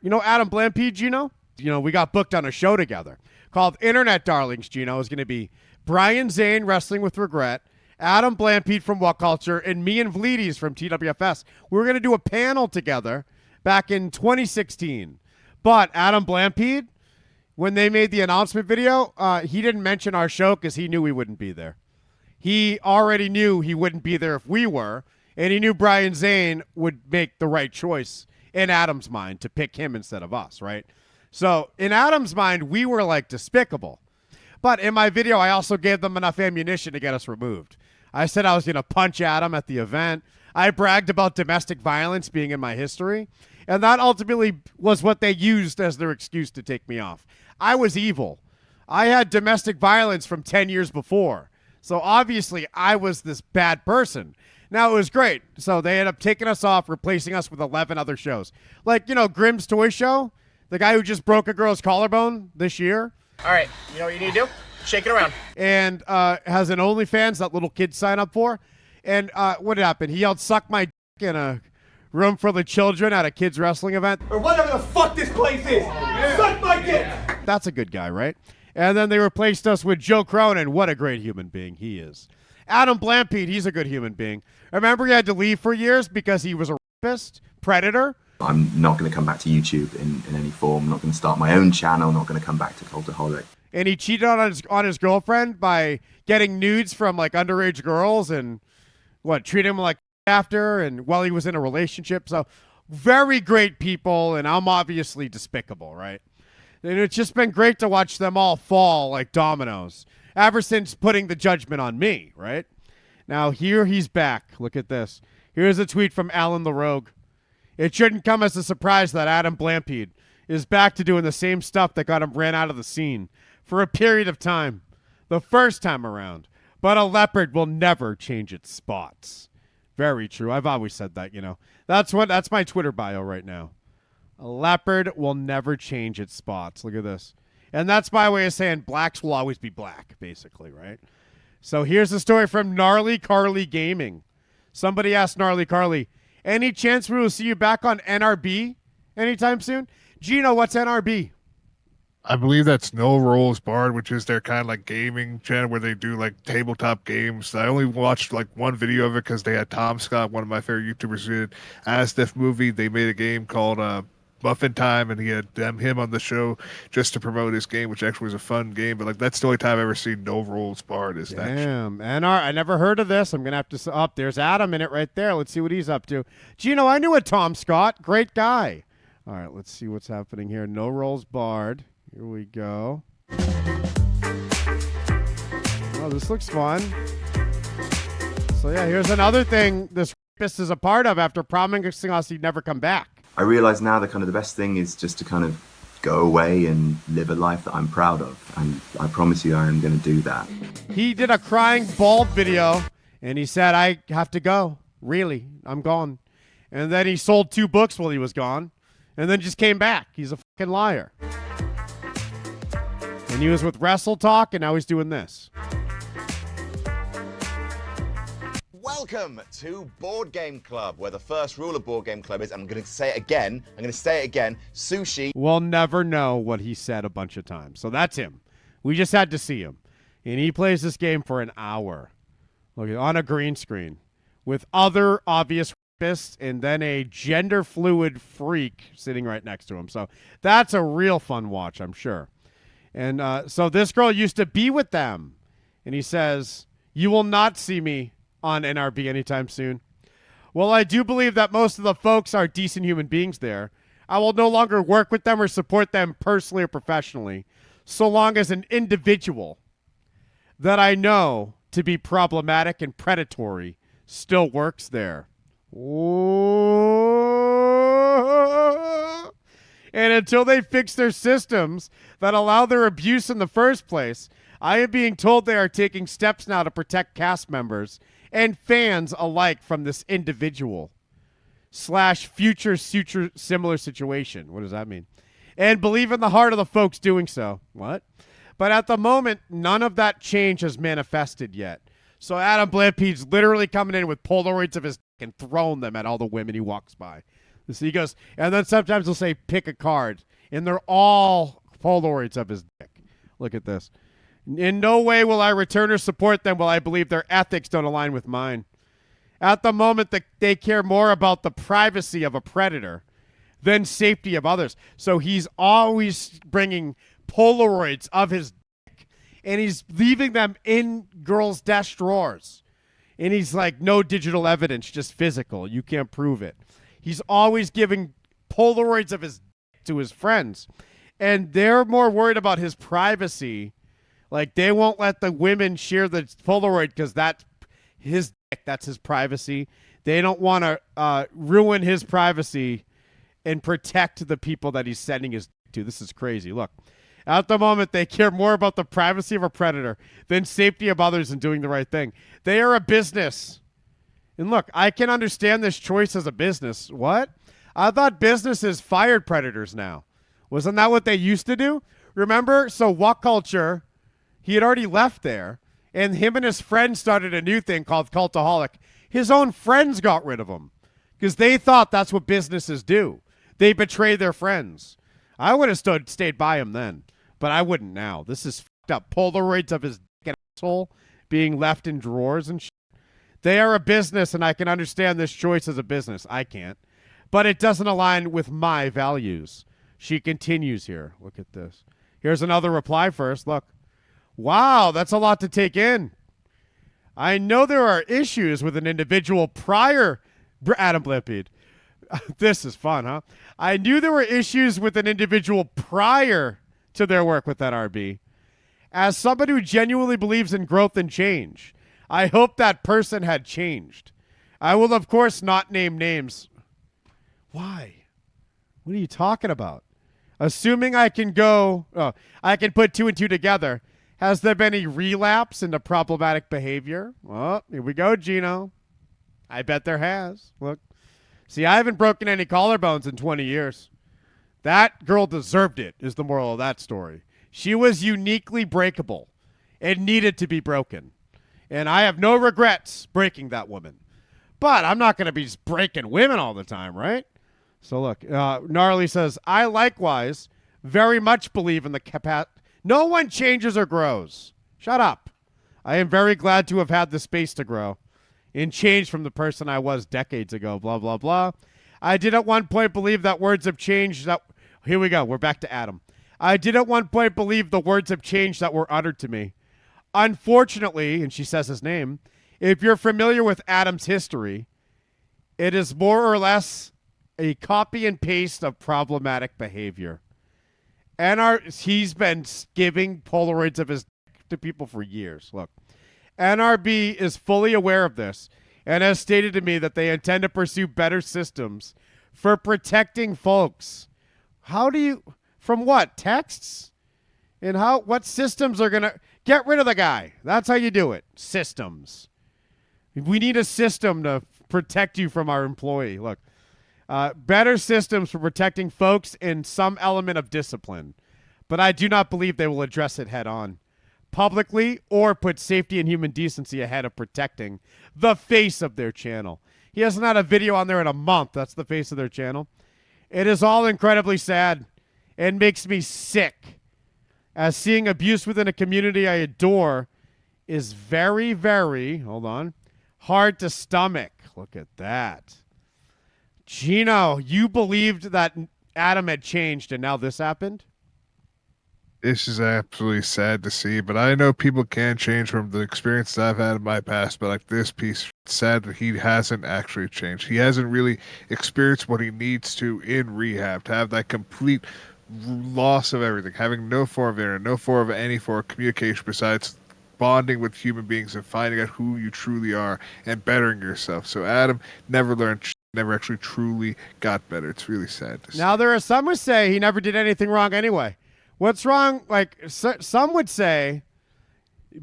You know Adam Blampied, Geno? You know, we got booked on a show together called Internet Darlings, Geno. Is going to be Brian Zane, Wrestling with Regret, Adam Blampied from What Culture, and me and Vleeties from TWFS. We were going to do a panel together back in 2016. But Adam Blampied, when they made the announcement video, he didn't mention our show because he knew we wouldn't be there. He already knew he wouldn't be there if we were, and he knew Brian Zane would make the right choice in Adam's mind to pick him instead of us, right? So in Adam's mind, we were like despicable. But in my video, I also gave them enough ammunition to get us removed. I said I was going to punch Adam at the event. I bragged about domestic violence being in my history. And that ultimately was what they used as their excuse to take me off. I was evil. I had domestic violence from 10 years before. So obviously I was this bad person. Now, it was great. So they ended up taking us off, replacing us with 11 other shows. Like, you know, Grimm's Toy Show, the guy who just broke a girl's collarbone this year. All right, you know what you need to do? Shake it around. And has an OnlyFans that little kids sign up for. And what happened? He yelled, "Suck my dick" in a room full of children at a kids wrestling event. Or whatever the fuck this place is. Suck my dick. That's a good guy, right? And then they replaced us with Joe Cronin. What a great human being he is. Adam Blampied, he's a good human being. Remember he had to leave for years because he was a rapist, predator? I'm not going to come back to YouTube in any form. I'm not going to start my own channel. I'm not going to come back to Cultaholic. And he cheated on his girlfriend by getting nudes from like underage girls and treat him like after and while he was in a relationship. So very great people, and I'm obviously despicable, right? And it's just been great to watch them all fall like dominoes ever since putting the judgment on me, right? Now here he's back. Look at this. Here's a tweet from Alan the Rogue. It shouldn't come as a surprise that Adam Blampied is back to doing the same stuff that got him ran out of the scene for a period of time, the first time around. But a leopard will never change its spots. Very true. I've always said that, you know. That's my Twitter bio right now. A leopard will never change its spots. Look at this. And that's my way of saying blacks will always be black, basically, right? So here's the story from Gnarly Carly Gaming. Somebody asked Gnarly Carly, any chance we will see you back on NRB anytime soon? Geno, what's NRB? I believe that's No Rules Barred, which is their kind of like gaming channel where they do like tabletop games. I only watched like one video of it because they had Tom Scott, one of my favorite YouTubers, did As Def Movie. They made a game called Muffin Time, and he had him on the show just to promote his game, which actually was a fun game. But like that's the only time I've ever seen No Rules Barred. Is that? Damn, I never heard of this. I'm gonna have to. There's Adam in it right there. Let's see what he's up to. Geno, I knew a Tom Scott, great guy. All right, let's see what's happening here. No Rules Barred. Here we go. Oh, this looks fun. So yeah, here's another thing this rapist is a part of after promising us he'd never come back. I realize now that kind of the best thing is just to kind of go away and live a life that I'm proud of. And I promise you I am going to do that. He did a crying bald video, and he said, I have to go. Really, I'm gone. And then he sold 2 books while he was gone, and then just came back. He's a fucking liar. And he was with Wrestle Talk, and now he's doing this. Welcome to Board Game Club, where the first rule of Board Game Club is, I'm going to say it again, sushi. We'll never know what he said a bunch of times. So that's him. We just had to see him. And he plays this game for an hour. Look, on a green screen with other obvious rapists and then a gender fluid freak sitting right next to him. So that's a real fun watch, I'm sure. And so this girl used to be with them. And he says, you will not see me on NRB anytime soon. Well, I do believe that most of the folks are decent human beings there. I will no longer work with them or support them personally or professionally, so long as an individual that I know to be problematic and predatory still works there. And until they fix their systems that allow their abuse in the first place, I am being told they are taking steps now to protect cast members and fans alike from this individual / future similar situation. What does that mean? And believe in the heart of the folks doing so. What? But at the moment, none of that change has manifested yet. So Adam Blampied's literally coming in with Polaroids of his dick and throwing them at all the women he walks by. So he goes, and then sometimes he'll say, pick a card. And they're all Polaroids of his dick. Look at this. In no way will I return or support them while I believe their ethics don't align with mine. At the moment, they care more about the privacy of a predator than safety of others. So he's always bringing Polaroids of his dick, and he's leaving them in girls' desk drawers. And he's like, no digital evidence, just physical. You can't prove it. He's always giving Polaroids of his dick to his friends. And they're more worried about his privacy. Like, they won't let the women share the Polaroid because that's his dick. That's his privacy. They don't want to ruin his privacy and protect the people that he's sending his dick to. This is crazy. Look, at the moment, they care more about the privacy of a predator than safety of others and doing the right thing. They are a business. And look, I can understand this choice as a business. What? I thought businesses fired predators now. Wasn't that what they used to do? Remember? So What Culture, he had already left there, and him and his friends started a new thing called Cultaholic. His own friends got rid of him because they thought that's what businesses do. They betray their friends. I would have stayed by him then, but I wouldn't now. This is fucked up. Polaroids of his dick and asshole being left in drawers and shit. They are a business, and I can understand this choice as a business. I can't. But it doesn't align with my values. She continues here. Look at this. Here's another reply first. Look. Wow, that's a lot to take in. I know there are issues with an individual prior... Adam Blampied. This is fun, huh? I knew there were issues with an individual prior to their work with that RB. As somebody who genuinely believes in growth and change, I hope that person had changed. I will, of course, not name names. Why? What are you talking about? Assuming I can I can put two and two together. Has there been any relapse into problematic behavior? Well, here we go, Geno. I bet there has. Look. See, I haven't broken any collarbones in 20 years. That girl deserved it, is the moral of that story. She was uniquely breakable and needed to be broken. And I have no regrets breaking that woman. But I'm not going to be just breaking women all the time, right? So look, Gnarly says, I likewise very much believe in the capacity. No one changes or grows. Shut up. I am very glad to have had the space to grow and change from the person I was decades ago, blah, blah, blah. I did at one point believe that words have changed. Here we go. We're back to Adam. I did at one point believe the words have changed that were uttered to me. Unfortunately, and she says his name, if you're familiar with Adam's history, it is more or less a copy and paste of problematic behavior. He's been giving Polaroids of his dick to people for years. Look, NRB is fully aware of this and has stated to me that they intend to pursue better systems for protecting folks. From what? Texts? And what systems are going to get rid of the guy? That's how you do it. Systems. We need a system to protect you from our employee. Look. Better systems for protecting folks in some element of discipline, but I do not believe they will address it head on, publicly, or put safety and human decency ahead of protecting the face of their channel. He hasn't had a video on there in a month. That's the face of their channel. It is all incredibly sad and makes me sick, as seeing abuse within a community I adore is very, very, hard to stomach. Look at that. Geno, you believed that Adam had changed and now this happened? This is absolutely sad to see, but I know people can change from the experience I've had in my past, but like this piece, it's sad that he hasn't actually changed. He hasn't really experienced what he needs to in rehab, to have that complete loss of everything, having no form of internet, no form of any form of communication besides bonding with human beings and finding out who you truly are and bettering yourself. So Adam never learned, never actually truly got better. It's really sad to see. Now, there are some who say he never did anything wrong anyway. What's wrong? Like, some would say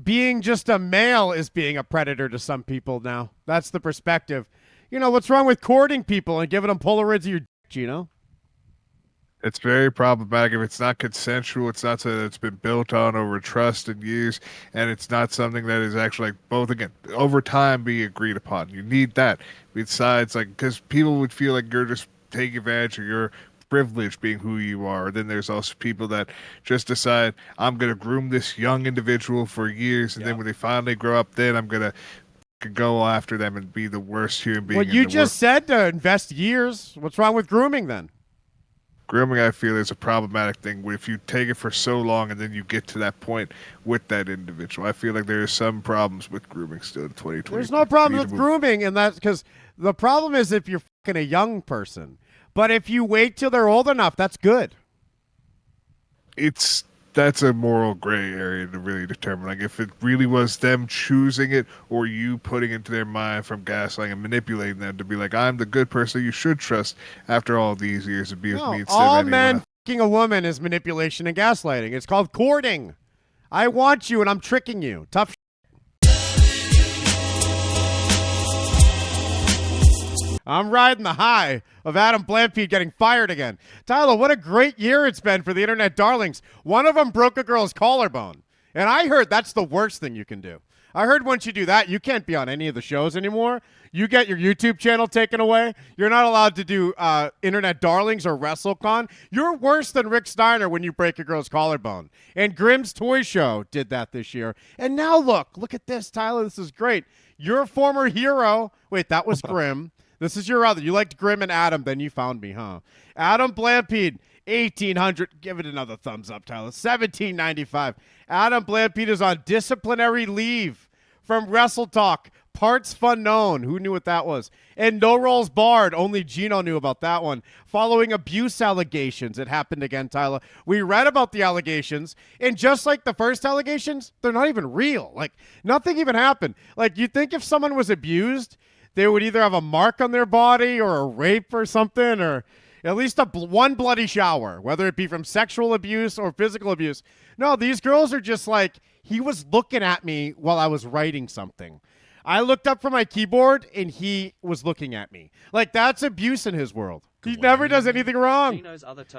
being just a male is being a predator to some people now. That's the perspective. You know, what's wrong with courting people and giving them Polaroids of your dick, Geno? It's very problematic if it's not consensual. It's not something that's been built on over trust and use, and it's not something that is actually like both, again, over time be agreed upon. You need that besides, like, because people would feel like you're just take advantage of your privilege being who you are. Then there's also people that just decide, I'm going to groom this young individual for years, and then when they finally grow up, then I'm going to go after them and be the worst human being. Well, you just said to invest years. What's wrong with grooming then? Grooming, I feel, is a problematic thing. If you take it for so long and then you get to that point with that individual, I feel like there are some problems with grooming still in 2020. There's no problem with grooming, and that's because the problem is if you're fucking a young person. But if you wait till they're old enough, that's good. That's a moral gray area to really determine. Like, if it really was them choosing it or you putting into their mind from gaslighting and manipulating them to be like, I'm the good person you should trust after all these years of being with me instead all of men fucking a woman is manipulation and gaslighting. It's called courting. I want you and I'm tricking you. Tough. I'm riding the high of Adam Blampied getting fired again. Tyler, what a great year it's been for the internet darlings. One of them broke a girl's collarbone. And I heard that's the worst thing you can do. I heard once you do that, you can't be on any of the shows anymore. You get your YouTube channel taken away. You're not allowed to do internet darlings or WrestleCon. You're worse than Rick Steiner when you break a girl's collarbone. And Grimm's Toy Show did that this year. And now look at this, Tyler. This is great. Your former hero. Wait, that was Grimm. This is your other. You liked Grimm and Adam, then you found me, huh? Adam Blampied, 1,800. Give it another thumbs up, Tyler. 1,795. Adam Blampied is on disciplinary leave from Wrestle Talk. Parts Fun Known. Who knew what that was? And No Rolls Barred. Only Geno knew about that one. Following abuse allegations. It happened again, Tyler. We read about the allegations, and just like the first allegations, they're not even real. Like, nothing even happened. Like, you'd think if someone was abused, they would either have a mark on their body or a rape or something, or at least one bloody shower, whether it be from sexual abuse or physical abuse. No, these girls are just like, he was looking at me while I was writing something. I looked up from my keyboard, and he was looking at me. Like, that's abuse in his world. He never does anything wrong.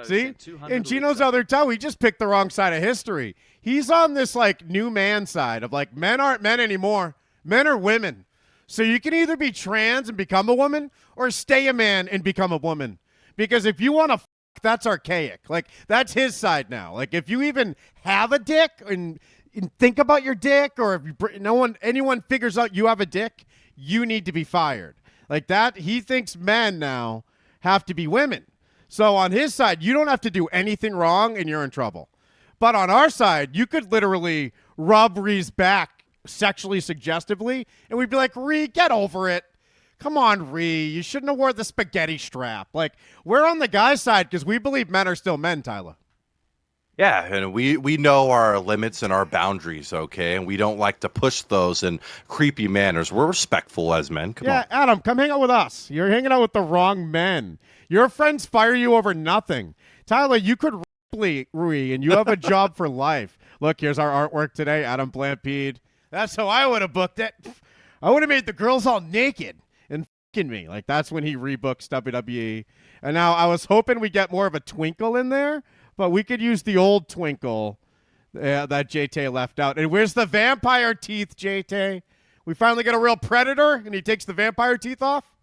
See? And Geno's other toe, he just picked the wrong side of history. He's on this, like, new man side of, like, men aren't men anymore. Men are women. So you can either be trans and become a woman or stay a man and become a woman. Because if you want to that's archaic. Like, that's his side now. Like, if you even have a dick and think about your dick, or if anyone figures out you have a dick, you need to be fired. Like that, he thinks men now have to be women. So on his side, you don't have to do anything wrong and you're in trouble. But on our side, you could literally rub Ree's back sexually suggestively, and we'd be like, Ree, get over it. Come on, Ree. You shouldn't have wore the spaghetti strap. Like, we're on the guy's side because we believe men are still men, Tyler. Yeah, and we know our limits and our boundaries, okay? And we don't like to push those in creepy manners. We're respectful as men. Come on. Adam, come hang out with us. You're hanging out with the wrong men. Your friends fire you over nothing. Tyler, you could Ree, and you have a job for life. Look, here's our artwork today, Adam Blampied. That's how I would have booked it. I would have made the girls all naked and fucking me. Like, that's when he rebooks WWE. And now I was hoping we get more of a twinkle in there, but we could use the old twinkle that JT left out. And where's the vampire teeth, JT? We finally get a real predator, and he takes the vampire teeth off?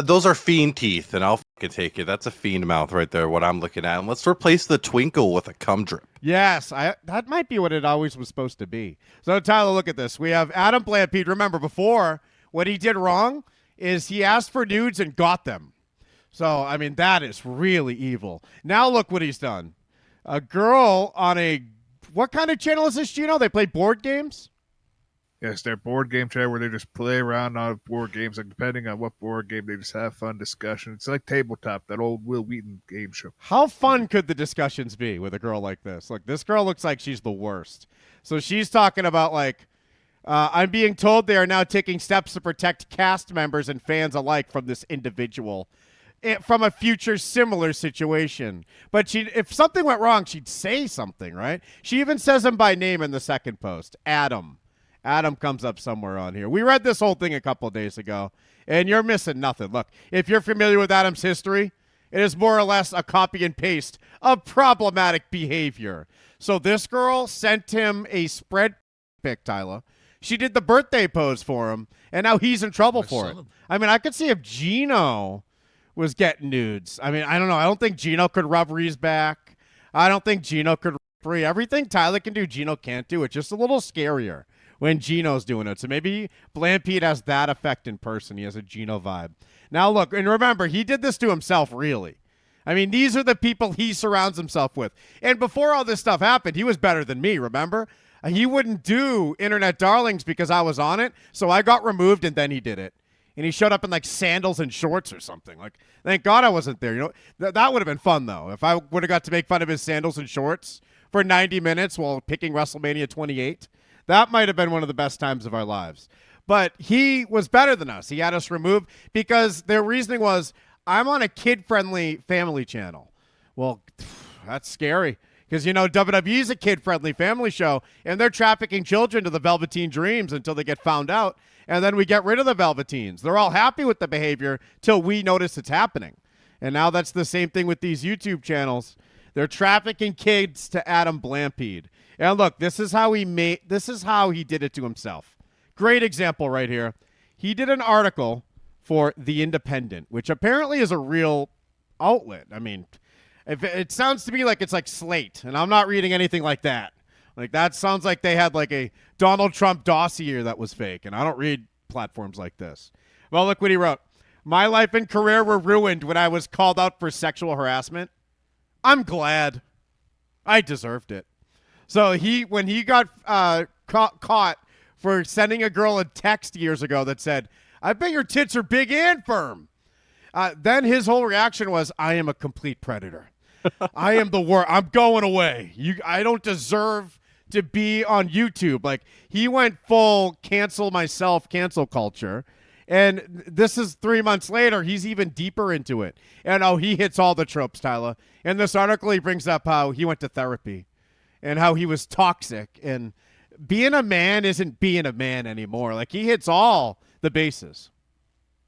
Those are fiend teeth, and I'll fucking take it. That's a fiend mouth right there, what I'm looking at. And let's replace the twinkle with a cum drip. Yes, that might be what it always was supposed to be. So, Tyler, look at this. We have Adam Blampied. Remember, before, what he did wrong is he asked for nudes and got them. So, I mean, that is really evil. Now look what he's done. A girl on what kind of channel is this, Geno? They play board games? Yes, they're board game chat where they just play around on board games, like depending on what board game, they just have fun discussion. It's like Tabletop, that old Will Wheaton game show. How fun could the discussions be with a girl like this? Like, this girl looks like she's the worst. So she's talking about, like, I'm being told they are now taking steps to protect cast members and fans alike from this individual, from a future similar situation. But if something went wrong, she'd say something, right? She even says him by name in the second post, Adam. Adam comes up somewhere on here. We read this whole thing a couple of days ago, and you're missing nothing. Look, if you're familiar with Adam's history, it is more or less a copy and paste of problematic behavior. So this girl sent him a spread pic, Tyler. She did the birthday pose for him, and now he's in trouble for it. I mean, I could see if Geno was getting nudes. I mean, I don't know. I don't think Geno could rub Ree's back. I don't think Geno could free. Everything Tyler can do, Geno can't do. It's just a little scarier when Geno's doing it. So maybe Blampied has that effect in person. He has a Geno vibe. Now look, and remember, he did this to himself, really. I mean, these are the people he surrounds himself with. And before all this stuff happened, he was better than me, remember? He wouldn't do Internet Darlings because I was on it, so I got removed, and then he did it. And he showed up in, like, sandals and shorts or something. Like, thank God I wasn't there. You know, that would have been fun, though. If I would have got to make fun of his sandals and shorts for 90 minutes while picking WrestleMania 28, that might have been one of the best times of our lives. But he was better than us. He had us removed because their reasoning was, I'm on a kid-friendly family channel. Well, that's scary because, you know, WWE is a kid-friendly family show, and they're trafficking children to the Velveteen Dreams until they get found out, and then we get rid of the Velveteens. They're all happy with the behavior till we notice it's happening. And now that's the same thing with these YouTube channels. They're trafficking kids to Adam Blampied. And look, this is how he did it to himself. Great example right here. He did an article for The Independent, which apparently is a real outlet. I mean, if it sounds to me like it's like Slate, and I'm not reading anything like that. Like, that sounds like they had like a Donald Trump dossier that was fake, and I don't read platforms like this. Well, look what he wrote. My life and career were ruined when I was called out for sexual harassment. I'm glad. I deserved it. So when he got caught for sending a girl a text years ago that said, I bet your tits are big and firm. Then his whole reaction was, I am a complete predator. I am the worst. I'm going away. I don't deserve to be on YouTube. Like, he went full cancel myself, cancel culture. And this is 3 months later. He's even deeper into it. And, he hits all the tropes, Tyler. In this article, he brings up how he went to therapy and how he was toxic. And being a man isn't being a man anymore. Like, he hits all the bases.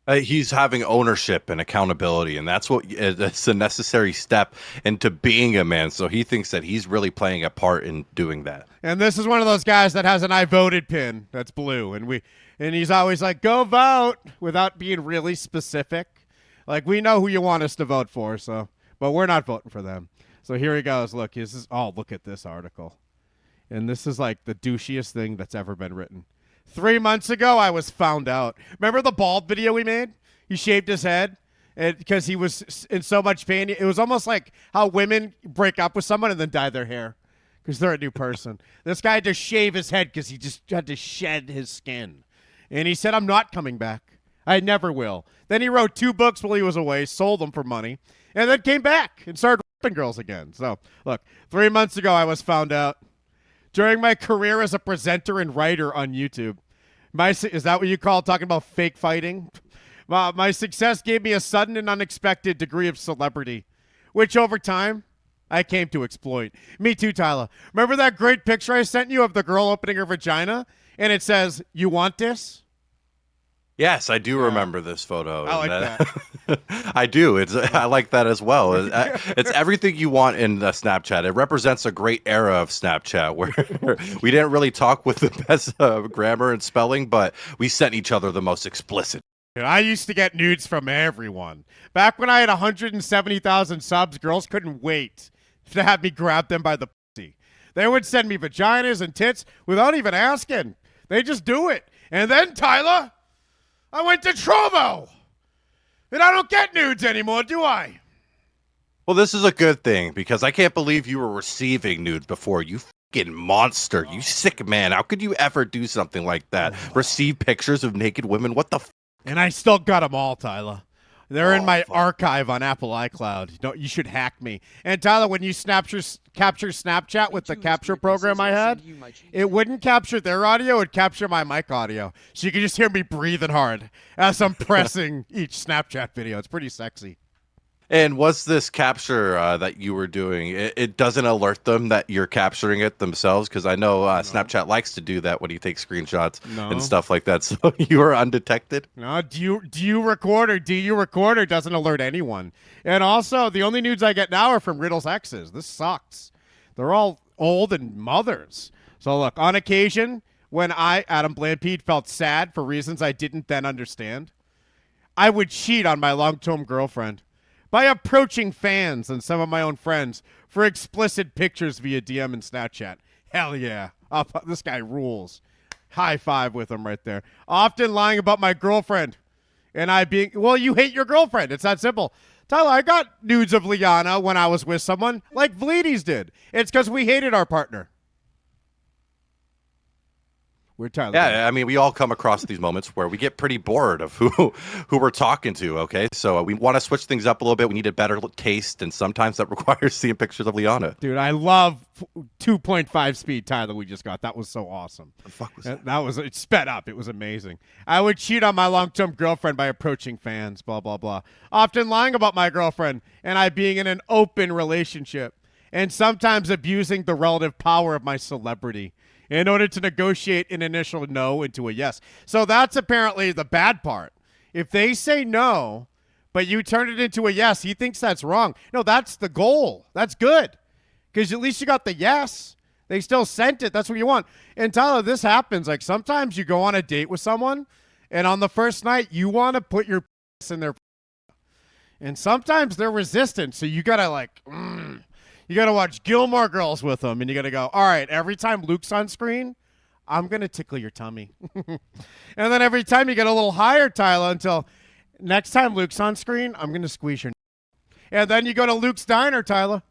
He's having ownership and accountability, and that's a necessary step into being a man. So he thinks that he's really playing a part in doing that. And this is one of those guys that has an I voted pin that's blue, and he's always like, go vote, without being really specific. Like, we know who you want us to vote for, but we're not voting for them. So here he goes. Look, look at this article. And this is like the douchiest thing that's ever been written. 3 months ago, I was found out. Remember the bald video we made? He shaved his head because he was in so much pain. It was almost like how women break up with someone and then dye their hair because they're a new person. This guy had to shave his head because he just had to shed his skin. And he said, I'm not coming back. I never will. Then he wrote 2 books while he was away, sold them for money, and then came back and started raping girls again. So, look, 3 months ago, I was found out. During my career as a presenter and writer on YouTube, is that what you call talking about fake fighting? My success gave me a sudden and unexpected degree of celebrity, which over time I came to exploit. Me too, Tyler. Remember that great picture I sent you of the girl opening her vagina? And it says, you want this? Yes, I do remember this photo. I like that. I do. I like that as well. It's everything you want in Snapchat. It represents a great era of Snapchat where we didn't really talk with the best grammar and spelling, but we sent each other the most explicit. I used to get nudes from everyone. Back when I had 170,000 subs, girls couldn't wait to have me grab them by the pussy. They would send me vaginas and tits without even asking. They just do it. And then, Tyler, I went to Trovo, and I don't get nudes anymore, do I? Well, this is a good thing, because I can't believe you were receiving nudes before. You fucking monster. You sick man. How could you ever do something like that? Receive pictures of naked women? What the And I still got them all, Tyler. They're in my archive on Apple iCloud. You should hack me. And Tyler, when you capture Snapchat with the capture program I had, it wouldn't capture their audio, it would capture my mic audio. So you can just hear me breathing hard as I'm pressing each Snapchat video. It's pretty sexy. And what's this capture that you were doing? It doesn't alert them that you're capturing it themselves? Because I know Snapchat likes to do that when you take screenshots and stuff like that. So you are undetected? No, do you record or doesn't alert anyone. And also, the only nudes I get now are from Riddle's exes. This sucks. They're all old and mothers. So look, on occasion, when I, Adam Blampied, felt sad for reasons I didn't then understand, I would cheat on my long-term girlfriend. by approaching fans and some of my own friends for explicit pictures via DM and Snapchat. Hell yeah. This guy rules. High five with him right there. Often lying about my girlfriend and I being, well, you hate your girlfriend. It's that simple. Tyler, I got nudes of Liana when I was with someone like Vleeties did. It's because we hated our partner. We're Tyler. Yeah, I mean, we all come across these moments where we get pretty bored of who we're talking to, okay? So we want to switch things up a little bit. We need a better taste, and sometimes that requires seeing pictures of Liana. Dude, I love 2.5 speed, Tyler, we just got. That was so awesome. What the fuck was that? It sped up. It was amazing. I would cheat on my long-term girlfriend by approaching fans, blah, blah, blah. Often lying about my girlfriend and I being in an open relationship and sometimes abusing the relative power of my celebrity in order to negotiate an initial no into a yes. So that's apparently the bad part. If they say no, but you turn it into a yes, he thinks that's wrong. No, that's the goal. That's good. Because at least you got the yes. They still sent it. That's what you want. And Tyler, this happens. Like sometimes you go on a date with someone, and on the first night, you want to put your in their and sometimes they're resistant. So you got to you got to watch Gilmore Girls with them, and you got to go, all right, every time Luke's on screen, I'm going to tickle your tummy. And then every time you get a little higher, Tyler, until next time Luke's on screen, I'm going to squeeze your and then you go to Luke's Diner, Tyler.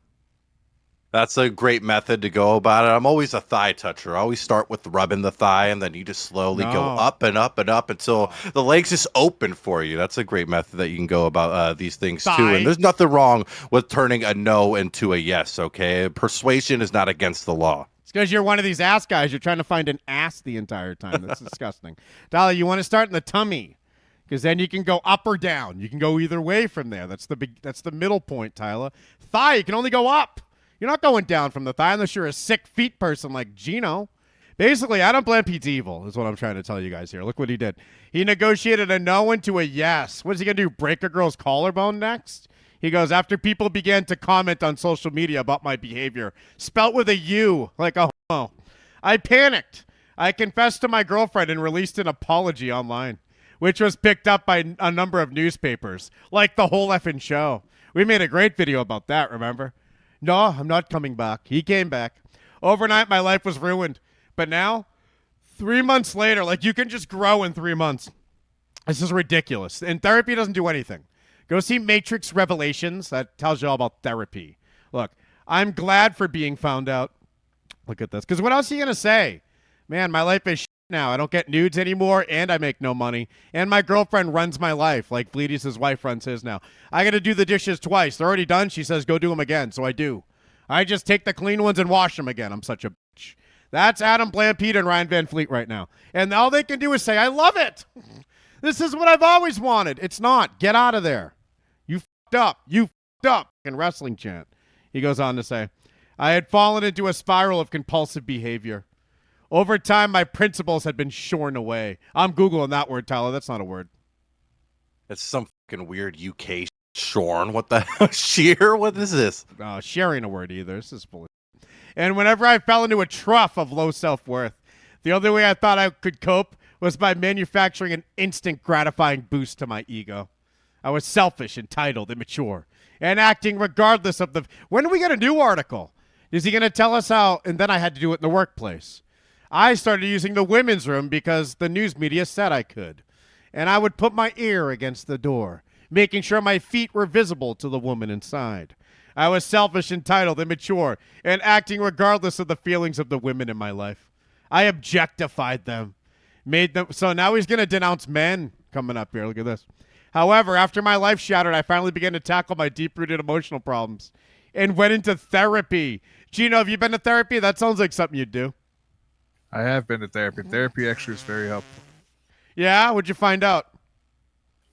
That's a great method to go about it. I'm always a thigh toucher. I always start with rubbing the thigh, and then you just slowly go up and up and up until the legs just open for you. That's a great method that you can go about these things too. And there's nothing wrong with turning a no into a yes, okay? Persuasion is not against the law. It's because you're one of these ass guys. You're trying to find an ass the entire time. That's disgusting. Dolly, you want to start in the tummy because then you can go up or down. You can go either way from there. That's the middle point, Tyler. Thigh, you can only go up. You're not going down from the thigh unless you're a sick feet person like Geno. Basically, Adam Blampied's evil is what I'm trying to tell you guys here. Look what he did. He negotiated a no into a yes. What is he going to do, break a girl's collarbone next? He goes, after people began to comment on social media about my behavior, spelt with a U, like a homo, I panicked. I confessed to my girlfriend and released an apology online, which was picked up by a number of newspapers, like the whole effing show. We made a great video about that, remember? No, I'm not coming back. He came back. Overnight, my life was ruined. But now, 3 months later, like you can just grow in 3 months. This is ridiculous. And therapy doesn't do anything. Go see Matrix Revelations. That tells you all about therapy. Look, I'm glad for being found out. Look at this. Because what else are you going to say? Man, my life is now. I don't get nudes anymore, and I make no money. And my girlfriend runs my life, like Vleeties' wife runs his now. I got to do the dishes twice. They're already done. She says, go do them again. So I do. I just take the clean ones and wash them again. I'm such a bitch. That's Adam Blampied and Ryan Van Fleet right now. And all they can do is say, I love it. This is what I've always wanted. It's not. Get out of there. You f***ed up. You f***ed up. In wrestling chant. He goes on to say, I had fallen into a spiral of compulsive behavior. Over time, my principles had been shorn away. I'm Googling that word, Tyler. That's not a word. It's some fucking weird UK shorn. What the hell? Sheer? What is this? Sharing a word either. This is bullshit. And whenever I fell into a trough of low self-worth, the only way I thought I could cope was by manufacturing an instant gratifying boost to my ego. I was selfish, entitled, immature, and acting regardless of the... When do we get a new article? Is he going to tell us how... And then I had to do it in the workplace. I started using the women's room because the news media said I could. And I would put my ear against the door, making sure my feet were visible to the woman inside. I was selfish, entitled, immature, and acting regardless of the feelings of the women in my life. I objectified them, made them. So now he's going to denounce men coming up here. Look at this. However, after my life shattered, I finally began to tackle my deep-rooted emotional problems and went into therapy. Geno, have you been to therapy? That sounds like something you'd do. I have been to therapy. Therapy actually is very helpful. Yeah? What'd you find out?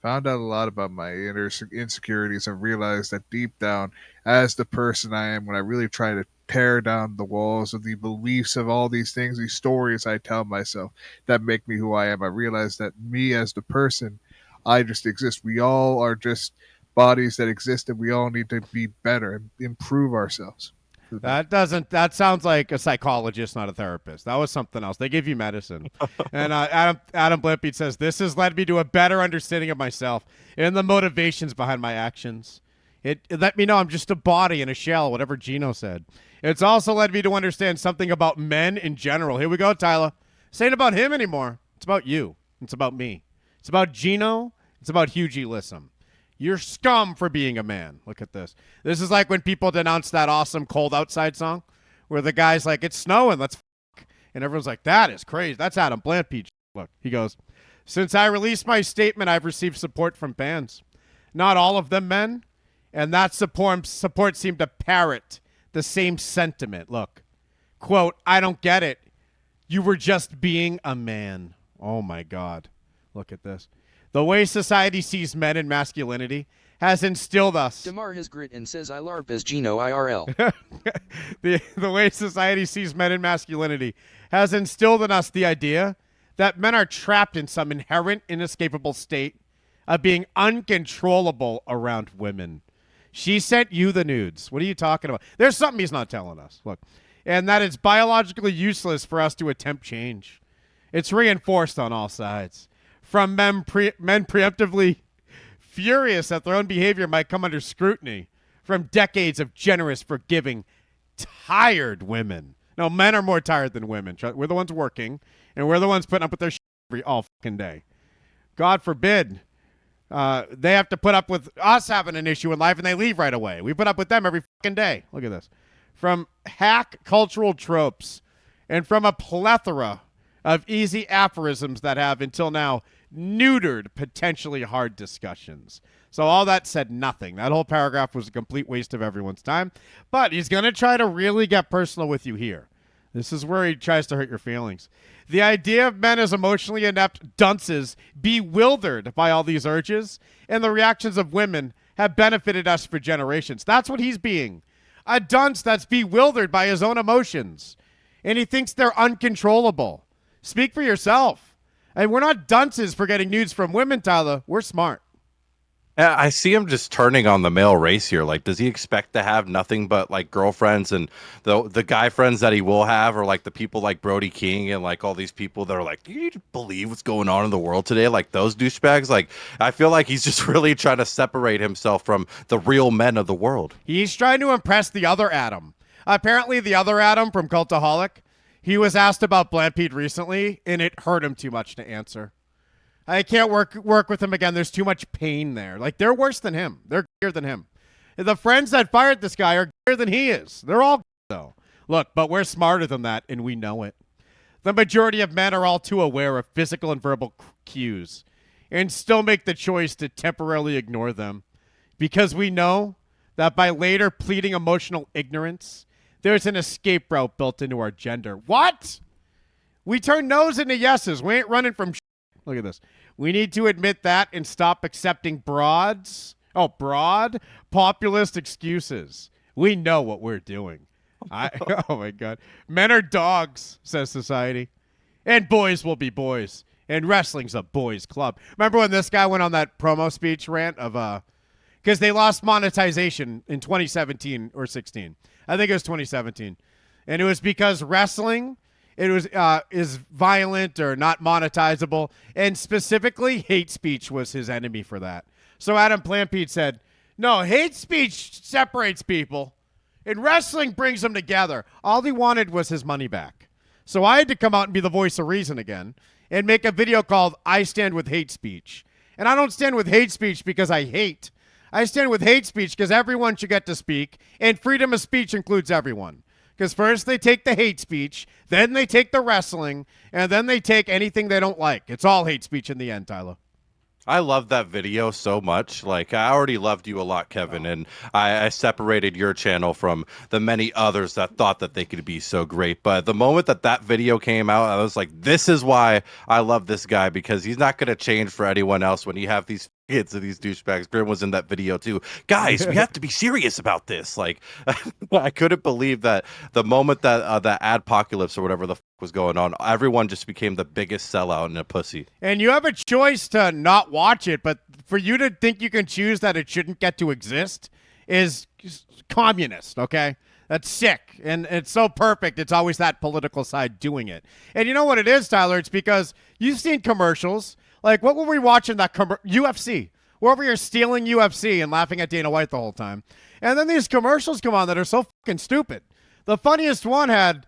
Found out a lot about my inner insecurities and realized that deep down, as the person I am, when I really try to tear down the walls of the beliefs of all these things, these stories I tell myself that make me who I am, I realize that me as the person, I just exist. We all are just bodies that exist, and we all need to be better and improve ourselves. That sounds like a psychologist, not a therapist. That was something else. They give you medicine. And Adam Blampied says, this has led me to a better understanding of myself and the motivations behind my actions. It let me know I'm just a body in a shell, whatever Geno said. It's also led me to understand something about men in general. Here we go, Tyler. This ain't about him anymore. It's about you. It's about me. It's about Geno. It's about Hugh G. Lissam. You're scum for being a man. Look at this. This is like when people denounce that awesome Cold Outside song where the guy's like, it's snowing, let's fuck. And everyone's like, that is crazy. That's Adam Blampied. Look, he goes, since I released my statement, I've received support from fans. Not all of them men. And that support seemed to parrot the same sentiment. Look, quote, I don't get it. You were just being a man. Oh, my God. Look at this. The way society sees men and masculinity has instilled us. DeMar has grit and says I LARP as Geno IRL. The way society sees men and masculinity has instilled in us the idea that men are trapped in some inherent, inescapable state of being uncontrollable around women. She sent you the nudes. What are you talking about? There's something he's not telling us. Look. And that it's biologically useless for us to attempt change. It's reinforced on all sides. From men preemptively furious that their own behavior might come under scrutiny from decades of generous, forgiving, tired women. No, men are more tired than women. We're the ones working, and we're the ones putting up with their shit all fucking day. God forbid they have to put up with us having an issue in life, and they leave right away. We put up with them every fucking day. Look at this. From hack cultural tropes and from a plethora of easy aphorisms that have, until now, neutered potentially hard discussions. So all that said nothing. That whole paragraph was a complete waste of everyone's time. But he's going to try to really get personal with you here. This is where he tries to hurt your feelings. The idea of men as emotionally inept dunces bewildered by all these urges and the reactions of women have benefited us for generations. That's what he's being. A dunce that's bewildered by his own emotions. And he thinks they're uncontrollable. Speak for yourself. And we're not dunces for getting nudes from women, Tyler. We're smart. Yeah, I see him just turning on the male race here. Like, does he expect to have nothing but like girlfriends, and the guy friends that he will have are like the people like Brody King and like all these people that are like, do you believe what's going on in the world today? Like those douchebags. Like, I feel like he's just really trying to separate himself from the real men of the world. He's trying to impress the other Adam. Apparently, the other Adam from Cultaholic, he was asked about Blampied recently, and it hurt him too much to answer. I can't work with him again. There's too much pain there. Like, they're worse than him. They're gayer than him. The friends that fired this guy are gayer than he is. They're all though. Look, but we're smarter than that, and we know it. The majority of men are all too aware of physical and verbal cues and still make the choice to temporarily ignore them because we know that by later pleading emotional ignorance, there's an escape route built into our gender. What? We turn no's into yeses. We ain't running from shit. Look at this. We need to admit that and stop accepting broad, populist excuses. We know what we're doing. Oh, my God. Men are dogs, says society. And boys will be boys. And wrestling's a boys' club. Remember when this guy went on that promo speech rant of, because they lost monetization in 2017 or 16. I think it was 2017. And it was because wrestling, it was is violent or not monetizable, and specifically hate speech was his enemy for that. So Adam Blampied said, no, hate speech separates people, and wrestling brings them together. All he wanted was his money back. So I had to come out and be the voice of reason again and make a video called I Stand With Hate Speech. And I don't stand with hate speech because I hate. I stand with hate speech because everyone should get to speak, and freedom of speech includes everyone. Because first they take the hate speech, then they take the wrestling, and then they take anything they don't like. It's all hate speech in the end, Tyler. I love that video so much. Like, I already loved you a lot, Kevin, and I separated your channel from the many others that thought that they could be so great. But the moment that video came out, I was like, this is why I love this guy, because he's not going to change for anyone else when you have these kids and these douchebags. Grim was in that video too. Guys, we have to be serious about this. Like, I couldn't believe that the moment that that adpocalypse or whatever the was going on, everyone just became the biggest sellout and a pussy. And you have a choice to not watch it, but for you to think you can choose that it shouldn't get to exist is communist, okay? That's sick, and it's so perfect. It's always that political side doing it. And you know what it is, Tyler? It's because you've seen commercials. Like, what were we watching that UFC? We're over here stealing UFC and laughing at Dana White the whole time. And then these commercials come on that are so fucking stupid. The funniest one had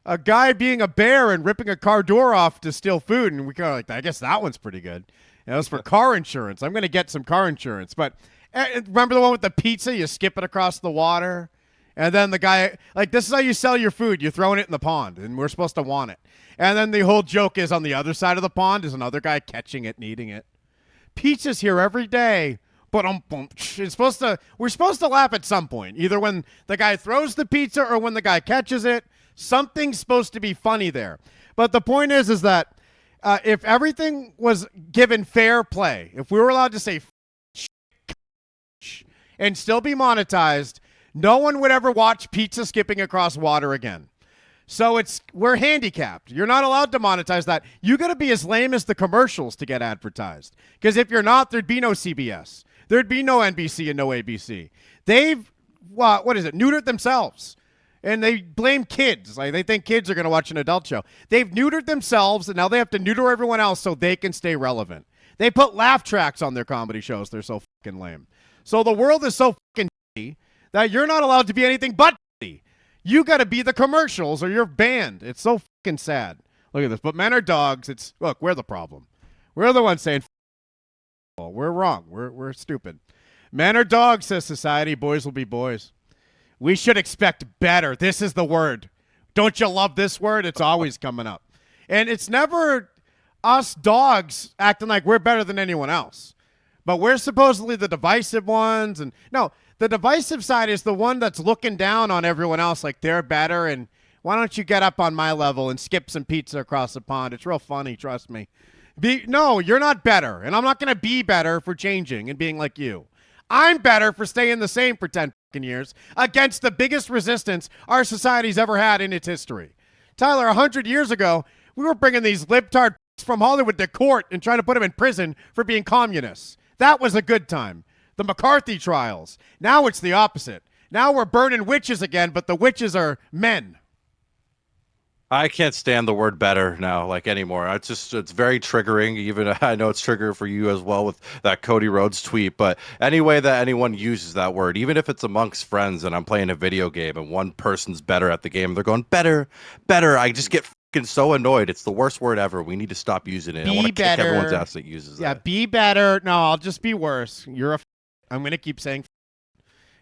a guy being a bear and ripping a car door off to steal food, and we kind of like, I guess that one's pretty good. And it was for car insurance. I'm going to get some car insurance. But remember the one with the pizza? You skip it across the water. And then the guy, like, this is how you sell your food. You're throwing it in the pond, and we're supposed to want it. And then the whole joke is on the other side of the pond is another guy catching it and eating it. Pizza's here every day. But we're supposed to laugh at some point, either when the guy throws the pizza or when the guy catches it. Something's supposed to be funny there. But the point is that if everything was given fair play, if we were allowed to say and still be monetized, no one would ever watch pizza skipping across water again. So we're handicapped. You're not allowed to monetize that. You got to be as lame as the commercials to get advertised. Because if you're not, there'd be no CBS. There'd be no NBC and no ABC. They've, neutered themselves. And they blame kids. Like, they think kids are going to watch an adult show. They've neutered themselves, and now they have to neuter everyone else so they can stay relevant. They put laugh tracks on their comedy shows. They're so fucking lame. So the world is so fucking shitty that you're not allowed to be anything but shitty. You got to be the commercials or you're banned. It's so fucking sad. Look at this. But men are dogs. Look, we're the problem. We're the ones saying we're wrong. We're stupid. Men are dogs, says society. Boys will be boys. We should expect better. This is the word. Don't you love this word? It's always coming up. And it's never us dogs acting like we're better than anyone else. But we're supposedly the divisive ones. And no, the divisive side is the one that's looking down on everyone else like they're better. And why don't you get up on my level and skip some pizza across the pond? It's real funny, trust me. No, you're not better. And I'm not going to be better for changing and being like you. I'm better for staying the same for 10 fucking years against the biggest resistance our society's ever had in its history. Tyler, 100 years ago, we were bringing these libtard from Hollywood to court and trying to put them in prison for being communists. That was a good time. The McCarthy trials. Now it's the opposite. Now we're burning witches again, but the witches are men. I can't stand the word better now, like, anymore. It's very triggering. Even I know it's triggering for you as well with that Cody Rhodes tweet. But any way that anyone uses that word, even if it's amongst friends and I'm playing a video game and one person's better at the game, they're going better. I just get fucking so annoyed. It's the worst word ever. We need to stop using it. I want to kick everyone's ass that uses Yeah, that. be better. No, I'll just be worse. I'm going to keep saying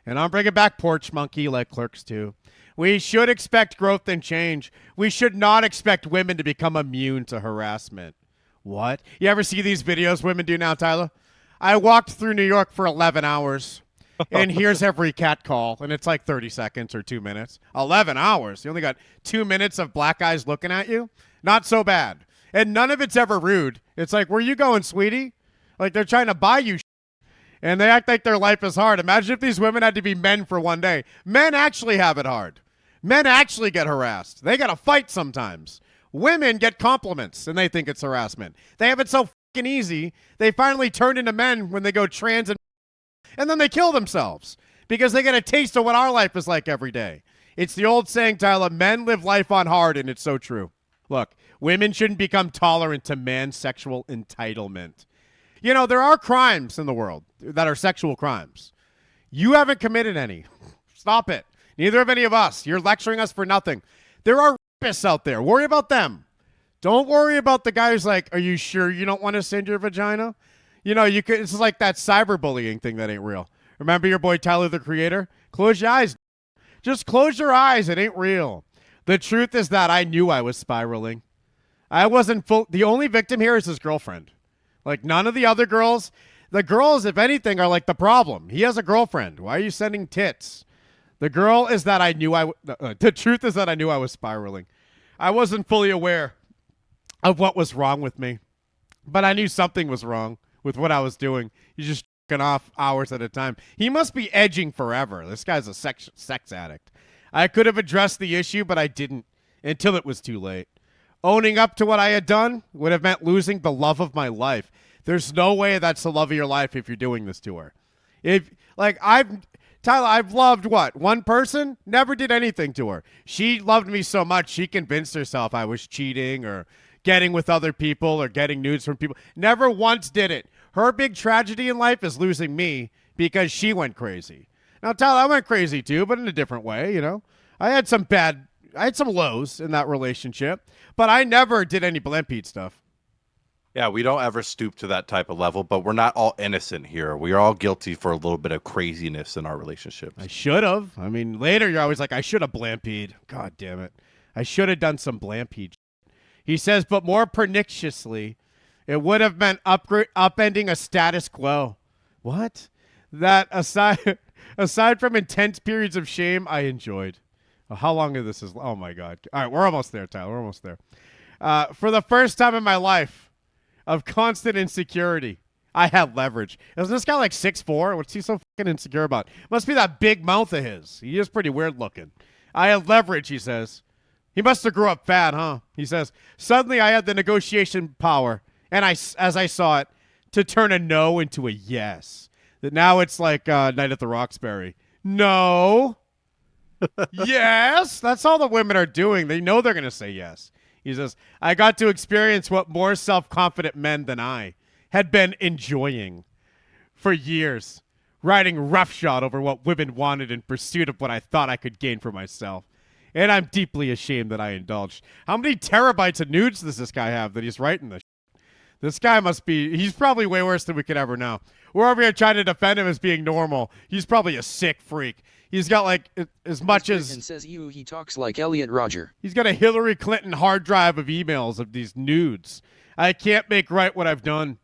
and I'll bring it back porch monkey like Clerks too. We should expect growth and change. We should not expect women to become immune to harassment. What? You ever see these videos women do now, Tyler? I walked through New York for 11 hours, and here's every cat call, and it's like 30 seconds or 2 minutes. 11 hours? You only got 2 minutes of black eyes looking at you? Not so bad. And none of it's ever rude. It's like, where you going, sweetie? Like, they're trying to buy you and they act like their life is hard. Imagine if these women had to be men for one day. Men actually have it hard. Men actually get harassed. They got to fight sometimes. Women get compliments, and they think it's harassment. They have it so fucking easy, they finally turn into men when they go trans and then they kill themselves because they get a taste of what our life is like every day. It's the old saying, Tyler, men live life on hard, and it's so true. Look, women shouldn't become tolerant to man's sexual entitlement. You know, there are crimes in the world that are sexual crimes. You haven't committed any. Stop it. Neither have any of us. You're lecturing us for nothing. There are rapists out there. Worry about them. Don't worry about the guy who's like, are you sure you don't want to send your vagina? You know, it's like that cyberbullying thing that ain't real. Remember your boy Tyler, the Creator? Close your eyes. Just close your eyes. It ain't real. The truth is that I knew I was spiraling. I wasn't full. The only victim here is his girlfriend. Like, none of the other girls. The girls, if anything, are like the problem. He has a girlfriend. Why are you sending tits? The girl is that the truth is that I knew I was spiraling. I wasn't fully aware of what was wrong with me, but I knew something was wrong with what I was doing. He's just jerking off hours at a time. He must be edging forever. This guy's a sex addict. I could have addressed the issue, but I didn't until it was too late. Owning up to what I had done would have meant losing the love of my life. There's no way that's the love of your life if you're doing this to her. Tyler, I've loved what? One person? Never did anything to her. She loved me so much, she convinced herself I was cheating or getting with other people or getting nudes from people. Never once did it. Her big tragedy in life is losing me because she went crazy. Now, Tyler, I went crazy too, but in a different way, you know. I had some lows in that relationship, but I never did any Blampied stuff. Yeah, we don't ever stoop to that type of level, but we're not all innocent here. We are all guilty for a little bit of craziness in our relationships. I should have. I mean, later you're always like, I should have Blampied. God damn it. I should have done some Blampied. He says, but more perniciously, it would have meant upending a status quo. What? That aside from intense periods of shame, I enjoyed. Oh, how long is this? Oh, my God. All right, we're almost there, Tyler. We're almost there. For the first time in my life of constant insecurity, I had leverage. Isn't this guy like 6'4"? What's he so fucking insecure about? Must be that big mouth of his. He is pretty weird looking. I had leverage, he says. He must have grew up fat, huh? He says, suddenly I had the negotiation power, and as I saw it, to turn a no into a yes. That now it's like Night at the Roxbury. No. Yes. That's all the women are doing. They know they're going to say yes. He says, I got to experience what more self-confident men than I had been enjoying for years, riding roughshod over what women wanted in pursuit of what I thought I could gain for myself. And I'm deeply ashamed that I indulged. How many terabytes of nudes does this guy have that he's writing this? This guy must be, he's probably way worse than we could ever know. We're over here trying to defend him as being normal. He's probably a sick freak. He's got like as much as... And says he talks like Elliot Rodger. He's got a Hillary Clinton hard drive of emails of these nudes. I can't make right what I've done.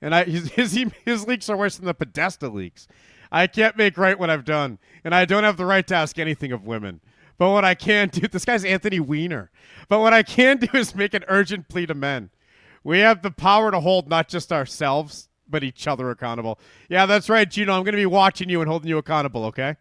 And his leaks are worse than the Podesta leaks. I can't make right what I've done. And I don't have the right to ask anything of women. But what I can do, this guy's Anthony Weiner. But what I can do is make an urgent plea to men. We have the power to hold not just ourselves, but each other accountable. Yeah, that's right, Geno. I'm going to be watching you and holding you accountable, okay?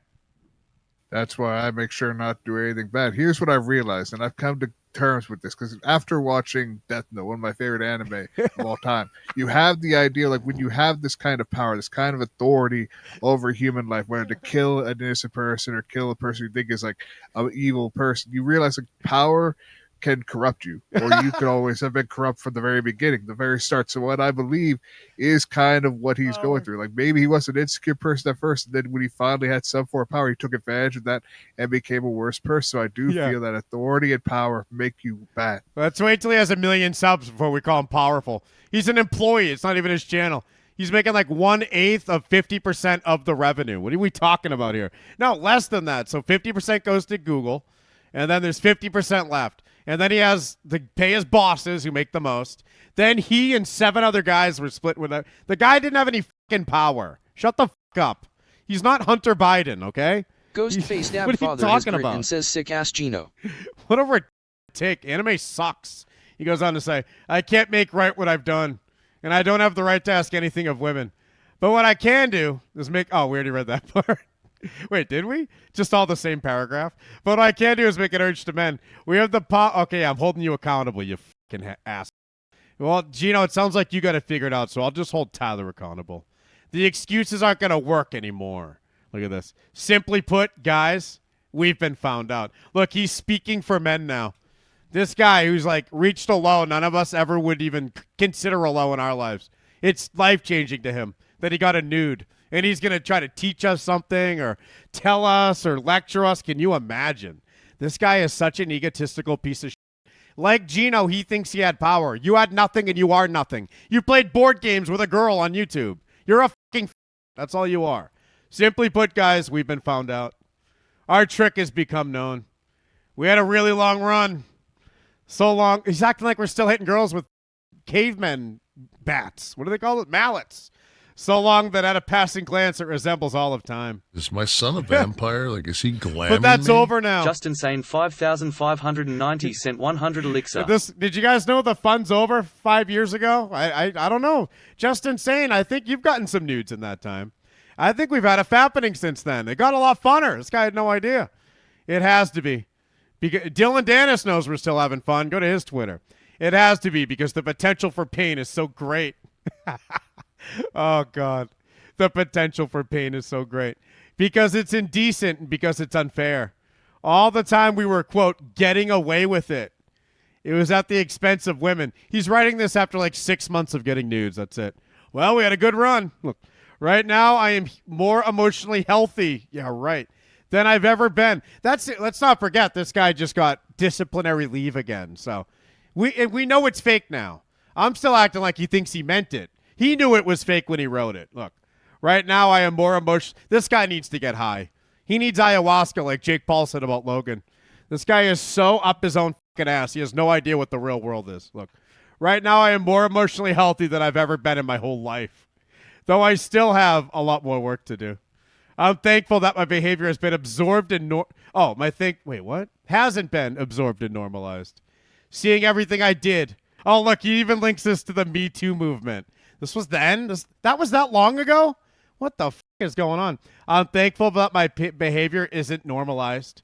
That's why I make sure not to do anything bad. Here's what I've realized, and I've come to terms with this, because after watching Death Note, one of my favorite anime of all time, you have the idea, like when you have this kind of power, this kind of authority over human life, whether to kill an innocent person or kill a person you think is like an evil person, you realize like power can corrupt you, or you could always have been corrupt from the very beginning, the very start. So what I believe is kind of what he's going through. Like maybe he was an insecure person at first, and then when he finally had some form of power, he took advantage of that and became a worse person. So I do feel that authority and power make you bad. Let's wait till he has 1 million subs before we call him powerful. He's an employee. It's not even his channel. He's making like 1/8 of 50% of the revenue. What are we talking about here? No, less than that. So 50% goes to Google, and then there's 50% left. And then he has to pay his bosses who make the most. Then he and 7 other guys were split with it. The guy didn't have any fucking power. Shut the fuck up. He's not Hunter Biden, okay? Ghostface What are you Dabfather talking has about? and says sick ass Geno. Whatever it take. Anime sucks. He goes on to say, I can't make right what I've done, and I don't have the right to ask anything of women. But what I can do is make... Oh, we already read that part. Wait, did we? Just all the same paragraph? But what I can do is make an urge to men. We have the Okay, I'm holding you accountable, you fucking ass. Well, Geno, it sounds like you got it figured out, so I'll just hold Tyler accountable. The excuses aren't going to work anymore. Look at this. Simply put, guys, we've been found out. Look, he's speaking for men now. This guy who's like reached a low none of us ever would even consider a low in our lives. It's life-changing to him that he got a nude. And he's going to try to teach us something or tell us or lecture us. Can you imagine? This guy is such an egotistical piece of shit. Like Geno, he thinks he had power. You had nothing and you are nothing. You played board games with a girl on YouTube. You're a fucking That's all you are. Simply put, guys, we've been found out. Our trick has become known. We had a really long run. So long. He's acting like we're still hitting girls with cavemen bats. What do they call it? Mallets. So long that at a passing glance it resembles all of time. Is my son a vampire? Like, is he glamming But that's me? over now. Justin Sane 5,590 sent 100 elixir. Did you guys know the fun's over 5 years ago? I don't know. Justin Sane, I think you've gotten some nudes in that time. I think we've had a fappening since then. It got a lot funner. This guy had no idea. It has to be. Because Dylan Dennis knows we're still having fun. Go to his Twitter. It has to be because the potential for pain is so great. Oh, God. The potential for pain is so great. Because it's indecent and because it's unfair. All the time we were, quote, getting away with it. It was at the expense of women. He's writing this after like 6 months of getting nudes. That's it. Well, we had a good run. Look, right now I am more emotionally healthy. Yeah, right. Than I've ever been. That's it. Let's not forget this guy just got disciplinary leave again. So we know it's fake now. I'm still acting like he thinks he meant it. He knew it was fake when he wrote it. Look, right now I am more emotional. This guy needs to get high. He needs ayahuasca like Jake Paul said about Logan. This guy is so up his own fucking ass. He has no idea what the real world is. Look, right now I am more emotionally healthy than I've ever been in my whole life. Though I still have a lot more work to do. I'm thankful that my behavior has been absorbed and hasn't been absorbed and normalized. Seeing everything I did. Oh, look, he even links this to the Me Too movement. This was the end? That was that long ago? What the f*** is going on? I'm thankful that my behavior isn't normalized.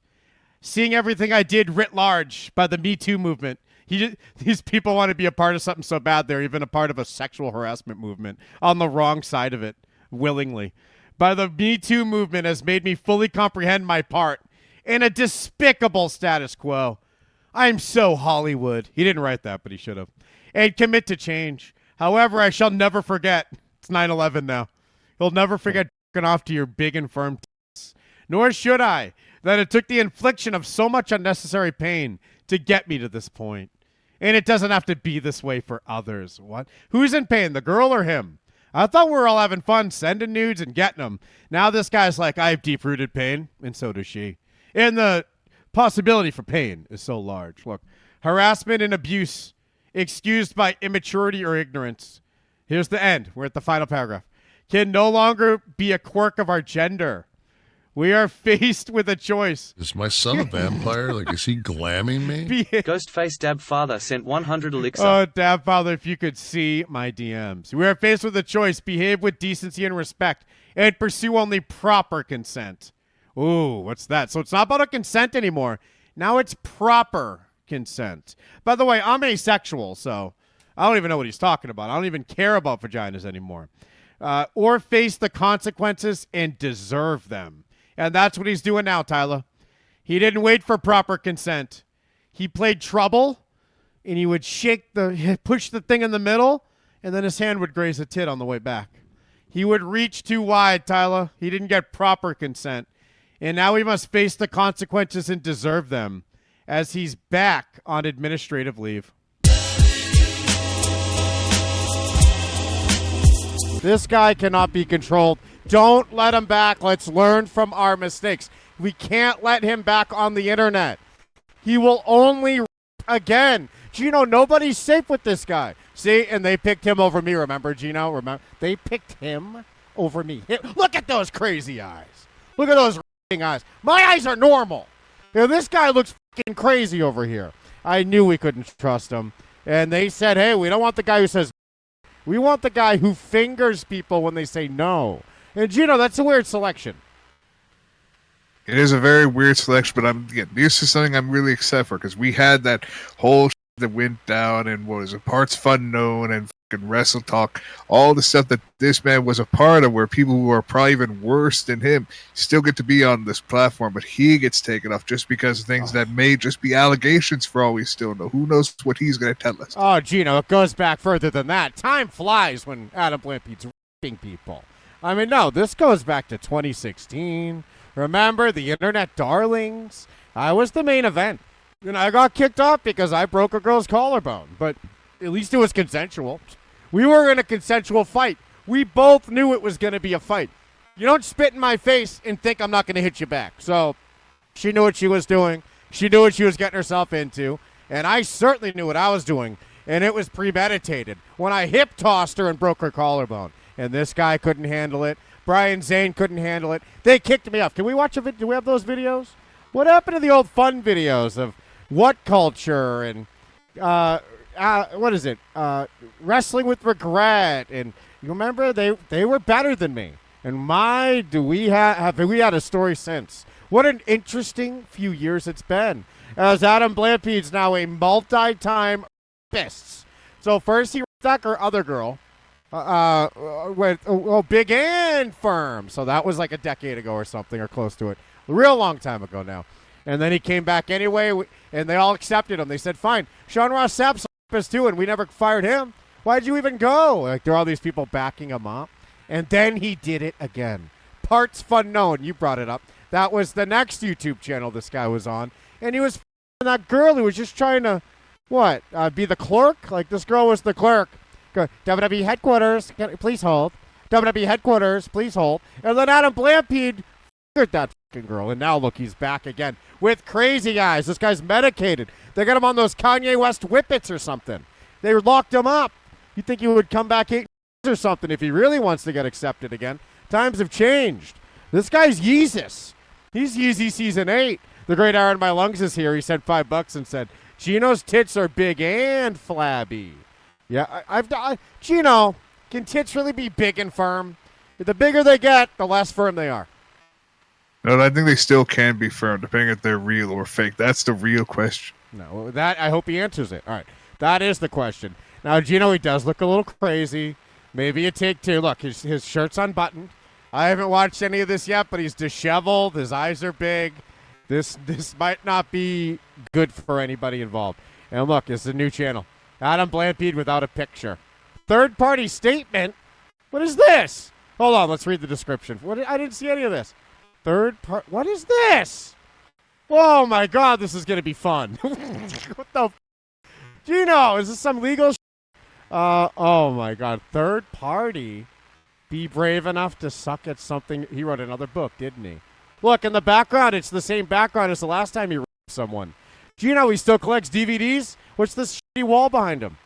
Seeing everything I did writ large by the Me Too movement. These people want to be a part of something so bad they're even a part of a sexual harassment movement on the wrong side of it, willingly. By the Me Too movement has made me fully comprehend my part in a despicable status quo. I'm so Hollywood. He didn't write that, but he should have. And commit to change. However, I shall never forget. It's 9/11 now. You'll never forget jerking off to your big and firm tits. Nor should I, that it took the infliction of so much unnecessary pain to get me to this point. And it doesn't have to be this way for others. What? Who's in pain, the girl or him? I thought we were all having fun sending nudes and getting them. Now this guy's like, I have deep-rooted pain, and so does she. And the possibility for pain is so large. Look, harassment and abuse excused by immaturity or ignorance. Here's the end. We're at the final paragraph. Can no longer be a quirk of our gender. We are faced with a choice. Is my son a vampire? Like, is he glamming me? Ghostface Dab Father sent 100 elixir. Oh, Dab Father, if you could see my DMs. We are faced with a choice. Behave with decency and respect and pursue only proper consent. Ooh, what's that? So it's not about a consent anymore. Now it's proper consent. By the way, I'm asexual, so I don't even know what he's talking about. I don't even care about vaginas anymore. Or face the consequences and deserve them. And that's what he's doing now, Tyler. He didn't wait for proper consent. He played trouble, and he would push the thing in the middle, and then his hand would graze a tit on the way back. He would reach too wide, Tyler. He didn't get proper consent. And now he must face the consequences and deserve them as he's back on administrative leave. This guy cannot be controlled. Don't let him back. Let's learn from our mistakes. We can't let him back on the internet. He will only again. Geno, nobody's safe with this guy. See, and they picked him over me. Remember, Geno? Remember? They picked him over me. Look at those crazy eyes. Look at those eyes. My eyes are normal. You know, this guy looks fucking crazy over here. I knew we couldn't trust him. And they said, hey, we don't want the guy who says we want the guy who fingers people when they say no. And, Geno, that's a weird selection. It is a very weird selection, but I'm getting used to something I'm really excited for because we had that whole that went down and what was it, Parts Fun Known and fucking Wrestle Talk, all the stuff that this man was a part of where people who are probably even worse than him still get to be on this platform, but he gets taken off just because of things that may just be allegations for all we still know. Who knows what he's going to tell us? Oh, Geno, it goes back further than that. Time flies when Adam Blampied's ripping people. I mean, no, this goes back to 2016. Remember the internet darlings? I was the main event. You know, I got kicked off because I broke a girl's collarbone, but at least it was consensual. We were in a consensual fight. We both knew it was going to be a fight. You don't spit in my face and think I'm not going to hit you back. So she knew what she was doing. She knew what she was getting herself into, and I certainly knew what I was doing, and it was premeditated when I hip tossed her and broke her collarbone. And this guy couldn't handle it. Brian Zane couldn't handle it. They kicked me off. Can we watch a video? Do we have those videos? What happened to the old fun videos of what culture and what is it? Wrestling with regret. And you remember they were better than me. And have we had a story since? What an interesting few years it's been. As Adam Blampied's now a multi-time rapist. So first he stuck her other girl. Big and firm. So that was like a decade ago or something, or close to it. A real long time ago now. And then he came back anyway, and they all accepted him. They said, fine, Sean Ross Sapp's a rapist too, and we never fired him. Why'd you even go? Like, there are all these people backing him up. And then he did it again. Parts Fun Known. You brought it up. That was the next YouTube channel this guy was on. And he was that girl who was just trying to, be the clerk? Like, this girl was the clerk. Go, WWE headquarters, please hold. WWE headquarters, please hold. And then Adam Blampied figured that fucking girl. And now, look, he's back again with crazy eyes. This guy's medicated. They got him on those Kanye West whippets or something. They locked him up. You'd think he would come back 8 or something if he really wants to get accepted again. Times have changed. This guy's Yeezus. He's Yeezy Season 8. The great Aaron My Lungs is here. He said $5 and said, Geno's tits are big and flabby. Yeah, Geno, can tits really be big and firm? The bigger they get, the less firm they are. No, I think they still can be firm, depending if they're real or fake. That's the real question. No, that I hope he answers it. All right, that is the question. Now, Geno, he does look a little crazy. Maybe a take two. Look, his shirt's unbuttoned. I haven't watched any of this yet, but he's disheveled. His eyes are big. This might not be good for anybody involved. And look, it's a new channel. Adam Blampied without a picture. Third-party statement? What is this? Hold on, let's read the description. I didn't see any of this. What is this? Oh, my God, this is going to be fun. What the Geno, is this some legal oh, my God. Third party? Be brave enough to suck at something. He wrote another book, didn't he? Look, in the background, it's the same background as the last time he raped someone. Geno, he still collects DVDs? What's this shitty wall behind him?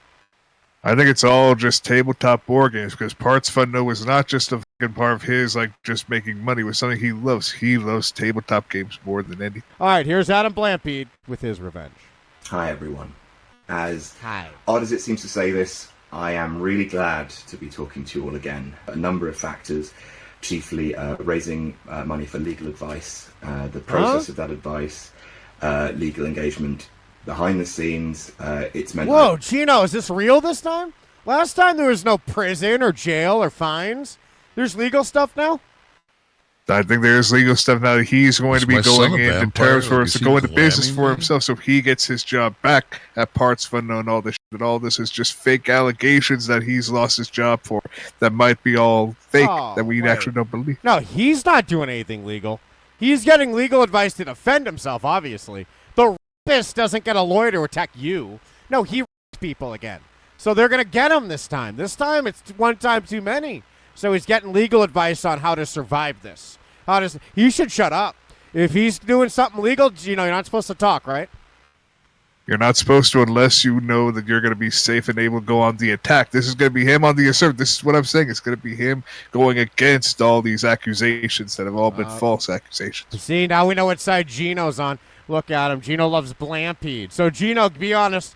I think it's all just tabletop board games, because Parts Fun No was not just a fucking part of his, like, just making money. It was something he loves. He loves tabletop games more than anything. All right, here's Adam Blampied with his revenge. Hi, everyone. As odd as it seems to say this, I am really glad to be talking to you all again. A number of factors, chiefly raising money for legal advice, the process of that advice, legal engagement, behind the scenes. It's meant. Whoa, Geno, is this real this time? Last time there was no prison or jail or fines. There's legal stuff now? I think there's legal stuff now that he's going to be going into terms for us to go into business for himself, so he gets his job back at Parts Fun and all this shit. And all this is just fake allegations that he's lost his job for that might be all fake, that we actually don't believe. No, he's not doing anything legal. He's getting legal advice to defend himself, obviously. The rapist doesn't get a lawyer to attack you. No, he raped people again. So they're going to get him this time. This time it's one time too many. So he's getting legal advice on how to survive this. He should shut up. If he's doing something legal, Geno, you're not supposed to talk, right? You're not supposed to unless you know that you're going to be safe and able to go on the attack. This is going to be him on the assault. This is what I'm saying. It's going to be him going against all these accusations that have all been false accusations. See, now we know what side Geno's on. Look at him. Geno loves Blampied. So, Geno, be honest.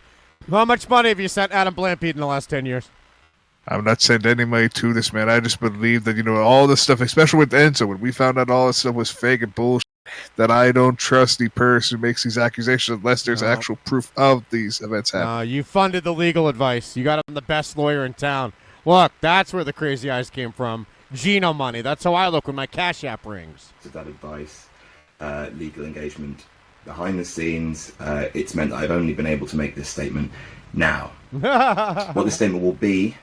How much money have you sent Adam Blampied in the last 10 years? I'm not sending any money to this man. I just believe that, all this stuff, especially with Enzo, when we found out all this stuff was fake and bullshit, that I don't trust the person who makes these accusations unless there's actual proof of these events happening. You funded the legal advice. You got him the best lawyer in town. Look, that's where the crazy eyes came from. Geno money. That's how I look when my Cash App rings. To that advice, legal engagement, behind the scenes, it's meant that I've only been able to make this statement now. What the statement will be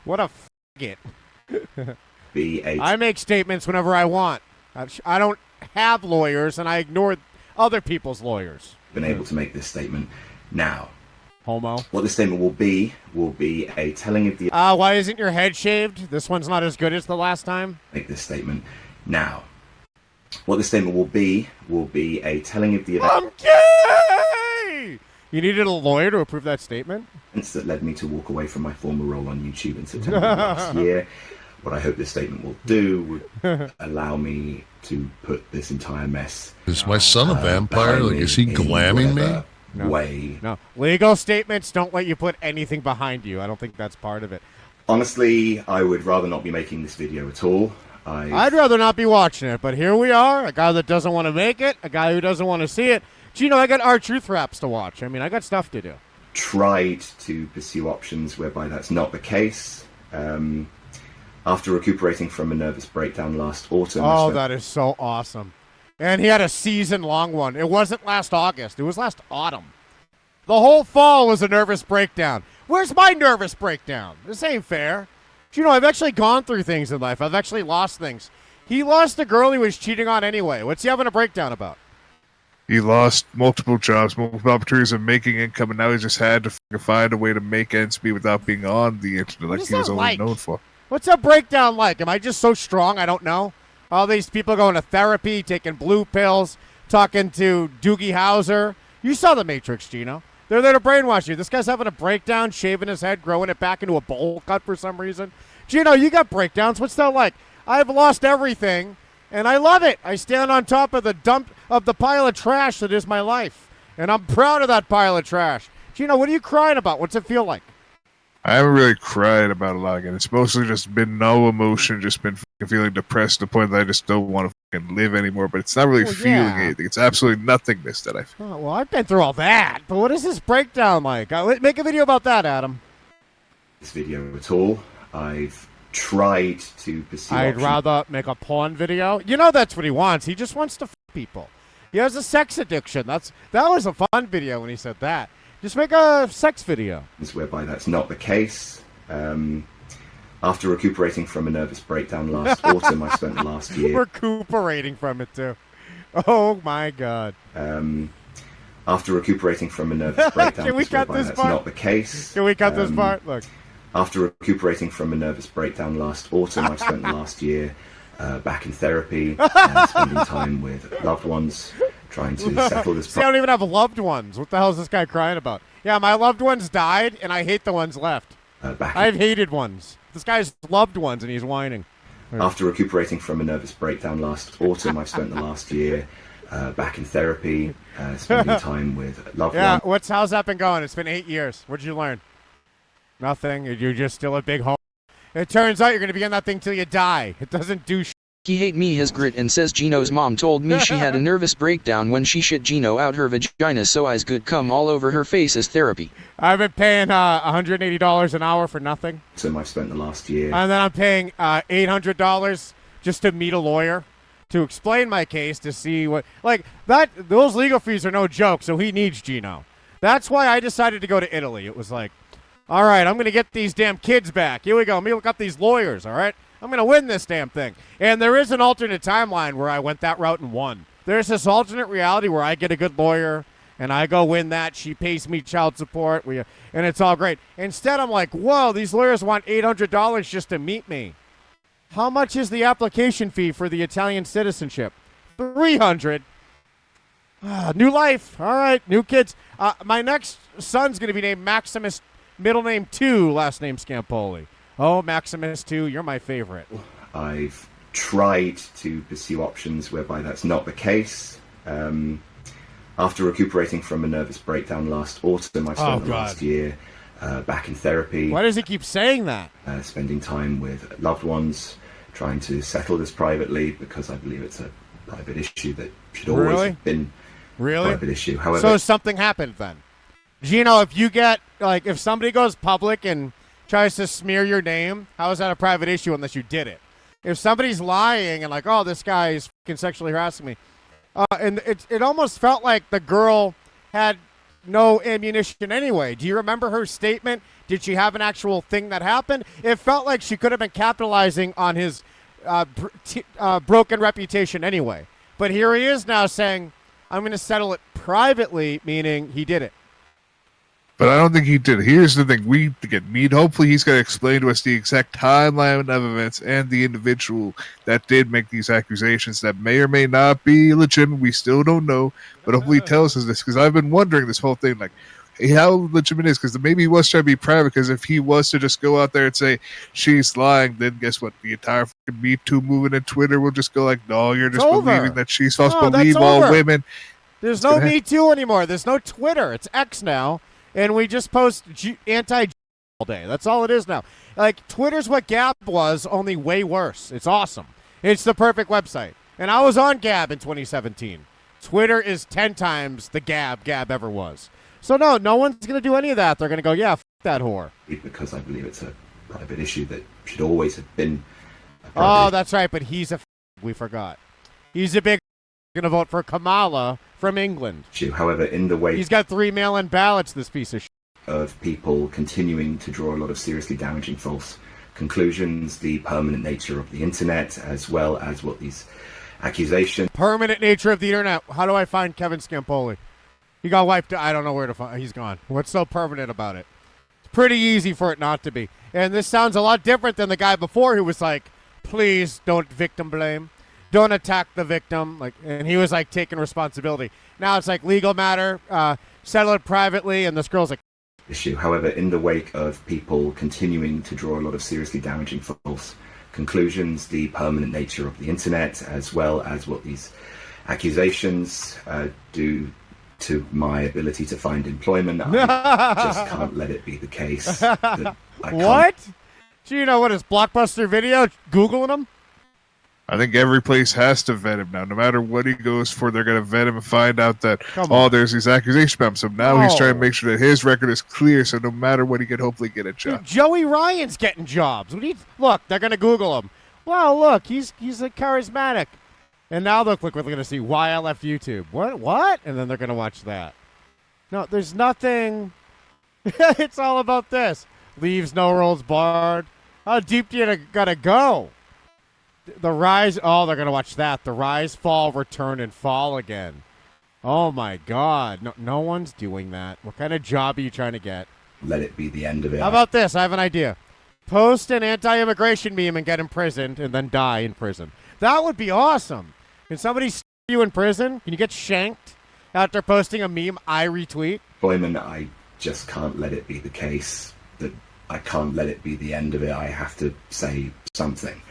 What a faggot. be a... I make statements whenever I want. I don't have lawyers, and I ignore other people's lawyers. Been able to make this statement now. Homo. What the statement will be a telling of the... Why isn't your head shaved? This one's not as good as the last time. Make this statement now. What the statement will be a telling of the... I'm gay! You needed a lawyer to approve that statement? That led me to walk away from my former role on YouTube in September of last year. What I hope this statement will do would allow me to put this entire mess... Is my son a vampire? Like, is he glamming me? No. Legal statements don't let you put anything behind you. I don't think that's part of it. Honestly, I would rather not be making this video at all. I'd rather not be watching it, but here we are. A guy that doesn't want to make it, a guy who doesn't want to see it. Geno, I got R-Truth raps to watch. I mean, I got stuff to do. Tried to pursue options whereby that's not the case. After recuperating from a nervous breakdown last autumn... Oh, that is so awesome. And he had a season-long one. It wasn't last August. It was last autumn. The whole fall was a nervous breakdown. Where's my nervous breakdown? This ain't fair. I've actually gone through things in life. I've actually lost things. He lost a girl he was cheating on anyway. What's he having a breakdown about? He lost multiple jobs, multiple opportunities of making income, and now he just had to find a way to make ends meet without being on the internet like he was always known for. What's that breakdown like? Am I just so strong? I don't know. All these people going to therapy, taking blue pills, talking to Doogie Howser. You saw The Matrix, Geno. They're there to brainwash you. This guy's having a breakdown, shaving his head, growing it back into a bowl cut for some reason. Geno, you got breakdowns. What's that like? I've lost everything, and I love it. I stand on top of the pile of trash that is my life, and I'm proud of that pile of trash. Geno, what are you crying about? What's it feel like? I haven't really cried about a lot again. It's mostly just been no emotion, just been feeling depressed to the point that I just don't want to live anymore. But it's not really feeling anything. It's absolutely nothingness that I feel. Oh, well, I've been through all that, but what is this breakdown like? Make a video about that, Adam. This video at all. I've tried to pursue I'd rather make a porn video. That's what he wants. He just wants to f people. He has a sex addiction. That was a fun video when he said that. Just make a sex video. Whereby that's not the case. After recuperating from a nervous breakdown last autumn, I spent the last year... Recuperating from it, too. Oh, my God. After recuperating from a nervous breakdown... Can we cut this that's part? not the case. Can we cut this part? Look. After recuperating from a nervous breakdown last autumn, I spent the last year back in therapy, spending time with loved ones, trying to settle this See, I don't even have loved ones. What the hell is this guy crying about? Yeah, my loved ones died, and I hate the ones left. I've hated ones. This guy's loved ones, and he's whining. After recuperating from a nervous breakdown last autumn, I spent the last year back in therapy, spending time with loved ones. Yeah, how's that been going? It's been 8 years. What'd you learn? Nothing. You're just still a big hole. It turns out you're going to be in that thing till you die. It doesn't do shit. He hate me his grit and says Geno's mom told me she had a nervous breakdown when she shit Geno out her vagina so eyes could come all over her face as therapy. I've been paying $180 an hour for nothing. So I've spent the last year. And then I'm paying $800 just to meet a lawyer to explain my case to see what... those legal fees are no joke, so he needs Geno. That's why I decided to go to Italy. It was like, all right, I'm going to get these damn kids back. Here we go. Let me look up these lawyers, all right? I'm going to win this damn thing. And there is an alternate timeline where I went that route and won. There's this alternate reality where I get a good lawyer, and I go win that. She pays me child support, and it's all great. Instead, I'm like, whoa, these lawyers want $800 just to meet me. How much is the application fee for the Italian citizenship? $300. New life. All right, new kids. My next son's going to be named Maximus, middle name 2, last name Scampoli. Oh, Maximus 2, you're my favorite. I've tried to pursue options whereby that's not the case. After recuperating from a nervous breakdown last autumn, I spent the last year back in therapy. Why does he keep saying that? Spending time with loved ones, trying to settle this privately because I believe it's a private issue that should always have been a private issue. However, so something happened then. Geno, if you get, if somebody goes public and tries to smear your name, how is that a private issue unless you did it? If somebody's lying and oh, this guy is fucking sexually harassing me, and it almost felt like the girl had no ammunition anyway. Do you remember her statement? Did she have an actual thing that happened? It felt like she could have been capitalizing on his broken reputation anyway. But here he is now saying, I'm going to settle it privately, meaning he did it. But I don't think he did. Here's the thing. We get meet. Hopefully he's going to explain to us the exact timeline of events and the individual that did make these accusations that may or may not be legitimate. We still don't know. But hopefully he tells us this, because I've been wondering this whole thing, how legitimate it is, because maybe he was trying to be private, because if he was to just go out there and say she's lying, then guess what? The entire fucking Me Too movement and Twitter will just go no, you're just believing that she's supposed to believe all women. There's no Me Too anymore. There's no Twitter. It's X now. And we just post anti all day. That's all it is now. Twitter's what Gab was, only way worse. It's awesome. It's the perfect website. And I was on Gab in 2017. Twitter is 10 times the Gab ever was. So no one's going to do any of that. They're going to go, yeah, f that whore. Because I believe it's a private issue that should always have been a private issue. That's right, but he's we forgot. He's a big going to vote for Kamala from England. However, in the way he's got 3 mail-in ballots, this piece of shit. of people continuing to draw a lot of seriously damaging false conclusions, the permanent nature of the internet, as well as what these accusations. Permanent nature of the internet. How do I find Kevin Scampoli? He got wiped. I don't know where to find. He's gone. What's so permanent about it? It's pretty easy for it not to be. And this sounds a lot different than the guy before who was like, please don't victim blame. Don't attack the victim. And he was like taking responsibility. Now it's like legal matter. Settle it privately. And this girl's like, issue. However, in the wake of people continuing to draw a lot of seriously damaging false conclusions, the permanent nature of the internet, as well as what these accusations do to my ability to find employment, I just can't let it be the case. What? Geno, what is Blockbuster Video Googling him? I think every place has to vet him now. No matter what he goes for, they're going to vet him and find out that, there's these accusations about him. So now he's trying to make sure that his record is clear, so no matter what, he can hopefully get a job. Dude, Joey Ryan's getting jobs. Look, they're going to Google him. Well, look, he's charismatic. And now look, we're going to see why I left YouTube. What? And then they're going to watch that. No, there's nothing. It's all about this. Leaves, no rolls barred. How deep do you got to go? The rise, they're going to watch that. The rise, fall, return, and fall again. Oh, my God. No one's doing that. What kind of job are you trying to get? Let it be the end of it. How about this? I have an idea. Post an anti-immigration meme and get imprisoned and then die in prison. That would be awesome. Can somebody stab you in prison? Can you get shanked after posting a meme I retweet? Employment, I just can't let it be the case. That I can't let it be the end of it. I have to say something.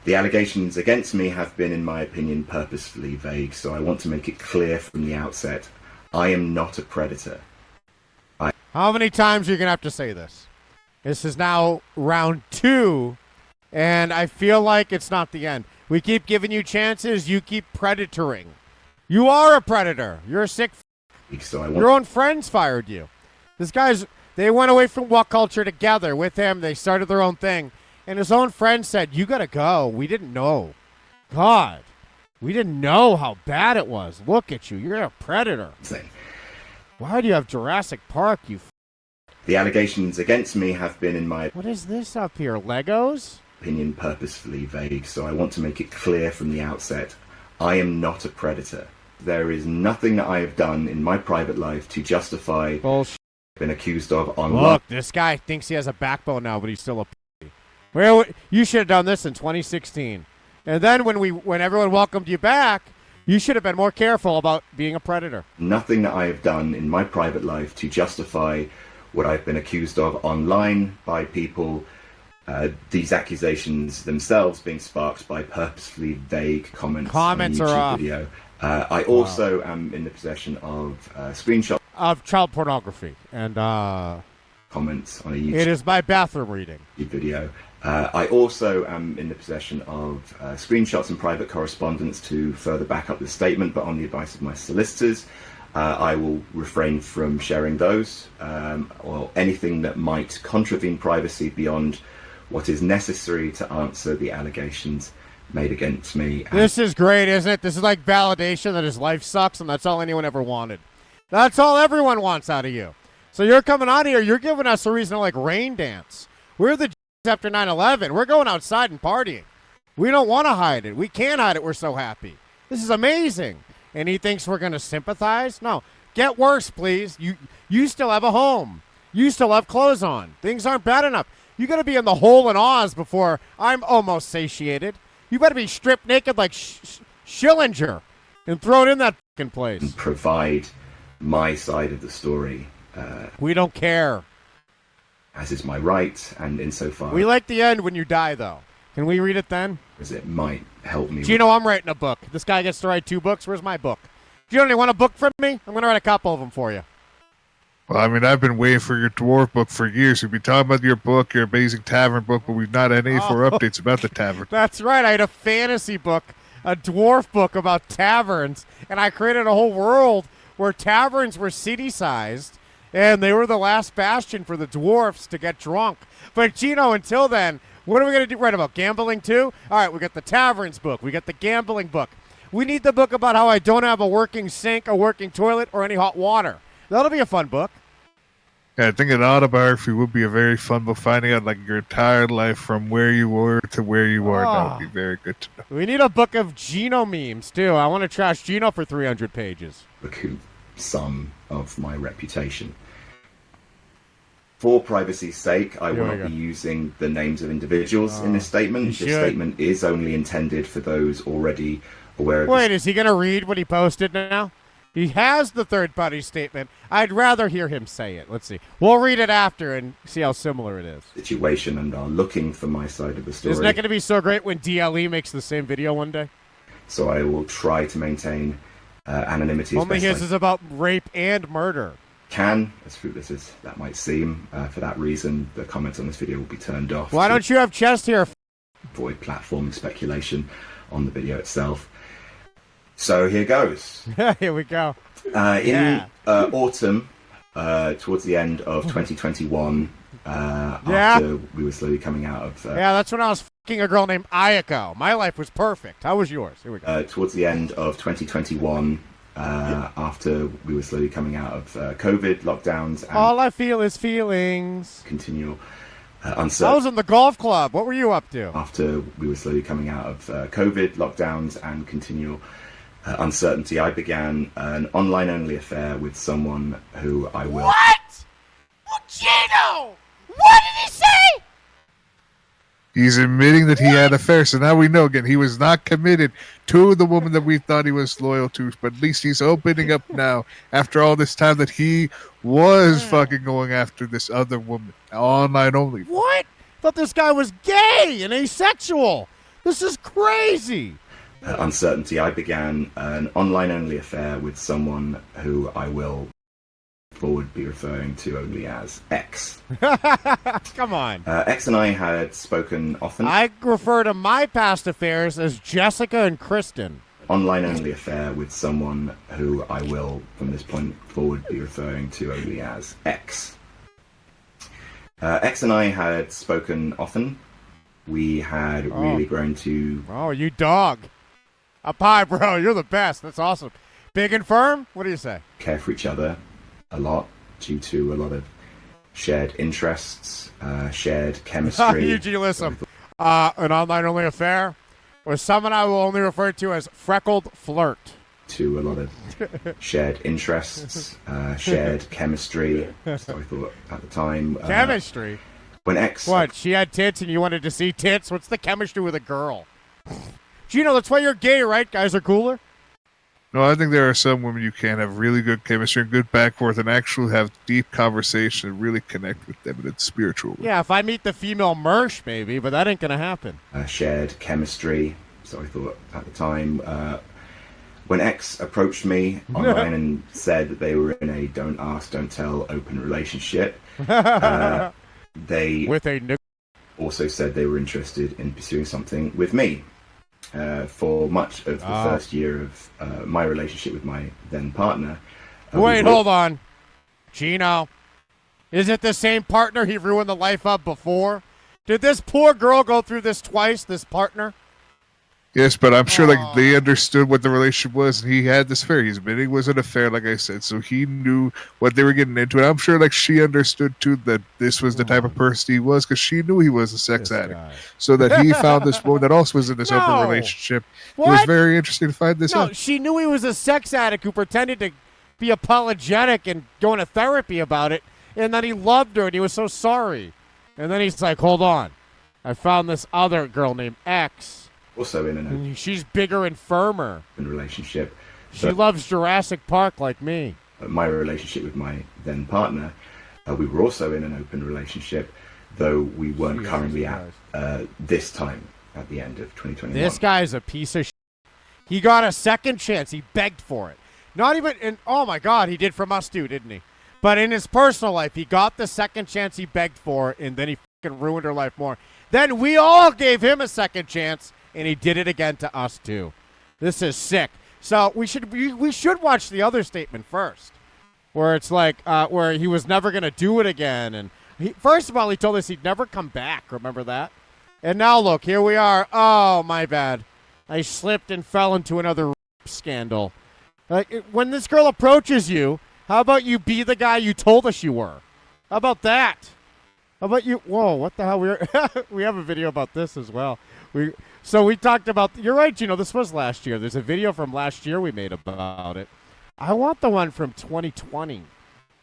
The allegations against me have been, in my opinion, purposefully vague, so I want to make it clear from the outset, I am not a predator. How many times are you going to have to say this? This is now round 2, and I feel like it's not the end. We keep giving you chances, you keep predatoring. You are a predator. You're a sick Your own friends fired you. They went away from What Culture together with him. They started their own thing. And his own friend said, you got to go. We didn't know. God, we didn't know how bad it was. Look at you. You're a predator. Why do you have Jurassic Park, you The allegations against me have been, in my What is this up here? Legos? Opinion, purposefully vague, so I want to make it clear from the outset, I am not a predator. There is nothing that I have done in my private life to justify bullshit been accused of online. Look, this guy thinks he has a backbone now, but he's still a p***. Well, you should have done this in 2016. And then when everyone welcomed you back, you should have been more careful about being a predator. Nothing that I have done in my private life to justify what I've been accused of online by people, these accusations themselves being sparked by purposefully vague comments on a YouTube video. I also am in the possession of screenshots of child pornography and comments on a YouTube. It is my bathroom reading video. I also am in the possession of screenshots and private correspondence to further back up the statement, but on the advice of my solicitors, I will refrain from sharing those or anything that might contravene privacy beyond what is necessary to answer the allegations made against me. This is great, isn't it? This is like validation that his life sucks, and that's all anyone ever wanted. That's all everyone wants out of you. So you're coming out here, you're giving us a reason to like rain dance. We're the after 9/11. We're going outside and partying. We don't want to hide it. We can't hide it. We're so happy. This is amazing. And he thinks we're going to sympathize? No. Get worse, please. You still have a home. You still have clothes on. Things aren't bad enough. You got to be in the hole in Oz before I'm almost satiated. You better be stripped naked like Schillinger and thrown in that fucking place. And provide my side of the story. We don't care. As is my right, and insofar... We like the end when you die, though. Can we read it then? As it might help me... Geno, I'm writing a book. This guy gets to write 2 books. Where's my book? Geno, you want a book from me? I'm going to write a couple of them for you. Well, I mean, I've been waiting for your dwarf book for years. We've been talking about your book, your amazing tavern book, but we've not had any for updates about the tavern. That's right. I had a fantasy book, a dwarf book about taverns, and I created a whole world where taverns were city-sized, and they were the last bastion for the dwarfs to get drunk. But, Geno, until then, what are we going to do? Write about gambling, too? All right, we got the taverns book. We got the gambling book. We need the book about how I don't have a working sink, a working toilet, or any hot water. That'll be a fun book. Yeah, I think an autobiography would be a very fun book, finding out like your entire life from where you were to where you are. That would be very good to know. We need a book of Geno memes, too. I want to trash Geno for 300 pages. Recoup some of my reputation. For privacy's sake, I will not be using the names of individuals in this statement. This statement is only intended for those already aware of Wait, is he going to read what he posted now? He has the third-party statement. I'd rather hear him say it. Let's see. We'll read it after and see how similar it is. Situation and are looking for my side of the story. Isn't that going to be so great when DLE makes the same video one day? So I will try to maintain anonymity. Only his is about rape and murder. As fruitless as that might seem, for that reason, the comments on this video will be turned off. Why don't you have chest hair? Avoid platforming speculation on the video itself. So here goes. Here we go. In autumn, towards the end of 2021, after we were slowly coming out of... that's when I was fucking a girl named Ayako. My life was perfect. How was yours? Here we go. Towards the end of 2021, after we were slowly coming out of COVID lockdowns... And all I feel is feelings. Continual uncertainty. I was in the golf club. What were you up to? After we were slowly coming out of COVID lockdowns and continual... uncertainty, I began an online-only affair with someone who I will... What? Well, Geno! What did he say? He's admitting that he had an affair, so now we know again he was not committed to the woman that we thought he was loyal to, but at least he's opening up now after all this time that he was fucking going after this other woman, online only. What? Thought this guy was gay and asexual. This is crazy. Uncertainty, I began an online-only affair with someone who I will forward be referring to only as X. Come on. X and I had spoken often. I refer to my past affairs as Jessica and Kristen. Online-only affair with someone who I will, from this point forward, be referring to only as X. X and I had spoken often. We had really grown to... Oh, you dog. Up high, bro. You're the best. That's awesome. Big and firm? What do you say? Care for each other a lot due to a lot of shared interests, shared chemistry. Eugene, listen. An online-only affair with someone I will only refer to as freckled flirt. To a lot of shared interests, shared chemistry. So I thought at the time... chemistry? When X... What, she had tits and you wanted to see tits? What's the chemistry with a girl? Geno, that's why you're gay, right? Guys are cooler? No, I think there are some women you can have really good chemistry and good back forth and actually have deep conversation and really connect with them in a spiritual way. Yeah, if I meet the female Mersh, maybe, but that ain't going to happen. Shared chemistry. So I thought at the time, when X approached me online and said that they were in a don't ask, don't tell open relationship, they also said they were interested in pursuing something with me. For much of the first year of my relationship with my then partner. Wait, hold on. Geno, is it the same partner he ruined the life of before? Did this poor girl go through this twice, this partner? Yes, but I'm sure like they understood what the relationship was, and he had this affair. He's admitting it was an affair, like I said, so he knew what they were getting into. And I'm sure like she understood too that this was the type of person he was, because she knew he was a sex addict. So that he found this woman that also was in this open relationship. What? It was very interesting to find this out. No, she knew he was a sex addict who pretended to be apologetic and going to therapy about it, and then he loved her and he was so sorry. And then he's like, hold on. I found this other girl named X. Also in an she's bigger and firmer. Relationship. She loves Jurassic Park like me. My relationship with my then partner, we were also in an open relationship, though we weren't currently at this time at the end of 2021. This guy's a piece of shit. He got a second chance. He begged for it. Not even, and oh my God, he did from us too, didn't he? But in his personal life, he got the second chance he begged for, and then he fucking ruined her life more. Then we all gave him a second chance, and he did it again to us too. This is sick. So we should watch the other statement first, where it's like where he was never going to do it again. And first of all, he told us he'd never come back. Remember that? And now look, here we are. Oh, my bad. I slipped and fell into another scandal. Like when this girl approaches you, how about you be the guy you told us you were? How about that? How about you? Whoa, what the hell? We have a video about this as well. So we talked about. You're right, Geno. This was last year. There's a video from last year we made about it. I want the one from 2020.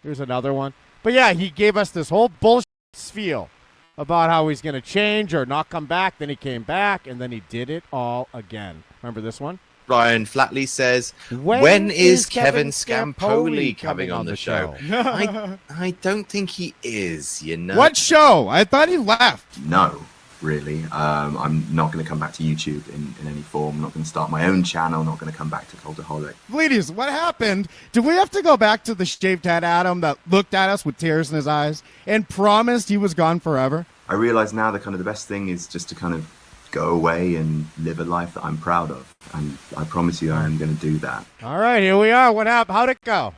Here's another one. But yeah, he gave us this whole bullshit spiel about how he's going to change or not come back. Then he came back, and then he did it all again. Remember this one? Ryan Flatley says, when is Kevin Scampoli coming on the show? I don't think he is, you know. What show? I thought he left. No, really. I'm not going to come back to YouTube in any form. I'm not going to start my own channel. Not going to come back to Cultaholic. Ladies, what happened? Do we have to go back to the shaved head Adam that looked at us with tears in his eyes and promised he was gone forever? I realize now that kind of the best thing is just to kind of go away and live a life that I'm proud of. And I promise you I am going to do that. All right, here we are. What happened? How'd it go?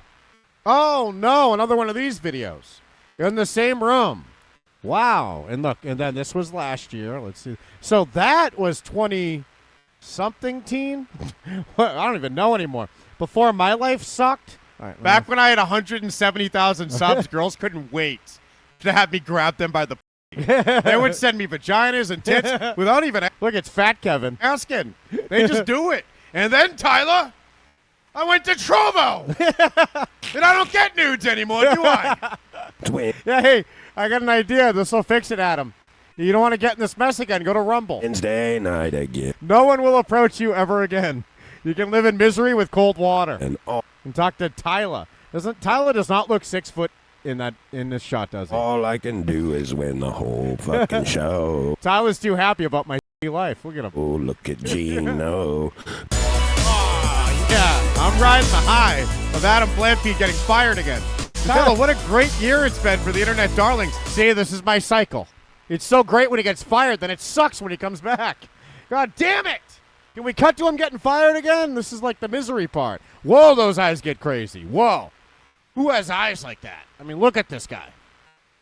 Oh, no, another one of these videos. You're in the same room. Wow. And look, and then this was last year. Let's see. So that was 20-something teen? I don't even know anymore. Before my life sucked? All right, back when I had 170,000 subs, girls couldn't wait to have me grab them by the they would send me vaginas and tits without even... Look, it's Fat Kevin. Asking. They just do it. And then, Tyler, I went to Trovo. And I don't get nudes anymore, do I? Yeah, hey, I got an idea. This will fix it, Adam. You don't want to get in this mess again. Go to Rumble. Wednesday night again. No one will approach you ever again. You can live in misery with cold water. And talk to Tyler. Tyler does not look 6 foot in this shot, does he? all I can do is win the whole fucking show. Tyler's too happy about my life. Look at him. Oh, look at Geno. Oh, yeah. I'm riding the high of Adam Blampied getting fired again. Tyler, what a great year it's been for the internet darlings. See, this is my cycle. It's so great when he gets fired, then it sucks when he comes back. God damn it! Can we cut to him getting fired again? This is like the misery part. Whoa, those eyes get crazy. Whoa. Who has eyes like that? I mean, look at this guy.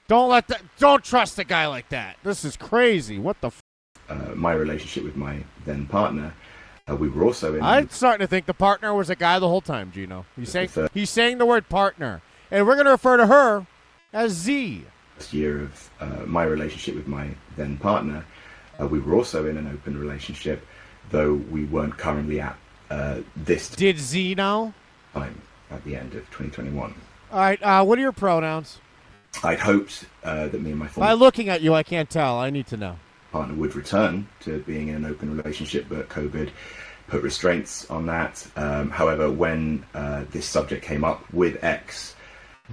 Don't trust a guy like that. This is crazy. What the my relationship with my then partner, we were also in... I'm starting to think the partner was a guy the whole time, Geno. He's saying the word partner. And we're going to refer to her as Z. This year of my relationship with my then partner, we were also in an open relationship, though we weren't currently at this... Did Z know? ...time at the end of 2021. All right, what are your pronouns? I'd hoped that me and my former... By looking at you, I can't tell. I need to know. ...partner would return to being in an open relationship, but COVID put restraints on that. However, when this subject came up with X,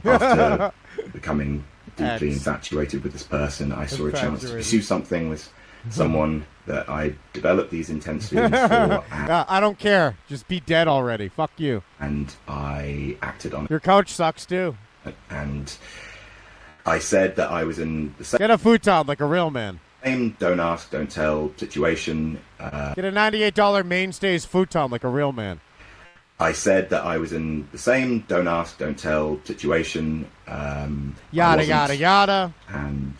after becoming deeply infatuated with this person, I saw a chance to pursue something with someone that I developed these intense feelings for. I don't care. Just be dead already. Fuck you. And I acted on it. Your coach sucks too. And I said that I was in the same... Get a futon like a real man. Same don't ask, don't tell situation. Get a $98 mainstays futon like a real man. I said that I was in the same don't ask, don't tell situation. Yada, yada, yada. And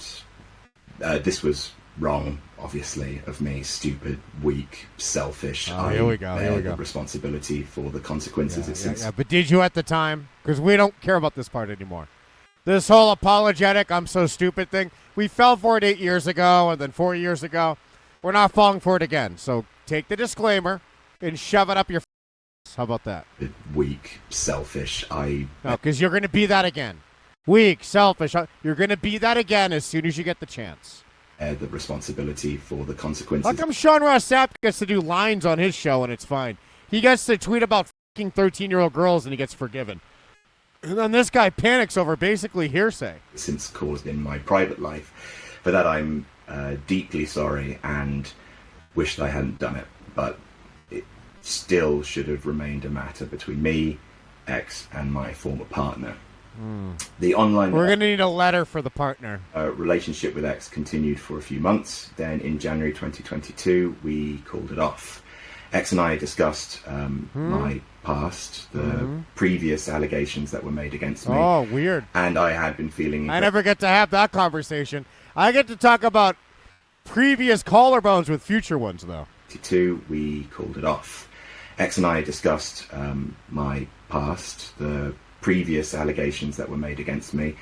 this was wrong, obviously, of me. Stupid, weak, selfish. Here we go. Here we go. Responsibility for the consequences. Yeah. But did you at the time? Because we don't care about this part anymore. This whole apologetic, I'm so stupid thing. We fell for it 8 years ago, and then 4 years ago. We're not falling for it again. So take the disclaimer and shove it up your How about that? Weak, selfish. No, because you're going to be that again. Weak, selfish. You're going to be that again as soon as you get the chance. The responsibility for the consequences. How come Sean Ross Sapp gets to do lines on his show and it's fine? He gets to tweet about fucking 13-year-old girls and he gets forgiven. And then this guy panics over basically hearsay. Since caused in my private life. For that I'm deeply sorry and wish that I hadn't done it. But it still should have remained a matter between me, X, and my former partner. The online... We're going to need a letter for the partner. Relationship with X continued for a few months. Then in January 2022, we called it off. X and I discussed my past, the previous allegations that were made against me. Oh, weird. And I had been feeling... I never get to have that conversation. I get to talk about previous collarbones with future ones, though. We called it off. X and I discussed my past, the previous allegations that were made against me,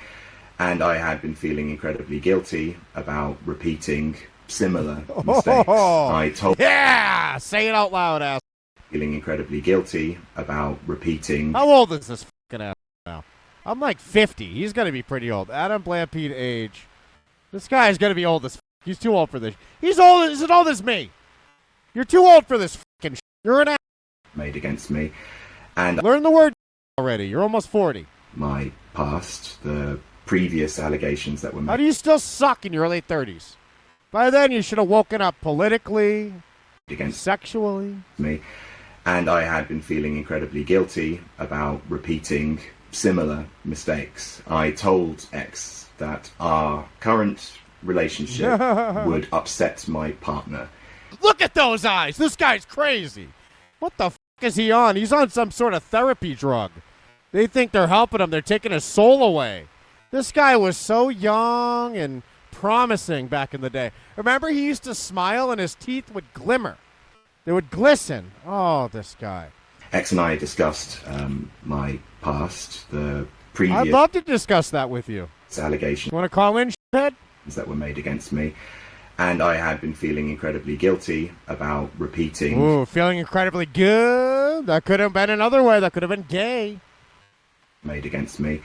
And I had been feeling incredibly guilty about repeating similar mistakes. I told Yeah! Say it out loud, ass. feeling incredibly guilty about repeating. How old is this fucking ass now? I'm like 50. He's going to be pretty old. Adam Blampied age. This guy's going to be old as fuck. He's too old for this. He's old as old as me. You're too old for this fucking shit. You're an ass. Made against me. And Learn the word already. You're almost 40. my past, the previous allegations that were How made do you still suck in your late 30s? By then, you should have woken up politically, against sexually. me. And I had been feeling incredibly guilty about repeating similar mistakes. I told X that our current relationship would upset my partner. Look at those eyes. This guy's crazy. What the fuck is he on? He's on some sort of therapy drug. They think they're helping him. They're taking his soul away. This guy was so young and promising back in the day. Remember, he used to smile and his teeth would glimmer. They would glisten. Oh, this guy. X and I discussed my past, the previous I'd love to discuss that with you. allegations You want to call in, shithead? that were made against me. And I had been feeling incredibly guilty about repeating Ooh, feeling incredibly good. That could have been another way. That could have been gay. made against me.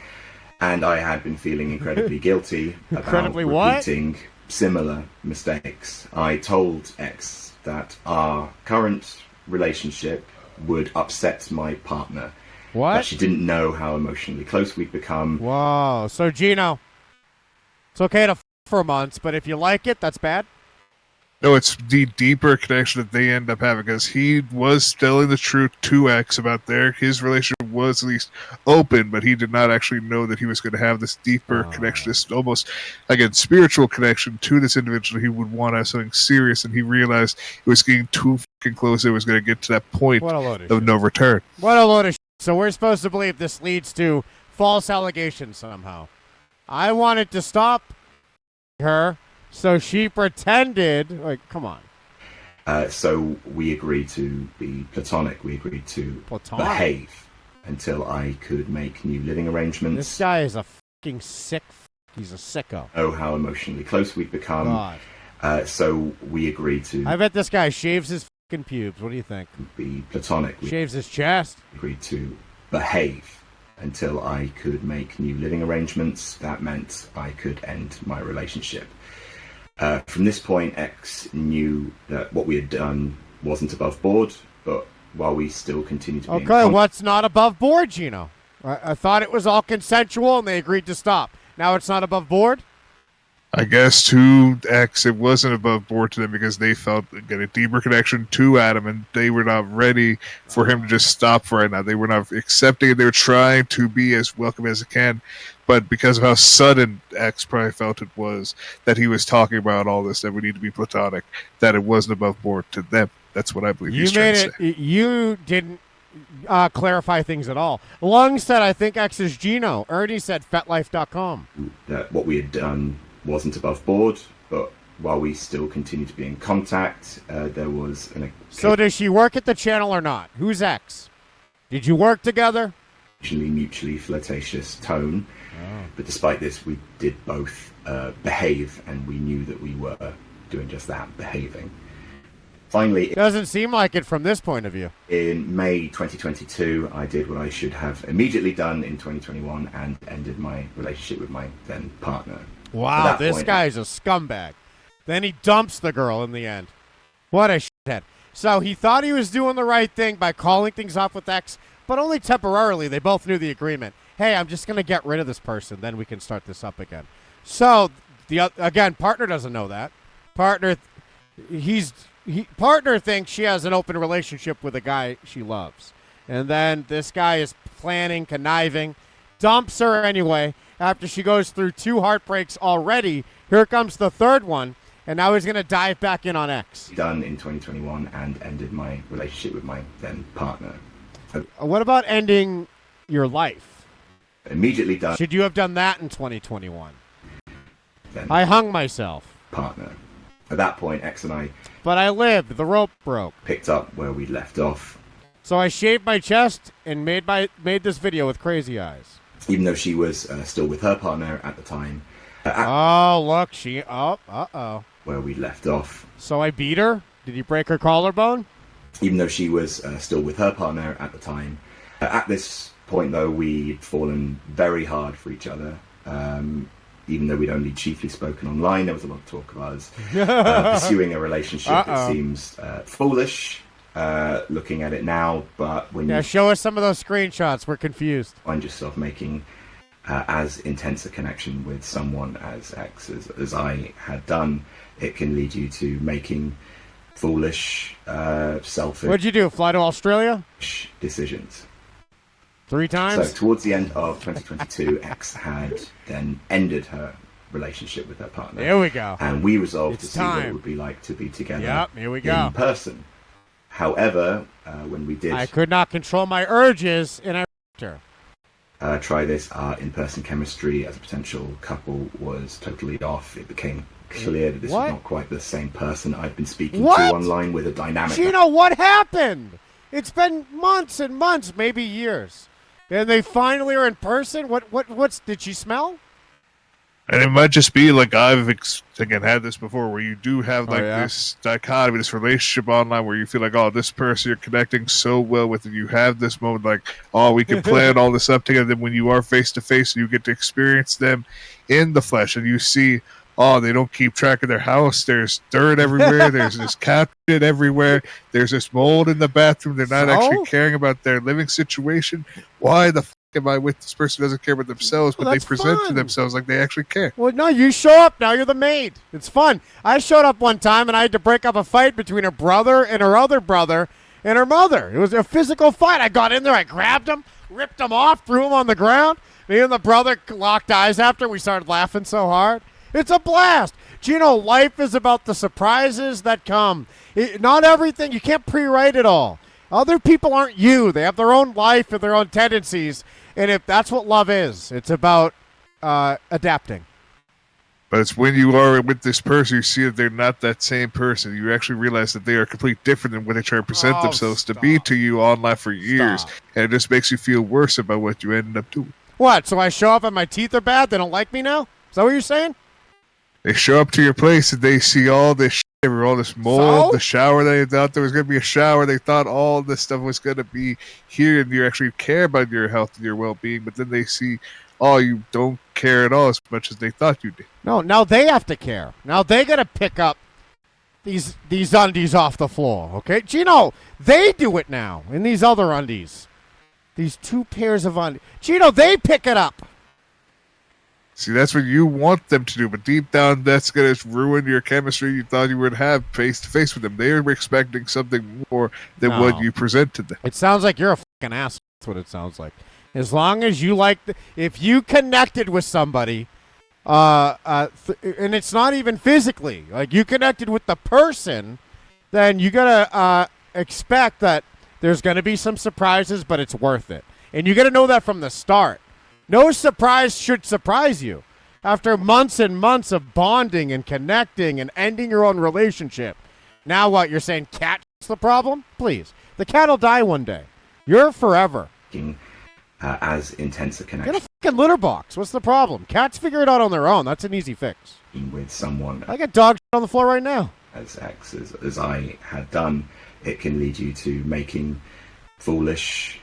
And I had been feeling incredibly guilty about Incredibly what? repeating similar mistakes. I told X that our current relationship would upset my partner. What? That she didn't know how emotionally close we'd become. Whoa. So, Geno, it's okay to f for months, but if you like it, that's bad? No, it's the deeper connection that they end up having, because he was telling the truth to X about his relationship was at least open, but he did not actually know that he was going to have this deeper connection, this almost, again, spiritual connection to this individual. He would want to have something serious, and he realized it was getting too fucking close. It was going to get to that point What a load of of shit. no return. What a load of shit. So we're supposed to believe this leads to false allegations somehow. I wanted to stop her, so she pretended. Like, come on. So we agreed to be platonic. We agreed to Platonic? behave until I could make new living arrangements. This guy is a fucking sick. He's a sicko. Know how emotionally close we'd become. God. So we agreed to I bet this guy shaves his fucking pubes. What do you think? be platonic. We Shaves his chest. agreed to behave until I could make new living arrangements. That meant I could end my relationship. From this point, X knew that what we had done wasn't above board, but while we still continued to be in Okay, contact, what's not above board, Geno? I thought it was all consensual and they agreed to stop. Now it's not above board? I guess to X, it wasn't above board to them because they felt again a deeper connection to Adam, and they were not ready for him to just stop for right now. They were not accepting it. They were trying to be as welcome as they can, but because of how sudden X probably felt it was that he was talking about all this, that we need to be platonic, that it wasn't above board to them. That's what I believe he's trying to say. You didn't clarify things at all. Lung said, I think X is Geno. Ernie said, FetLife.com. that what we had done wasn't above board, but while we still continued to be in contact, there was an So does she work at the channel or not? Who's X? Did you work together? occasionally mutually flirtatious tone. But despite this, we did both behave, and we knew that we were doing just that, behaving. Finally, Doesn't seem like it from this point of view. in May 2022, I did what I should have immediately done in 2021 and ended my relationship with my then partner. Wow, At that this point, guy's a scumbag. Then he dumps the girl in the end. What a shithead. So he thought he was doing the right thing by calling things off with X, but only temporarily. They both knew the agreement. Hey, I'm just going to get rid of this person, then we can start this up again. So, again, partner doesn't know that. Partner thinks she has an open relationship with a guy she loves. And then this guy is planning, conniving, dumps her anyway. After she goes through 2 heartbreaks already, here comes the third one, and now he's going to dive back in on X. Done in 2021 and ended my relationship with my then partner. What about ending your life? Immediately done. Should you have done that in 2021? Then I hung myself. partner. At that point, X and I But I lived. The rope broke. picked up where we'd left off. So I shaved my chest and made this video with crazy eyes. even though she was still with her partner at the time. Oh, look, uh-oh. Where we left off. So I beat her? Did you break her collarbone? Even though she was still with her partner at the time. At this point, though, we'd fallen very hard for each other. Even though we'd only chiefly spoken online, there was a lot of talk of us pursuing a relationship that seems foolish, looking at it now, but when you show us some of those screenshots, we're confused. Find yourself making as intense a connection with someone as I had done, it can lead you to making foolish, selfish... What'd you do, fly to Australia? ...decisions. 3 times? So towards the end of 2022, X had then ended her relationship with her partner. Here we go. And we resolved to see what time. it would be like to be together here we go. in person. However, when we did... I could not control my urges, and I her. Try this, our in-person chemistry as a potential couple was totally off. It became clear that this was not quite the same person I'd been speaking to online with a dynamic... Geno, what happened? It's been months and months, maybe years. And they finally are in person? What's did she smell? And it might just be like I've again had this before, where you do have like this dichotomy, this relationship online, where you feel like, oh, this person you're connecting so well with, and you have this moment like, oh, we can plan all this up together. Then when you are face to face, you get to experience them in the flesh, and you see, oh, they don't keep track of their house. There's dirt everywhere. There's this cat shit everywhere. There's this mold in the bathroom. They're not actually caring about their living situation. Why the am I with this person who doesn't care about themselves, but they present to themselves like they actually care? Well, no, you show up. Now you're the maid. It's fun. I showed up one time, and I had to break up a fight between her brother and her other brother and her mother. It was a physical fight. I got in there. I grabbed him, ripped him off, threw him on the ground. Me and the brother locked eyes after. We started laughing so hard. It's a blast. Geno, life is about the surprises that come. Not everything. You can't pre-write it all. Other people aren't you. They have their own life and their own tendencies. And if that's what love is, it's about adapting. But it's when you are with this person, you see that they're not that same person. You actually realize that they are completely different than what they try to present themselves to be to you online for years. And it just makes you feel worse about what you ended up doing. What? So I show up and my teeth are bad? They don't like me now? Is that what you're saying? They show up to your place and they see all this shit, all this mold, the shower. They thought there was going to be a shower. They thought all this stuff was going to be here, and you actually care about your health and your well-being. But then they see, oh, you don't care at all as much as they thought you did. No, now they have to care. Now they got to pick up these undies off the floor, okay? Geno, they do it now in these other undies. These 2 pairs of undies. Geno, they pick it up. See, that's what you want them to do, but deep down, that's going to ruin your chemistry you thought you would have face-to-face with them. They're expecting something more than what you present to them. It sounds like you're a fucking asshole. That's what it sounds like. As long as you like... if you connected with somebody, and it's not even physically, like you connected with the person, then you got to expect that there's going to be some surprises, but it's worth it. And you got to know that from the start. No surprise should surprise you. After months and months of bonding and connecting and ending your own relationship, now what? You're saying cat's the problem? Please. The cat will die one day. You're forever. As intense a connection. Get a fucking litter box. What's the problem? Cats figure it out on their own. That's an easy fix. With someone. I got dog shit on the floor right now. As I had done, it can lead you to making foolish,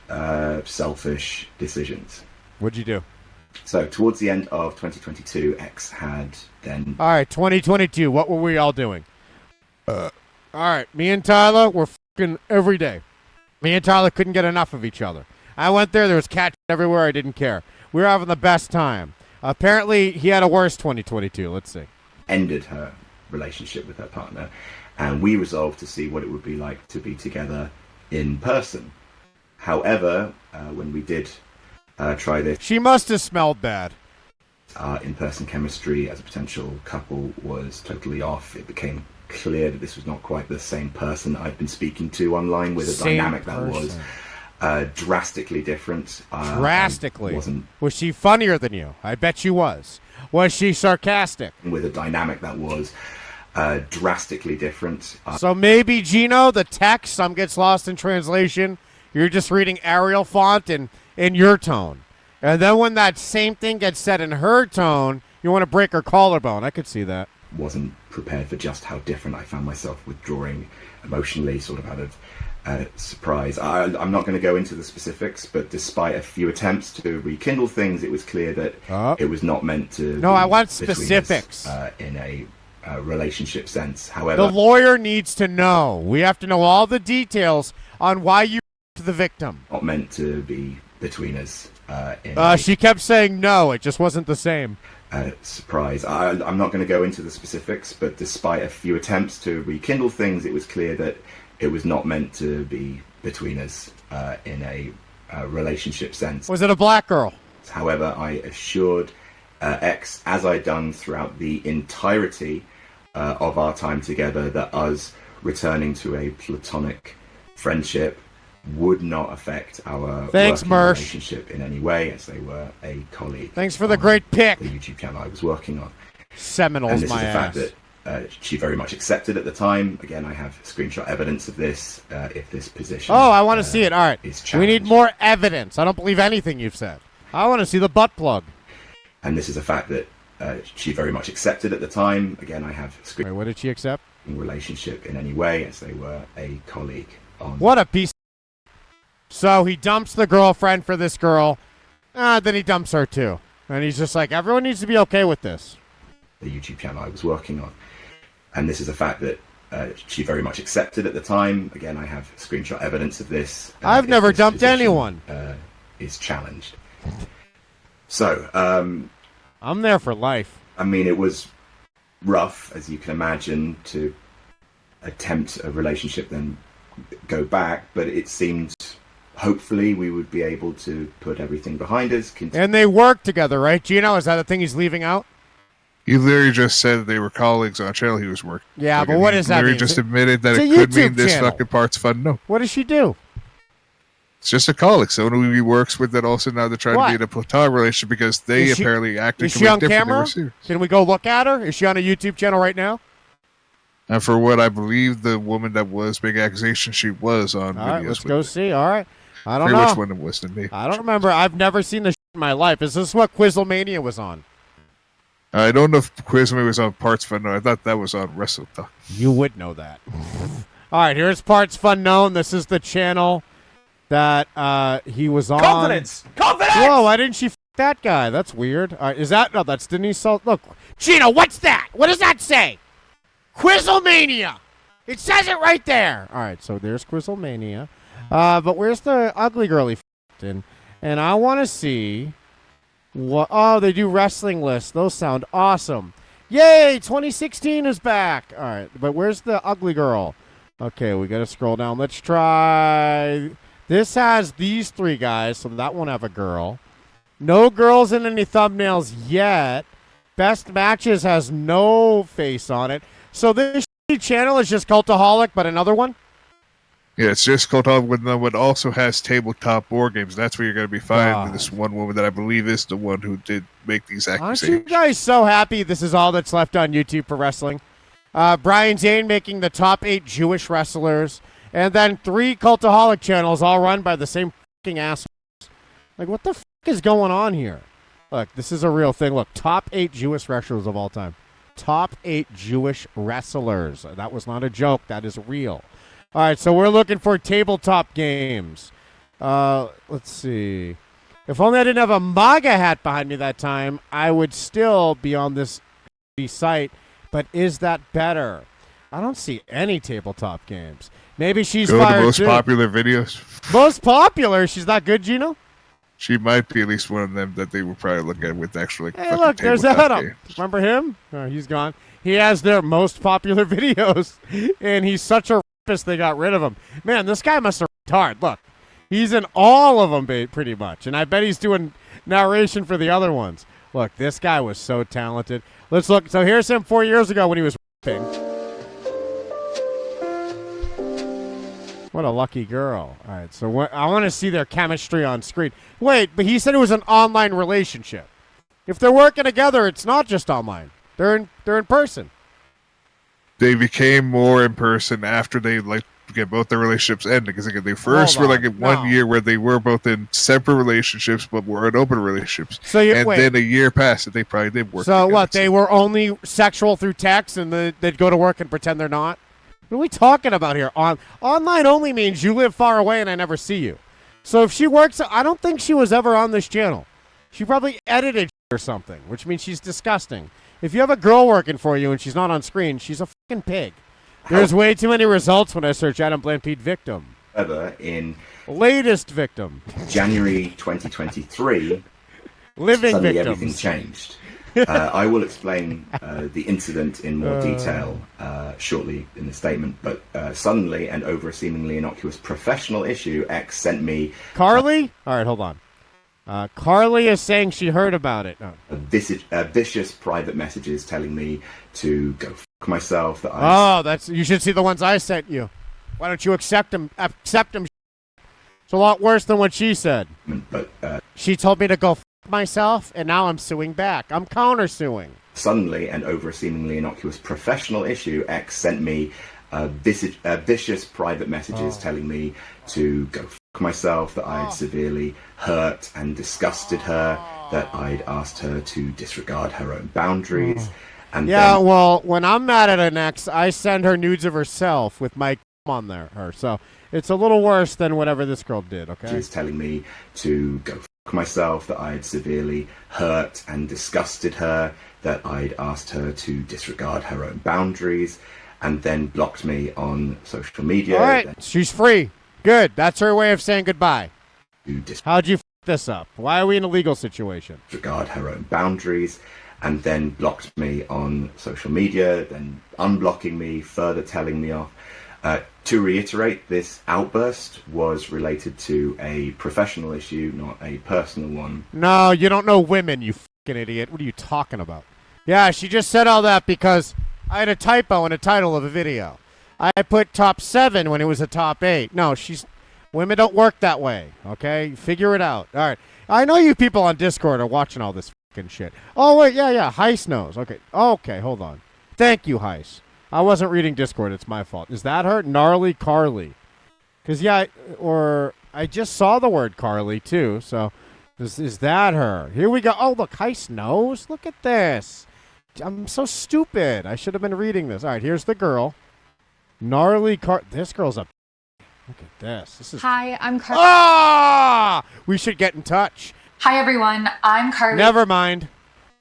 selfish decisions. What'd you do? So, towards the end of 2022, X had then... All right, 2022, what were we all doing? All right, me and Tyler were fucking every day. Me and Tyler couldn't get enough of each other. I went there was cat everywhere, I didn't care. We were having the best time. Apparently, he had a worse 2022, let's see. Ended her relationship with her partner, and we resolved to see what it would be like to be together in person. However, when we did... try this. She must have smelled bad. Our in-person chemistry as a potential couple was totally off. It became clear that this was not quite the same person I'd been speaking to online with a dynamic that was drastically different. Drastically? Was she funnier than you? I bet she was. Was she sarcastic? With a dynamic that was drastically different. So maybe, Geno, the text, some gets lost in translation. You're just reading Arial font and in your tone. And then when that same thing gets said in her tone, you want to break her collarbone. I could see that. Wasn't prepared for just how different I found myself withdrawing emotionally, sort of out of surprise. I'm not going to go into the specifics, but despite a few attempts to rekindle things, it was clear that it was not meant to. No, I want between specifics. us, in a relationship sense. However, The lawyer needs to know. We have to know all the details on why you the victim. not meant to be between us. She kept saying no. It just wasn't the same. Surprise. I'm not going to go into the specifics, but despite a few attempts to rekindle things, it was clear that it was not meant to be between us in a relationship sense. Was it a black girl? However, I assured X, as I'd done throughout the entirety of our time together, that us returning to a platonic friendship would not affect our working relationship in any way, as they were a colleague. Thanks for the great pick. The YouTube channel I was working on. Seminoles, and this my is a fact ass. that she very much accepted at the time. Again, I have screenshot evidence of this. If this position. Oh, I want to see it. All right. is We need challenged. more evidence. I don't believe anything you've said. I want to see the butt plug. And this is a fact that she very much accepted at the time. Again, I have screenshot. Wait, what did she accept? Relationship in any way, as they were a colleague on. What a piece. So he dumps the girlfriend for this girl. Then he dumps her too. And he's just like, everyone needs to be okay with this. The YouTube channel I was working on. And this is a fact that she very much accepted at the time. Again, I have screenshot evidence of this. I've if never this dumped position, anyone. Is challenged. So, I'm there for life. I mean, it was rough, as you can imagine, to attempt a relationship, then go back. But it seemed, hopefully, we would be able to put everything behind us. And they work together, right? Geno, is that the thing he's leaving out? He literally just said that they were colleagues on a channel he was working. Yeah, but what does that mean? mean? He just admitted that It's it a could YouTube mean this channel. fucking part's fun. No, What does she do? it's just a colleague. Someone who he works with that also now they're trying What? to be in a platonic relationship because they Is she- apparently acted Is she on completely different. They camera? were serious. Can we go look at her? Is she on a YouTube channel right now? And for what I believe the woman that was big accusation, she was on All videos. right, let's with go it. see. All right. I don't Forget know. which one it was to me. I don't remember. I've never seen this in my life. Is this what Quizzlemania was on? I don't know if Quizme was on Parts Fun. No, I thought that was on Wrestle Talk. You would know that. All right, here's Parts Fun Known. This is the channel that he was on. Confidence! Confidence! Whoa, why didn't she f that guy? That's weird. All right, is that... No, that's Denise Salt. Look. Gino, what's that? What does that say? Quizzlemania. It says it right there. All right, so there's Quizzlemania. But where's the ugly girl he f***ed in? And I want to see... What? Oh, they do wrestling lists. Those sound awesome. Yay, 2016 is back. All right, but where's the ugly girl? Okay, we got to scroll down. Let's try... This has these three guys, so that won't have a girl. No girls in any thumbnails yet. Best Matches has no face on it. So this channel is just Cultaholic, but another one? Yeah, it's just called on with them, but also has tabletop board games. That's where you're going to be finding this one woman that I believe is the one who did make these Aren't accusations. you guys so happy this is all that's left on YouTube for wrestling? Brian Zane making the top 8 Jewish wrestlers, and then 3 Cultaholic channels all run by the same fucking assholes. Like, what the f*** is going on here? Look, this is a real thing. Look, top 8 Jewish wrestlers of all time. Top 8 Jewish wrestlers. That was not a joke. That is real. All right, so we're looking for tabletop games. Let's see. If only I didn't have a MAGA hat behind me that time, I would still be on this site. But is that better? I don't see any tabletop games. Maybe she's Go to the fired most too. popular videos. Most popular? She's not good, Gino? She might be at least one of them that they were probably looking at with actually. Hey, look, there's Adam. Remember him? Oh, he's gone. He has their most popular videos, and he's such a rapist they got rid of him. Man, this guy must have hard. Look, he's in all of them pretty much, and I bet he's doing narration for the other ones. Look, this guy was so talented. Let's look. So here's him 4 years ago when he was rapping. What a lucky girl. All right, so I want to see their chemistry on screen. Wait, but he said it was an online relationship. If they're working together, it's not just online. They're in person. They became more in person after they again, both their relationships ended because again, they first Hold were on. like in one No. year where they were both in separate relationships but were in open relationships. So you- and wait. then a year passed and they probably did work. So together. what? They were only sexual through text, and they'd go to work and pretend they're not. What are we talking about here? Online only means you live far away and I never see you. So if she works, I don't think she was ever on this channel. She probably edited or something, which means she's disgusting. If you have a girl working for you and she's not on screen, she's a fucking pig. There's way too many results when I search Adam Blampied victim. However, in Latest victim. January 2023, Living suddenly victims. everything changed. I will explain the incident in more detail shortly in the statement, but suddenly and over a seemingly innocuous professional issue, X sent me Carly? All right, hold on. Carly is saying she heard about it. Oh. vicious private messages telling me to go fuck myself. That I You should see the ones I sent you. Why don't you accept them? Accept them. It's a lot worse than what she said. but She told me to go fuck myself, and now I'm suing back. I'm countersuing. suddenly and over a seemingly innocuous professional issue, X sent me vicious private messages telling me to go fuck myself, that I had severely hurt and disgusted her, that I'd asked her to disregard her own boundaries. And Yeah, then well, when I'm mad at an ex, I send her nudes of herself with my on her. So it's a little worse than whatever this girl did, okay? she's telling me to go fuck myself, that I'd severely hurt and disgusted her, that I'd asked her to disregard her own boundaries, and then blocked me on social media. All right, she's free. Good. That's her way of saying goodbye. How'd you f this up? Why are we in a legal situation? Disregard her own boundaries, and then blocked me on social media, then unblocking me, further telling me off. To reiterate, this outburst was related to a professional issue, not a personal one. No, you don't know women, you fucking idiot. What are you talking about? Yeah, she just said all that because I had a typo in the title of a video. I put top 7 when it was a top 8. No, women don't work that way, okay? Figure it out. All right. I know you people on Discord are watching all this fucking shit. Oh, wait, yeah, Heist knows. Okay, hold on. Thank you, Heist. I wasn't reading Discord. It's my fault. Is that her? Gnarly Carly. Because, yeah, or I just saw the word Carly, too. So, is that her? Here we go. Oh, look, Heist knows. Look at this. I'm so stupid. I should have been reading this. All right, here's the girl. Gnarly This girl's a... Look at this. This is... Hi, I'm Carly. Ah! We should get in touch. Hi, everyone. I'm Carly. Never mind.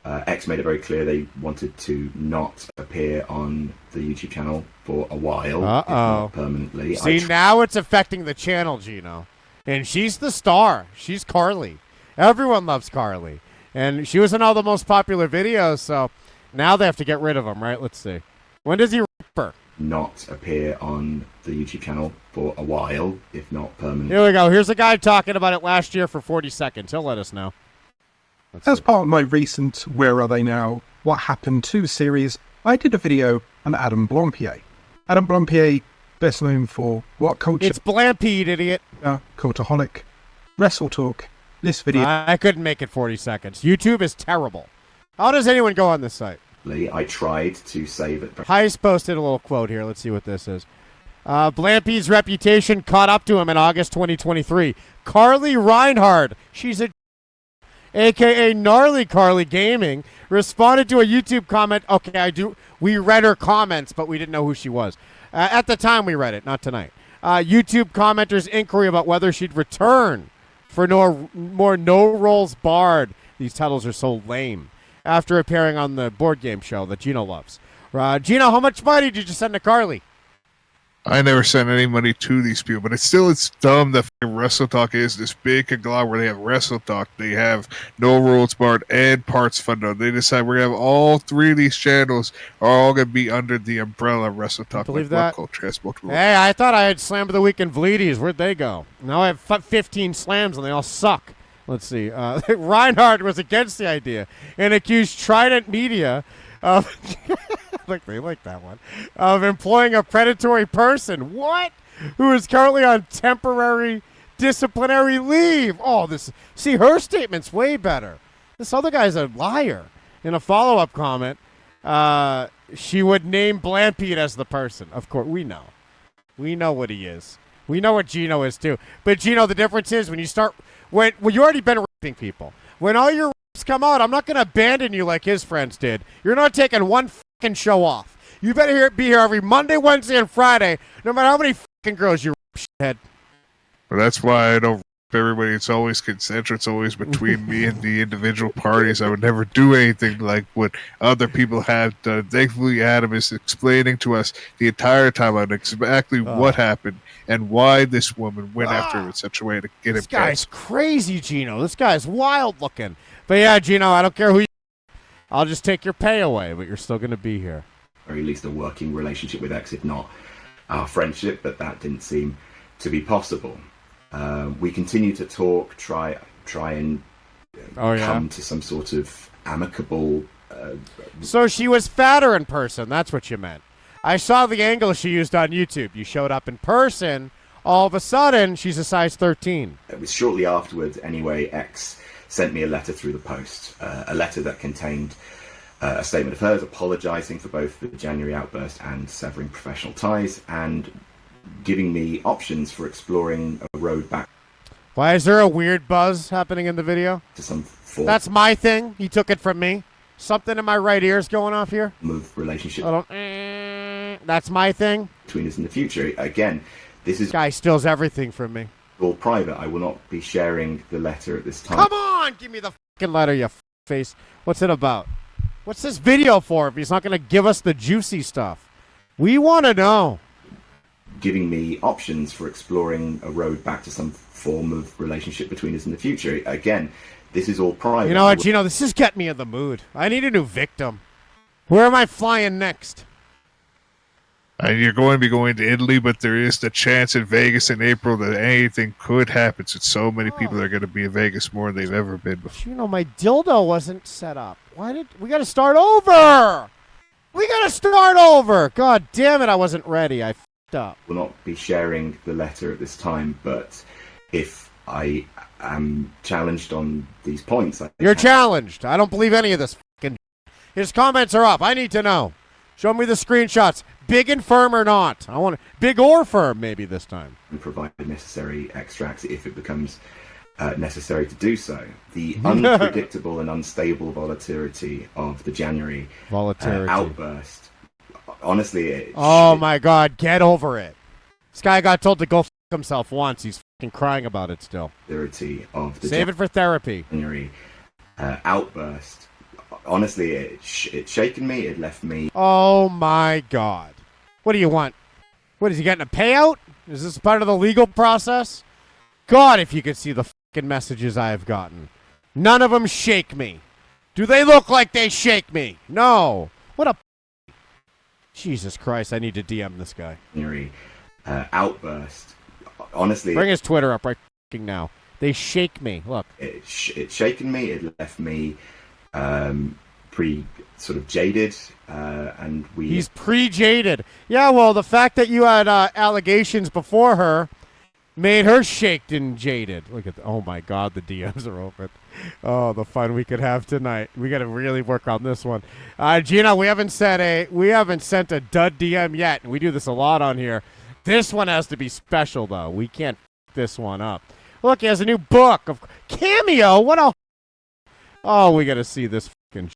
X made it very clear they wanted to not appear on the YouTube channel for a while, if not permanently. See, now it's affecting the channel, Geno. And she's the star. She's Carly. Everyone loves Carly. And she was in all the most popular videos, so now they have to get rid of them, right? Let's see. When does he rip her? Not appear on the YouTube channel for a while, if not permanently. Here we go. Here's a guy talking about it last year for 40 seconds. He'll let us know. As part of my recent Where Are They Now? What Happened to series, I did a video on Adam Blampied. Adam Blampied, best known for What Culture? It's Blampied, idiot. Cultaholic, Wrestle Talk. This video. I couldn't make it 40 seconds. YouTube is terrible. How does anyone go on this site? I tried to save it. Heist posted a little quote here. Let's see what this is. Blampied's reputation caught up to him in August 2023. Carly Reinhardt, she's a.k.a. Gnarly Carly Gaming, responded to a YouTube comment. Okay, we read her comments, but we didn't know who she was. At the time we read it, not tonight. YouTube commenters' inquiry about whether she'd return for more no rolls barred. These titles are so lame. After appearing on the board game show that Geno loves. Geno, how much money did you send to Carly? I never sent any money to these people, but it's dumb that Wrestle Talk is this big conglomerate where they have Wrestle Talk, they have No Rules Barred, and Parts Fundo. They decide we're going to have all 3 of these channels are all going to be under the umbrella of Wrestle Talk. Believe that? Multiple. Hey, I thought I had Slam of the Week and Vleeties. Where'd they go? Now I have 15 slams and they all suck. Let's see. Reinhardt was against the idea and accused Trident Media of... they like that one. Of employing a predatory person. What? Who is currently on temporary disciplinary leave. Oh, see, her statement's way better. This other guy's a liar. In a follow-up comment, she would name Blampied as the person. Of course, we know. We know what he is. We know what Geno is too. But Geno, the difference is when you start when you already been raping people. When all your raps come out, I'm not going to abandon you like his friends did. You're not taking one fucking show off. You better be here every Monday, Wednesday, and Friday, no matter how many fucking girls you rape, shithead. Well, that's why I don't rape everybody. It's always consensual. It's always between me and the individual parties. I would never do anything like what other people have done. Thankfully, Adam is explaining to us the entire time on exactly what happened and why this woman went after him in such a way to get him This guy's crazy, Geno. This guy's wild looking. But yeah, Geno, I don't care who you I'll just take your pay away, but you're still going to be here. Or at least a working relationship with X, if not our friendship, but that didn't seem to be possible. We continue to talk, try and come to some sort of amicable... So she was fatter in person, that's what you meant. I saw the angle she used on YouTube. You showed up in person, all of a sudden, she's a size 13. It was shortly afterwards, anyway, X sent me a letter through the post, a letter that contained a statement of hers apologising for both the January outburst and severing professional ties, and giving me options for exploring a road back. Why is there a weird buzz happening in the video? To some form. That's my thing. He took it from me. Something in my right ear is going off here. Move relationship. That's my thing. Between us in the future. Again, this guy steals everything from me. All private. I will not be sharing the letter at this time. Come on, give me the fucking letter, you face. What's it about? What's this video for if he's not going to give us the juicy stuff? We want to know. Giving me options for exploring a road back to some form of relationship between us in the future. Again, this is all private. You know what, Geno? This is getting me in the mood. I need a new victim. Where am I flying next? And you're going to be going to Italy, but there is the chance in Vegas in April that anything could happen. Since so many people are going to be in Vegas more than they've ever been before. You know, my dildo wasn't set up. Why did we got to start over? We got to start over. God damn it! I wasn't ready. I f***ed up. Will not be sharing the letter at this time, but if I am challenged on these points, You're challenged. I don't believe any of this. His comments are up. I need to know. Show me the screenshots. Big and firm or not? I want big or firm maybe this time. And provide the necessary extracts if it becomes necessary to do so. The unpredictable and unstable volatility of the January outburst. Honestly, my God, get over it. This guy got told to go f*** himself once. He's f***ing crying about it still. Of the Save it for therapy. January outburst. Honestly, it's shaken me. It left me. Oh my God! What do you want? What is he getting a payout? Is this part of the legal process? God, if you could see the fucking messages I have gotten, none of them shake me. Do they look like they shake me? No. What a Jesus Christ! I need to DM this guy. January outburst. Honestly, bring his Twitter up right fucking now. They shake me. Look. It's shaken me. It left me. Pretty sort of jaded, and he's pre-jaded. Yeah, well, the fact that you had allegations before her made her shaked and jaded. Look at oh my God, the DMs are open. Oh, the fun we could have tonight. We got to really work on this one. Geno, we haven't sent a dud DM yet, and we do this a lot on here. This one has to be special though. We can't f this one up. Look, he has a new book of Cameo. What a Oh, we got to see this fucking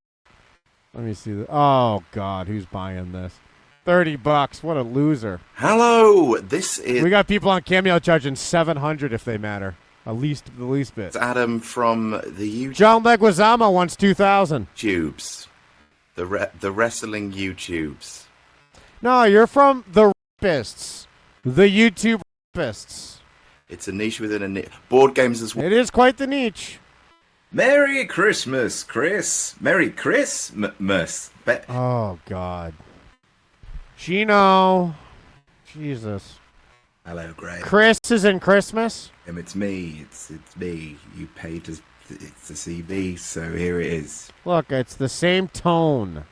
Let me see. Oh, God, who's buying this? $30. What a loser. Hello, this is... We got people on Cameo charging $700 if they matter. The least bit. It's Adam from the YouTube... John Leguizamo wants $2,000. YouTubes. The wrestling YouTubes. No, you're from the rapists. The YouTube rapists. It's a niche within a niche. Board games as well. It is quite the niche. Merry Christmas, Chris. Merry Christmas. Oh, God. Geno. Jesus. Hello, Greg. Chris is in Christmas? It's me. It's me. You paid to see me, so here it is. Look, it's the same tone.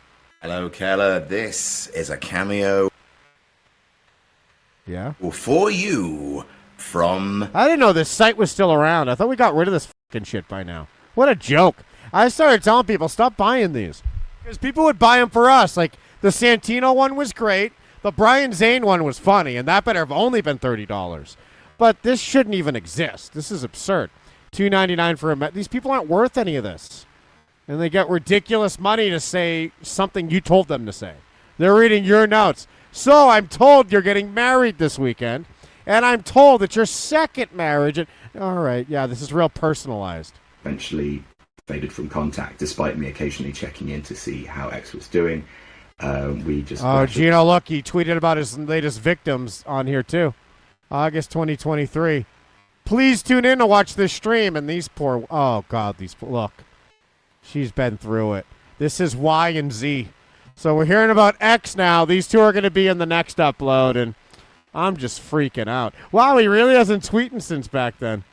Hello, Keller. This is a cameo. Yeah? For you from... I didn't know this site was still around. I thought we got rid of this fucking shit by now. What a joke. I started telling people, stop buying these. Because people would buy them for us. Like, the Santino one was great. The Brian Zane one was funny, and that better have only been $30. But this shouldn't even exist. This is absurd. $2.99 for a these people aren't worth any of this. And they get ridiculous money to say something you told them to say. They're reading your notes. So I'm told you're getting married this weekend, and I'm told it's your second marriage. And, all right, yeah, this is real personalized. Eventually faded from contact, despite me occasionally checking in to see how X was doing. We just... Oh, Geno, look, he tweeted about his latest victims on here, too. August 2023. Please tune in to watch this stream. And these poor... Oh, God, these... Look. She's been through it. This is Y and Z. So we're hearing about X now. These two are going to be in the next upload, and I'm just freaking out. Wow, he really hasn't tweeted since back then.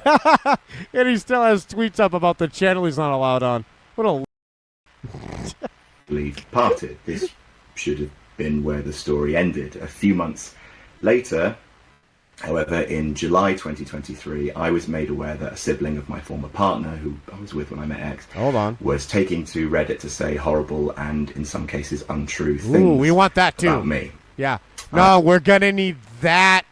And he still has tweets up about the channel he's not allowed on. What a... parted. This should have been where the story ended. A few months later, however, in July 2023, I was made aware that a sibling of my former partner, who I was with when I met X, was taking to Reddit to say horrible and, in some cases, untrue things. Ooh, we want that too. About me. Yeah. No, we're gonna need that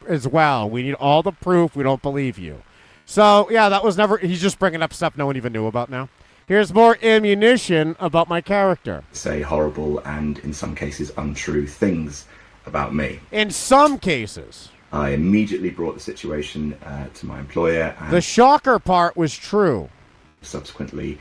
as well. We need all the proof. We don't believe you. So yeah, that was never. He's just bringing up stuff no one even knew about now. Here's more ammunition about my character. Say horrible and, in some cases, untrue things about me. In some cases. I immediately brought the situation to my employer. And the shocker part was true. Subsequently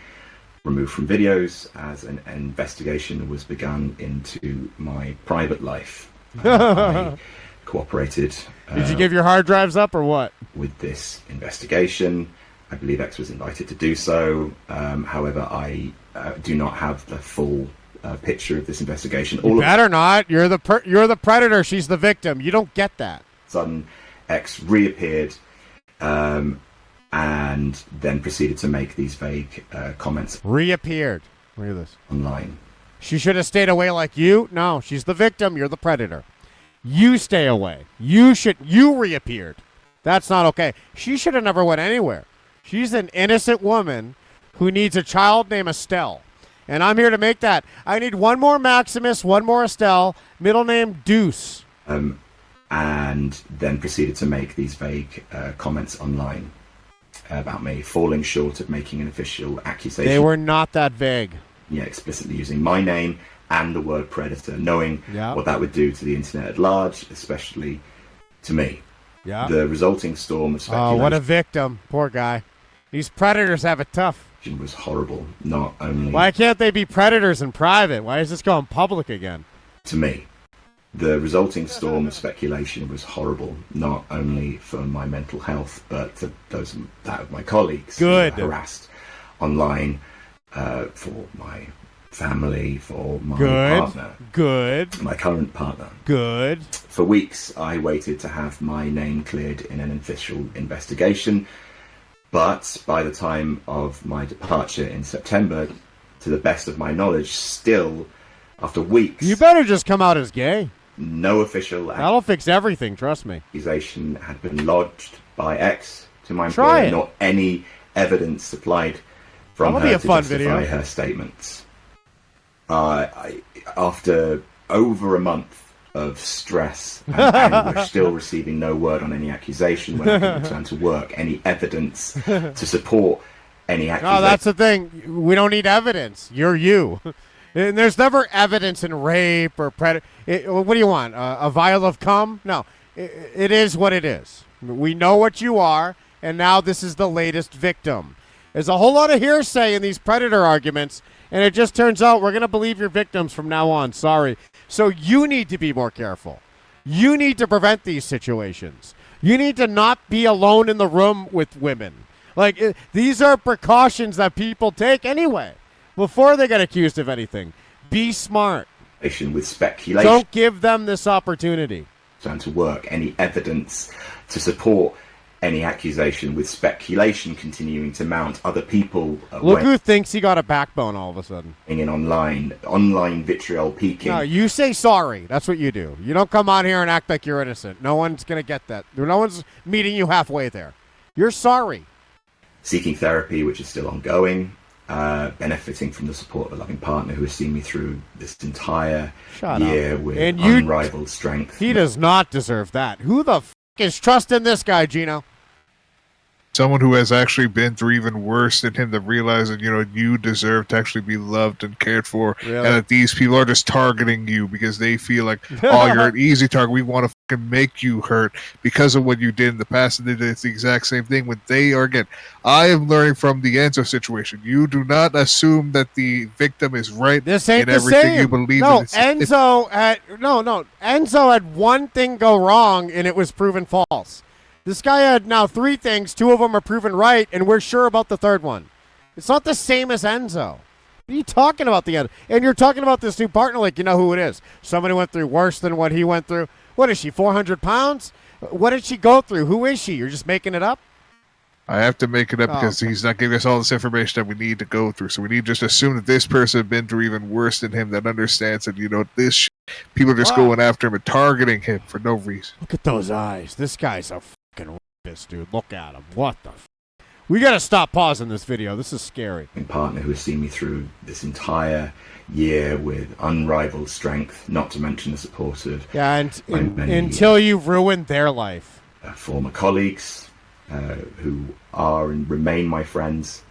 removed from videos as an investigation was begun into my private life. I cooperated. Did you give your hard drives up or what? With this investigation. I believe X was invited to do so. However, I do not have the full picture of this investigation. You better not. You're the predator. She's the victim. You don't get that. Sudden, X reappeared and then proceeded to make these vague comments. Reappeared. Look at this. Online. She should have stayed away like you. No, she's the victim. You're the predator. You stay away. You reappeared. That's not okay. She should have never went anywhere. She's an innocent woman who needs a child named Estelle. And I'm here to make that. I need one more Maximus, one more Estelle, middle name Deuce. And then proceeded to make these vague comments online about me, falling short of making an official accusation. They were not that vague. Yeah, explicitly using my name and the word predator, knowing what that would do to the internet at large, especially to me. Yeah. The resulting storm of speculation. Oh, what a victim. Poor guy. These predators have it tough. Was horrible. Not only... Why can't they be predators in private? Why is this going public again? To me. The resulting storm of speculation was horrible, not only for my mental health, but to that of my colleagues. Good. Who were harassed online for my family, for my partner. Good. My current partner. Good. For weeks, I waited to have my name cleared in an official investigation. But by the time of my departure in September, to the best of my knowledge, still, after weeks... You better just come out as gay. No official... That'll fix everything, trust me. ...accusation had been lodged by X to my employer, nor any evidence supplied from her to justify her statements. After over a month of stress and anguish, still receiving no word on any accusation when I can return to work, any evidence to support any accusation. No, that's the thing. We don't need evidence. You're you. And there's never evidence in rape or what do you want? A vial of cum? No. It is what it is. We know what you are, and now this is the latest victim. There's a whole lot of hearsay in these predator arguments, and it just turns out we're going to believe your victims from now on. Sorry. So you need to be more careful. You need to prevent these situations. You need to not be alone in the room with women. These are precautions that people take anyway before they get accused of anything. Be smart. With speculation. Don't give them this opportunity. Return to work. Any evidence to support any accusation, with speculation continuing to mount. Other people... Look who thinks he got a backbone all of a sudden. In online vitriol peaking. No, you say sorry. That's what you do. You don't come on here and act like you're innocent. No one's going to get that. No one's meeting you halfway there. You're sorry. Seeking therapy, which is still ongoing. benefiting from the support of a loving partner who has seen me through this entire Shut year up. with And you- unrivaled strength. He does not deserve that. Who the f*** is trusting this guy, Geno? Someone who has actually been through even worse than him to realize that, you deserve to actually be loved and cared for. Really? And that these people are just targeting you because they feel like, oh, you're an easy target. We want to fucking make you hurt because of what you did in the past. And it's the exact same thing when they are, again, I am learning from the Enzo situation. You do not assume that the victim is right This ain't in the everything same. you believe no, in. Enzo had one thing go wrong, and it was proven false. This guy had now 3 things. 2 of them are proven right, and we're sure about the 3rd one. It's not the same as Enzo. What are you talking about the end? And you're talking about this new partner like you know who it is. Somebody went through worse than what he went through. What is she, 400 pounds? What did she go through? Who is she? You're just making it up? I have to make it up because okay. he's not giving us all this information that we need to go through. So we need to just assume that this person has been through even worse than him, that understands that, this people are just going after him and targeting him for no reason. Look at those eyes. This guy's a fucking rapist, dude. Look at him. What the We got to stop pausing this video. This is scary. Partner who has seen me through this entire year with unrivaled strength, not to mention the support of until you ruined their life. Former colleagues who are and remain my friends,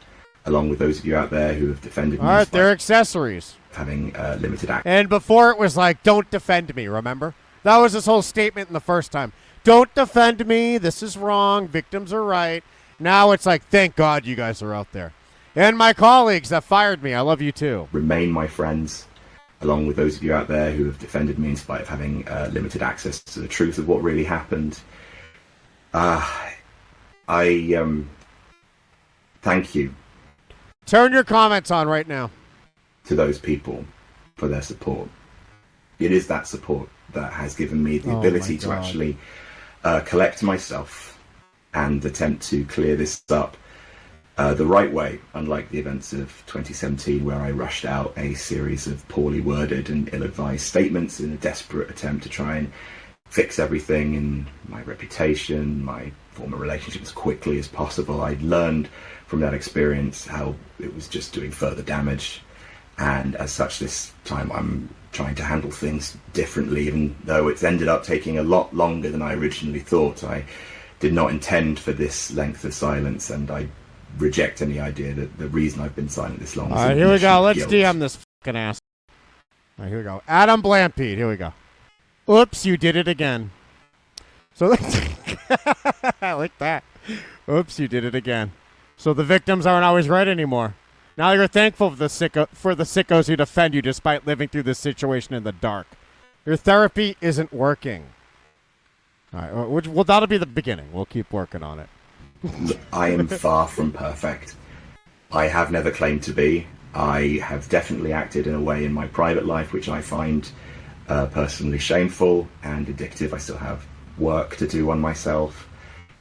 along with those of you out there who have defended me. All right, they're accessories. Having limited access. And before it was like, don't defend me, remember? That was his whole statement in the first time. Don't defend me. This is wrong. Victims are right. Now it's like, thank God you guys are out there. And my colleagues that fired me, I love you too. Remain my friends, along with those of you out there who have defended me in spite of having limited access to the truth of what really happened. I thank you. Turn your comments on right now. To those people for their support. It is that support that has given me the ability to actually collect myself and attempt to clear this up the right way, unlike the events of 2017 where I rushed out a series of poorly worded and ill-advised statements in a desperate attempt to try and fix everything in my reputation, my former relationship as quickly as possible. I'd learned from that experience how it was just doing further damage, and as such this time I'm trying to handle things differently, even though it's ended up taking a lot longer than I originally thought. I did not intend for this length of silence, and I reject any idea that the reason I've been silent this long is all right, here we go. Let's DM this fucking ass. All right, here we go. Adam Blampied. Here we go. Oops, you did it again. So I like that. Oops, you did it again. So the victims aren't always right anymore. Now you're thankful for the sickos who defend you despite living through this situation in the dark. Your therapy isn't working. All right, well, that'll be the beginning. We'll keep working on it. I am far from perfect. I have never claimed to be. I have definitely acted in a way in my private life which I find personally shameful and addictive. I still have work to do on myself.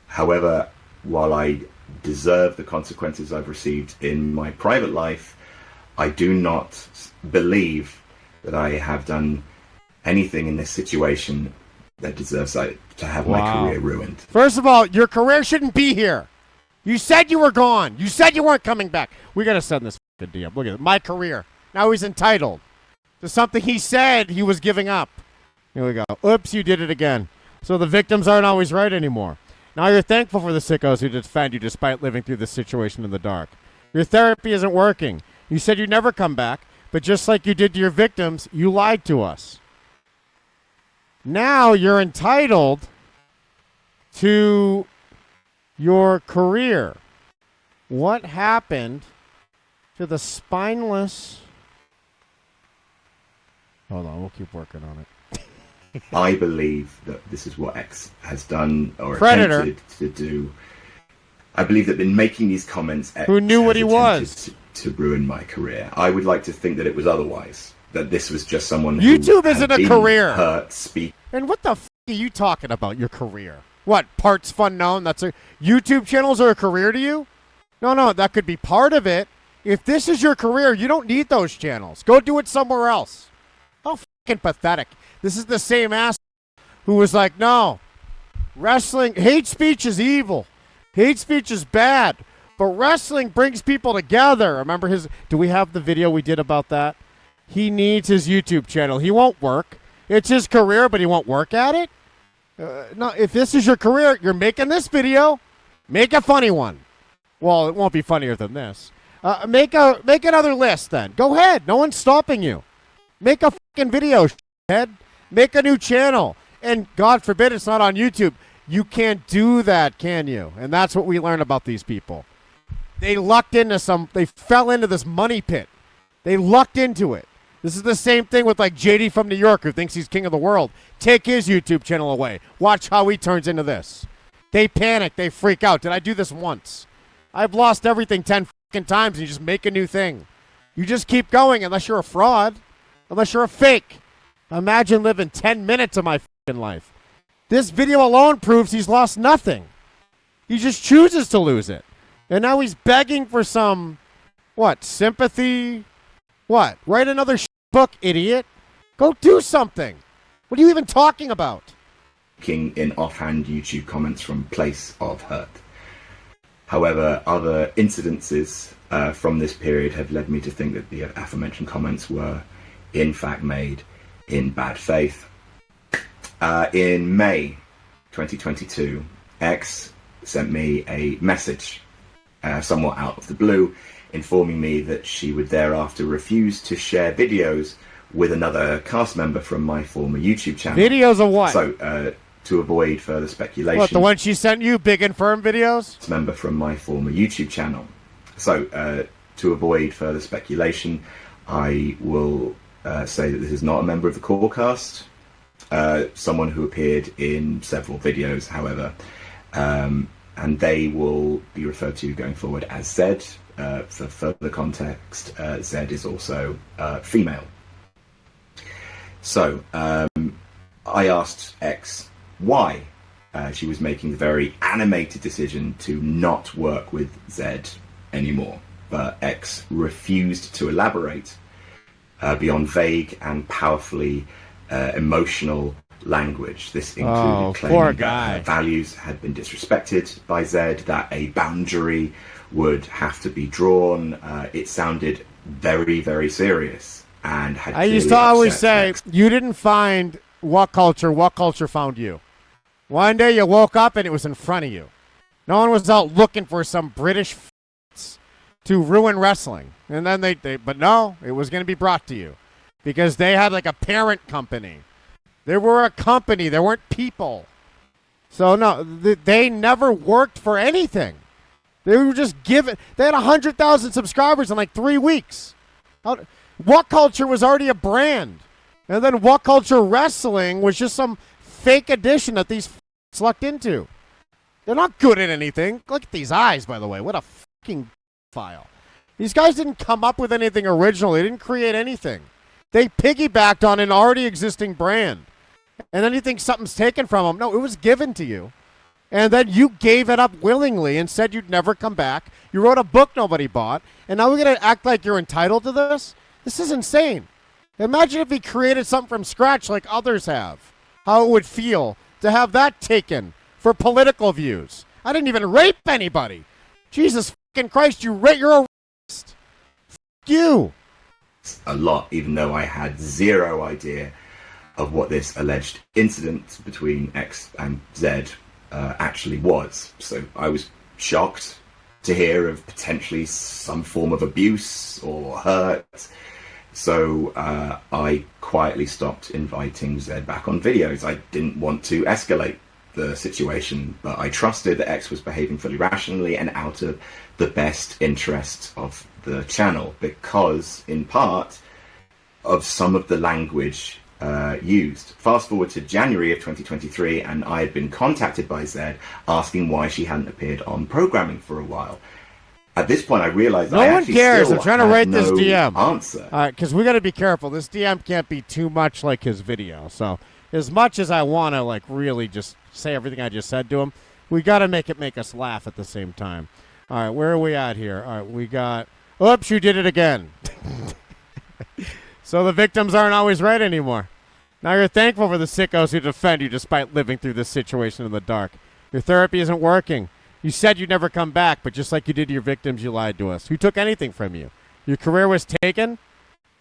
However, while I deserve the consequences I've received in my private life, I do not believe that I have done anything in this situation that deserves to have my career ruined. First of all, your career shouldn't be here. You said you were gone. You said you weren't coming back. We got to send this fucking DM. Look at it. My career. Now he's entitled to something he said he was giving up. Here we go. Oops, you did it again. So the victims aren't always right anymore. Now you're thankful for the sickos who defend you despite living through this situation in the dark. Your therapy isn't working. You said you'd never come back, but just like you did to your victims, you lied to us. Now you're entitled to your career. What happened to the spineless... Hold on, we'll keep working on it. I believe that this is what X has done or Predator. attempted to do. I believe that in making these comments, X who knew what he has was attempted to ruin my career. I would like to think that it was otherwise. That this was just someone YouTube who isn't had a been career. Hurt, speak. And what the f*** are you talking about, your career? What, Parts Fun Known? That's a YouTube channels are a career to you? No, that could be part of it. If this is your career, you don't need those channels. Go do it somewhere else. How fucking pathetic. This is the same ass who was like, no, wrestling, hate speech is evil. Hate speech is bad. But wrestling brings people together. Remember his... Do we have the video we did about that? He needs his YouTube channel. He won't work. It's his career, but he won't work at it? No, if this is your career, you're making this video, make a funny one. Well, it won't be funnier than this. Make another list then. Go ahead. No one's stopping you. Make a fucking video, head. Make a new channel. And God forbid it's not on YouTube. You can't do that, can you? And that's what we learn about these people. They fell into this money pit. They lucked into it. This is the same thing with like JD from New York who thinks he's king of the world. Take his YouTube channel away. Watch how he turns into this. They panic. They freak out. Did I do this once? I've lost everything 10 fucking times and you just make a new thing. You just keep going unless you're a fraud. Unless you're a fake. Imagine living 10 minutes of my fucking life. This video alone proves he's lost nothing. He just chooses to lose it. And now he's begging for some, sympathy? What? Write another book, idiot. Go do something. What are you even talking about? In offhand YouTube comments from place of hurt. However, other incidences from this period have led me to think that the aforementioned comments were in fact made in bad faith. In May 2022, X sent me a message, somewhat out of the blue, informing me that she would thereafter refuse to share videos with another cast member from my former YouTube channel. Videos of what? So, to avoid further speculation... What, the one she sent you, Big and Firm videos? ...member from my former YouTube channel. So, to avoid further speculation, I will say that this is not a member of the core cast. Someone who appeared in several videos, however. And they will be referred to going forward as Zed. For further context, Zed is also female. So, I asked X why she was making the very animated decision to not work with Zed anymore. But X refused to elaborate beyond vague and powerfully emotional language. This included claiming that her values had been disrespected by Zed, that a boundary would have to be drawn. It sounded very, very serious and had I used to always say, you didn't find what culture found you. One day you woke up and it was in front of you. No one was out looking for some British to ruin wrestling. And then but no, it was going to be brought to you because they had like a parent company. They were a company. They weren't people. So no, they never worked for anything. They were just given. They had 100,000 subscribers in like 3 weeks. What Culture was already a brand. And then What Culture Wrestling was just some fake addition that these lucked into. They're not good at anything. Look at these eyes, by the way. What a fucking file. These guys didn't come up with anything original. They didn't create anything. They piggybacked on an already existing brand. And then you think something's taken from them. No, it was given to you. And then you gave it up willingly and said you'd never come back. You wrote a book nobody bought. And now we're going to act like you're entitled to this? This is insane. Imagine if he created something from scratch like others have. How it would feel to have that taken for political views. I didn't even rape anybody. Jesus fucking Christ, you're a racist. F*** you. A lot, even though I had zero idea of what this alleged incident between X and Z actually was. So I was shocked to hear of potentially some form of abuse or hurt. So I quietly stopped inviting Zed back on videos. I didn't want to escalate the situation, but I trusted that X was behaving fully rationally and out of the best interests of the channel because, in part, of some of the language used. Fast forward to January of 2023, and I had been contacted by Zed asking why she hadn't appeared on programming for a while. At this point, I realized no one cares. I'm trying to write no this DM. Answer. All right, because we got to be careful. This DM can't be too much like his video. So as much as I want to like really just say everything I just said to him, we got to make us laugh at the same time. All right, where are we at here? All right, we got. Oops, you did it again. So the victims aren't always right anymore. Now you're thankful for the sickos who defend you despite living through this situation in the dark. Your therapy isn't working. You said you'd never come back, but just like you did to your victims, you lied to us. Who took anything from you? Your career was taken?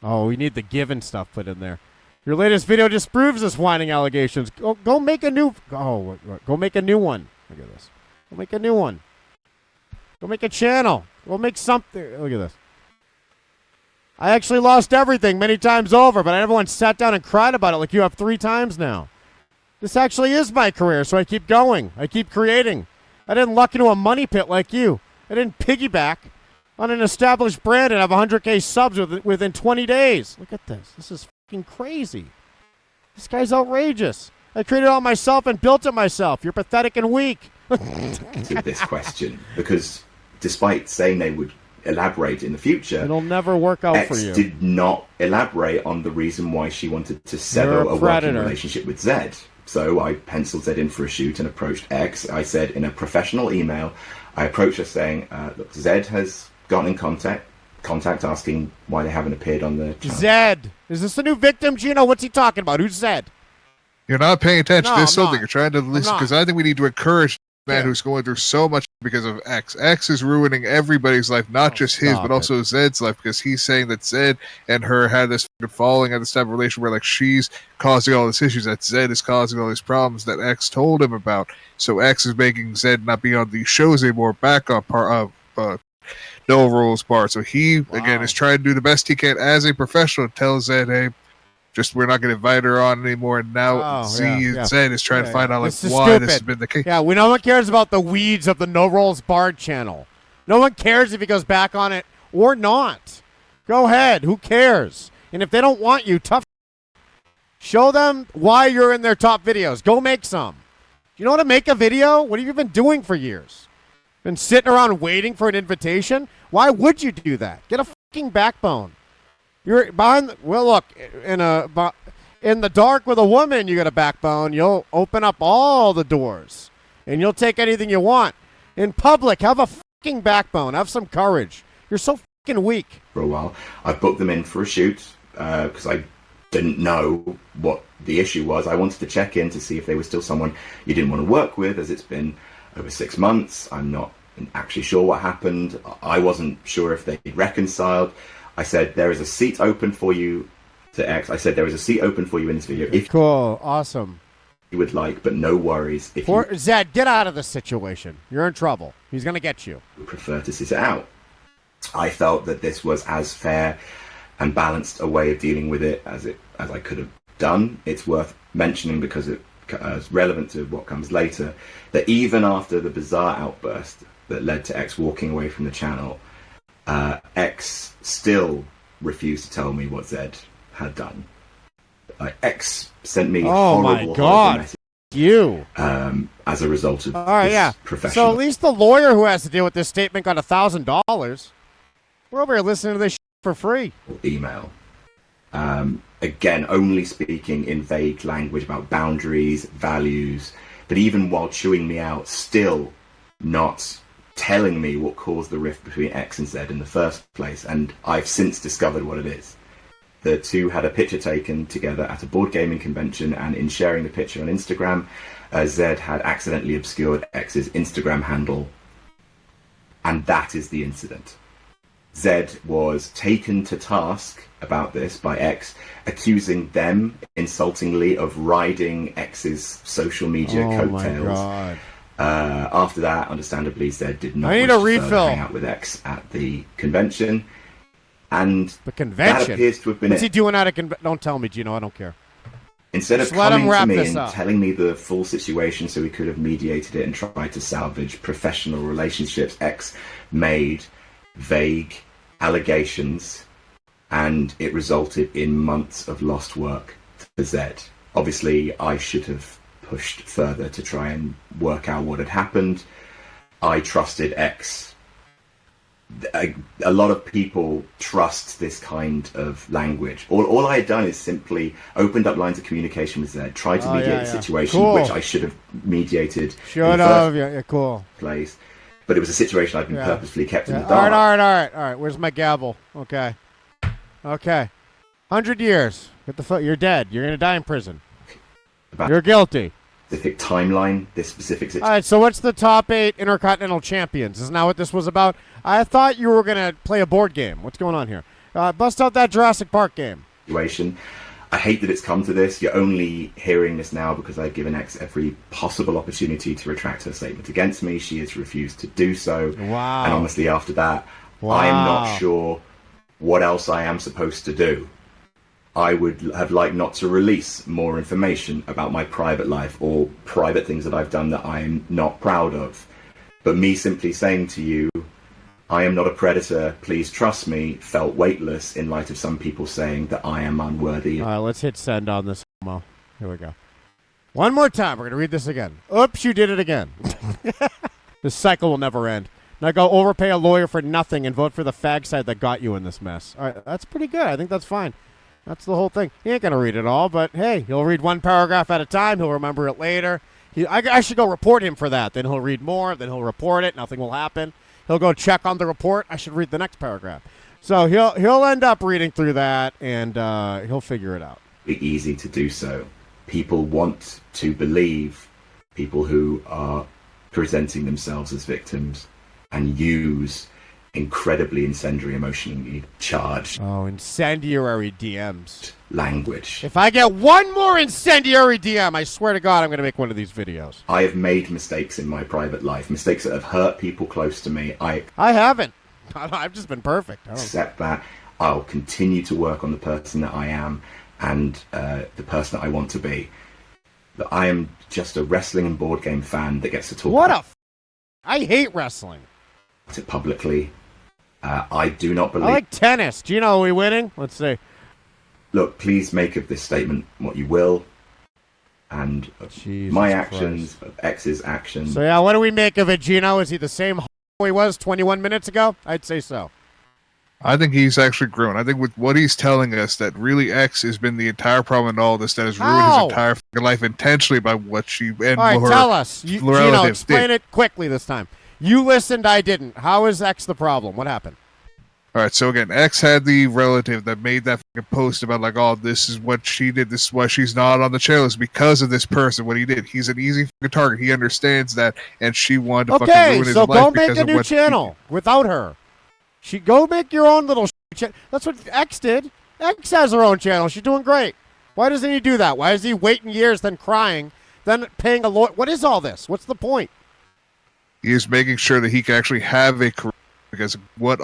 Oh, we need the given stuff put in there. Your latest video disproves this whining allegations. Go make a new... Oh, go make a new one. Look at this. Go make a new one. Go make a channel. Go make something. Look at this. I actually lost everything many times over, but I never once sat down and cried about it like you have 3 times now. This actually is my career, so I keep going. I keep creating. I didn't luck into a money pit like you. I didn't piggyback on an established brand and have 100K subs within 20 days. Look at this. This is fucking crazy. This guy's outrageous. I created it all myself and built it myself. You're pathetic and weak. To this question, because despite saying they would elaborate in the future, it'll never work out for you. Did not elaborate on the reason why she wanted to sever a working relationship with Zed. So I penciled Zed in for a shoot and approached X. I said in a professional email, I approached her saying, look, Zed has gotten in contact asking why they haven't appeared on the channel. Zed! Is this the new victim, Geno? What's he talking about? Who's Zed? You're not paying attention. No, There's I'm something not. you're trying to listen, because I think we need to encourage the man who's going through so much because of X. X is ruining everybody's life, not just his, but also Zed's life, because he's saying that Zed and her had this falling at this type of relation where like she's causing all these issues, that Zed is causing all these problems that X told him about. So X is making Zed not be on these shows anymore, back on part of No Rules part. So he again is trying to do the best he can as a professional to tell Zed, hey, just we're not going to invite her on anymore. And now Zed is trying to find out like why this has been the case. Yeah, no one cares about the weeds of the No Rolls Barred channel. No one cares if he goes back on it or not. Go ahead. Who cares? And if they don't want you, tough. Show them why you're in their top videos. Go make some. You know how to make a video? What have you been doing for years? Been sitting around waiting for an invitation? Why would you do that? Get a fucking backbone. You're behind. Well, look, in the dark with a woman, you got a backbone. You'll open up all the doors, and you'll take anything you want. In public, have a fucking backbone. Have some courage. You're so fucking weak. For a while, I booked them in for a shoot because I didn't know what the issue was. I wanted to check in to see if they were still someone you didn't want to work with, as it's been over 6 months. I'm not actually sure what happened. I wasn't sure if they reconciled. I said, there is a seat open for you to X. I said, there is a seat open for you in this video. If cool. Awesome. you would like, but no worries. If you Zed, get out of this situation. You're in trouble. He's going to get you. prefer to sit it out. I felt that this was as fair and balanced a way of dealing with it as I could have done. It's worth mentioning because it's relevant to what comes later, that even after the bizarre outburst that led to X walking away from the channel, X still refused to tell me what Zed had done. X sent me horrible messages. You as a result of professional. So at least the lawyer who has to deal with this statement got $1,000. We're over here listening to this for free. Email. Again, only speaking in vague language about boundaries, values, but even while chewing me out, still not telling me what caused the rift between X and Z in the first place. And I've since discovered what it is. The two had a picture taken together at a board gaming convention, and in sharing the picture on Instagram, Zed had accidentally obscured X's Instagram handle, and that is the incident. Zed was taken to task about this by X, accusing them insultingly of riding X's social media coattails. My God. After that, understandably, Zed did not I need wish a to refill. hang out with X at the convention. And the convention. that appears to have been What's it. he doing at a convention? Don't tell me, Geno. I don't care. Instead Just of let him coming to wrap me this and up. telling me the full situation so we could have mediated it and tried to salvage professional relationships, X made vague allegations, and it resulted in months of lost work for Zed. Obviously, I should have pushed further to try and work out what had happened. I trusted X. A lot of people trust this kind of language. All I had done is simply opened up lines of communication with Zed, tried to mediate the situation, Cool. which I should have mediated Should in the have. first Yeah, cool. place. But it was a situation I'd been Yeah. purposefully kept in the All dark. right. Where's my gavel? Okay. 100 years. Get the you're dead. You're going to die in prison. About You're guilty. specific timeline, this specific situation. All right, so what's the top 8 Intercontinental Champions? Isn't that what this was about? I thought you were going to play a board game. What's going on here? Bust out that Jurassic Park game. I hate that it's come to this. You're only hearing this now because I've given X every possible opportunity to retract her statement against me. She has refused to do so. Wow. And honestly, after that, I am not sure what else I am supposed to do. I would have liked not to release more information about my private life or private things that I've done that I am not proud of. But me simply saying to you, I am not a predator, please trust me, felt weightless in light of some people saying that I am unworthy. All right, let's hit send on this homo. Here we go. One more time. We're going to read this again. Oops, you did it again. This cycle will never end. Now go overpay a lawyer for nothing and vote for the fag side that got you in this mess. All right, that's pretty good. I think that's fine. That's the whole thing. He ain't going to read it all, but hey, he'll read one paragraph at a time. He'll remember it later. I should go report him for that. Then he'll read more. Then he'll report it. Nothing will happen. He'll go check on the report. I should read the next paragraph. So he'll end up reading through that, and he'll figure it out. Be easy to do so. People want to believe people who are presenting themselves as victims and use incredibly incendiary, emotionally charged incendiary DMs language. If I get one more incendiary DM, I swear to God, I'm going to make one of these videos. I have made mistakes in my private life, mistakes that have hurt people close to me. I haven't. I've just been perfect. Accept that. I'll continue to work on the person that I am and the person that I want to be. But I am just a wrestling and board game fan that gets to talk I hate wrestling. It publicly. I do not believe... I like tennis. Geno, are we winning? Let's see. Look, please make of this statement what you will. And my actions, of X's actions... So yeah, what do we make of it, Geno? Is he the same he was 21 minutes ago? I'd say so. I think he's actually grown. I think with what he's telling us, that really X has been the entire problem in all this, that has ruined his entire life intentionally by what she and all right, her tell us. Geno, explain did. it quickly this time. You listened, I didn't. How is X the problem? What happened? All right, so again, X had the relative that made that fucking post about like, oh, this is what she did. This is why she's not on the channel. It's because of this person. What he did. He's an easy fucking target. He understands that, and she wanted to fucking ruin his life. Okay, so go make a new channel without her. Go make your own little channel. That's what X did. X has her own channel. She's doing great. Why doesn't he do that? Why is he waiting years, then crying, then paying a lawyer? What is all this? What's the point? He is making sure that he can actually have a career, because what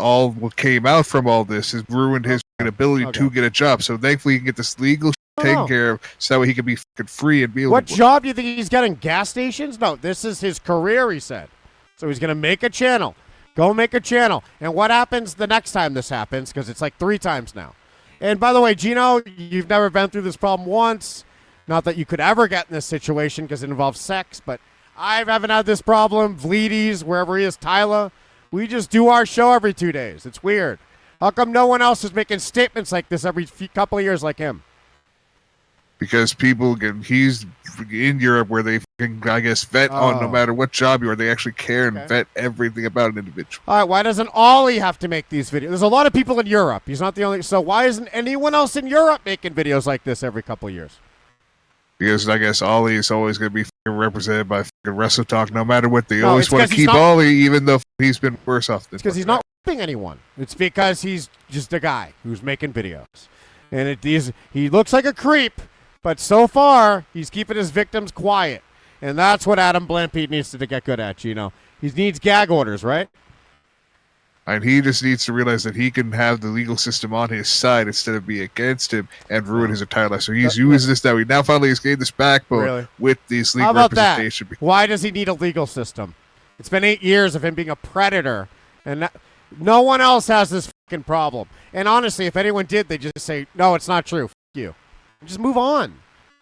came out from all this has ruined his ability to get a job. So thankfully he can get this legal taken care of, so that way he can be fucking free and be able What to... job do you think he's getting? Gas stations? No, this is his career, he said. So he's going to make a channel. Go make a channel. And what happens the next time this happens? Because it's like 3 times now. And by the way, Geno, you've never been through this problem once. Not that you could ever get in this situation because it involves sex, but I haven't had this problem. Vleeties, wherever he is, Tyler. We just do our show every 2 days. It's weird. How come no one else is making statements like this every couple of years like him? Because he's in Europe where they, I guess, vet on no matter what job you are. They actually care and vet everything about an individual. All right, why doesn't Ollie have to make these videos? There's a lot of people in Europe. He's not the only. So why isn't anyone else in Europe making videos like this every couple of years? Because I guess Ollie is always going to be represented by Wrestle Talk, no matter what. They always want to keep Ollie, even though he's been worse off. It's because he's not ripping anyone. It's because he's just a guy who's making videos. And he looks like a creep, but so far, he's keeping his victims quiet. And that's what Adam Blampied needs to get good at, He needs gag orders, right? And he just needs to realize that he can have the legal system on his side instead of be against him and ruin his entire life. So he's used this now. He now finally has gained this backbone with these legal representation. That? Why does he need a legal system? It's been 8 years of him being a predator, and no one else has this fucking problem. And honestly, if anyone did, they'd just say, no, it's not true. F you. Just move on.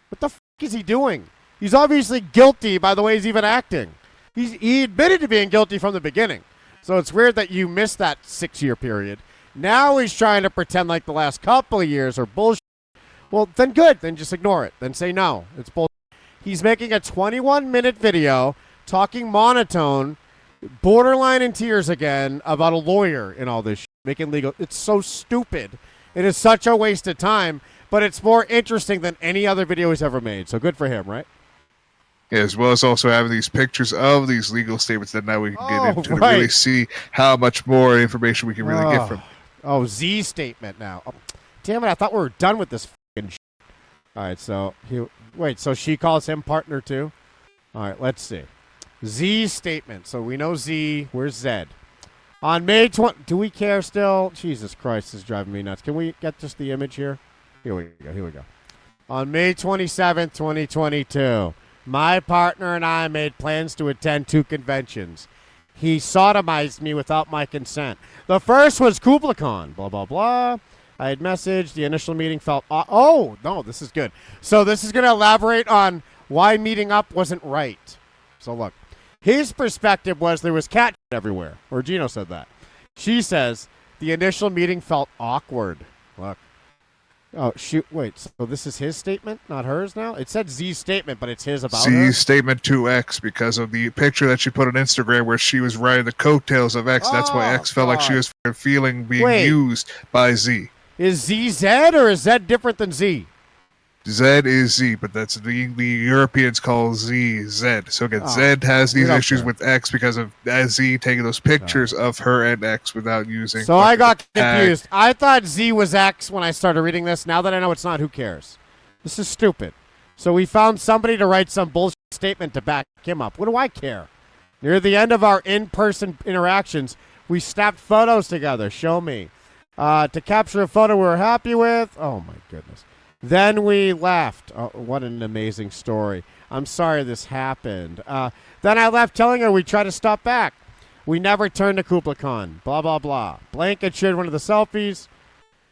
What the fuck is he doing? He's obviously guilty by the way he's even acting. He admitted to being guilty from the beginning. So it's weird that you missed that 6-year period. Now he's trying to pretend like the last couple of years are bullshit. Well, then good. Then just ignore it. Then say no. It's bullshit. He's making a 21-minute video talking monotone, borderline in tears again, about a lawyer and all this shit, making legal. It's so stupid. It is such a waste of time, but it's more interesting than any other video he's ever made. So good for him, right? As well as also having these pictures of these legal statements that now we can get into to right. really see how much more information we can really get from. Oh, Z statement now. Oh, damn it! I thought we were done with this fucking shit. All right, so wait. So she calls him partner too. All right, let's see. Z statement. So we know Z. Where's Zed? On May 20. Do we care still? Jesus Christ, this is driving me nuts. Can we get just the image here? Here we go. On May 27th, 2022, my partner and I made plans to attend 2 conventions. He sodomized me without my consent. The first was KublaCon, blah, blah, blah. I had messaged. The initial meeting felt... oh, no, this is good. So this is going to elaborate on why meeting up wasn't right. So look, his perspective was there was cat everywhere, or Geno said that. She says the initial meeting felt awkward. Look. Oh, shoot. Wait, so this is his statement, not hers now? It said Z's statement, but it's his about her? Z's statement to X because of the picture that she put on Instagram where she was riding the coattails of X. That's why X felt like she was feeling being used by Z. Is Z Zed, or is Zed different than Z? Zed is Z, but that's the Europeans call Z Zed. So again, Zed has these issues with X because of Z taking those pictures of her and X without using. So I got confused. I thought Z was X when I started reading this. Now that I know it's not, who cares? This is stupid. So we found somebody to write some bullshit statement to back him up. What do I care? Near the end of our in-person interactions, we snapped photos together. Show me. To capture a photo we were happy with. Oh, my goodness. Then we left. Oh, what an amazing story. I'm sorry this happened. Then I left telling her we tried to stop back. We never turned to KublaCon. Blah, blah, blah. Blank had shared one of the selfies.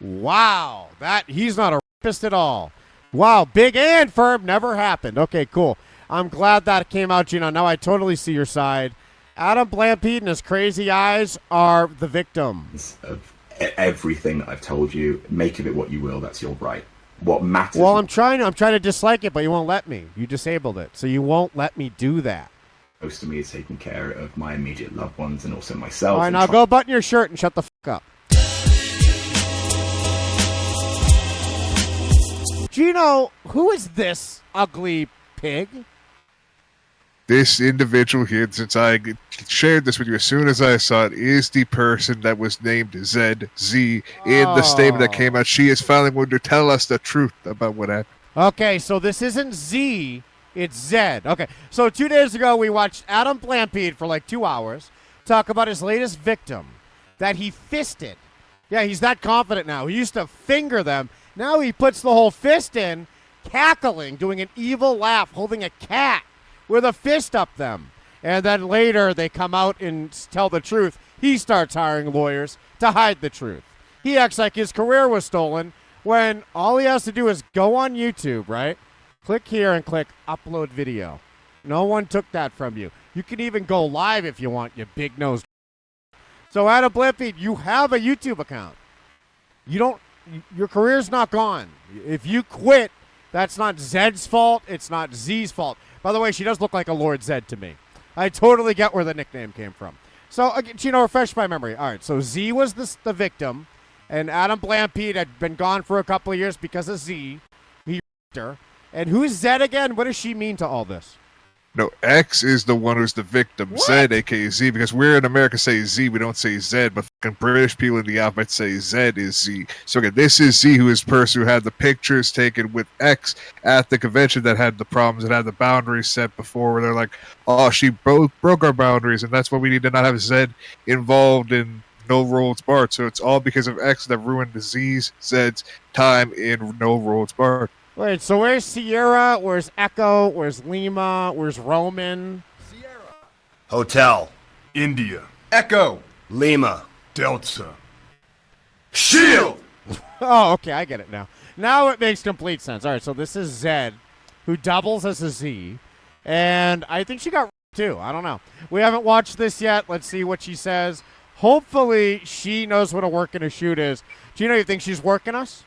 Wow. He's not a rapist at all. Wow. Big and firm. Never happened. Okay, cool. I'm glad that came out, Geno. Now I totally see your side. Adam Blampied and his crazy eyes are the victims. Of everything that I've told you, make of it what you will. That's your right. What matters? Well, I'm trying to dislike it, but you won't let me. You disabled it, so you won't let me do that. Most of me is taking care of my immediate loved ones and also myself. All right, now go button your shirt and shut the fuck up. Geno, who is this ugly pig? This individual here, since I shared this with you as soon as I saw it, is the person that was named ZZ in the statement that came out. She is finally going to tell us the truth about what happened. Okay, so this isn't Z, it's Zed. Okay, so 2 days ago we watched Adam Blampied for like 2 hours talk about his latest victim that he fisted. Yeah, he's that confident now. He used to finger them. Now he puts the whole fist in, cackling, doing an evil laugh, holding a cat with a fist up them. And then later they come out and tell the truth. He starts hiring lawyers to hide the truth. He acts like his career was stolen when all he has to do is go on YouTube, right? Click here and click upload video. No one took that from you. You can even go live if you want, you big nose. So Adam Blampied, you have a YouTube account. Your career's not gone. If you quit, that's not Zed's fault. It's not Z's fault. By the way, she does look like a Lord Zed to me. I totally get where the nickname came from. So, Geno, refresh my memory. All right, so Z was the victim, and Adam Blampied had been gone for a couple of years because of Z. He her. And who's Zed again? What does she mean to all this? No, X is the one who's the victim. What? Zed, aka Z, because we're in America say Z, we don't say Zed, but fucking British people in the alphabet say Zed is Z. So again, this is Z, who is the person who had the pictures taken with X at the convention that had the problems and had the boundaries set before, where they're like, oh, she broke our boundaries, and that's why we need to not have Zed involved in No Holds Barred. So it's all because of X that ruined the Zed's time in No Holds Barred. Wait, so where's Sierra? Where's Echo? Where's Lima? Where's Roman? Hotel. India. Echo. Lima. Delta. Shield! Oh, okay, I get it now. Now it makes complete sense. All right, so this is Zed, who doubles as a Z, and I think she got too. I don't know. We haven't watched this yet. Let's see what she says. Hopefully, she knows what a work in a shoot is. Geno, you think she's working us?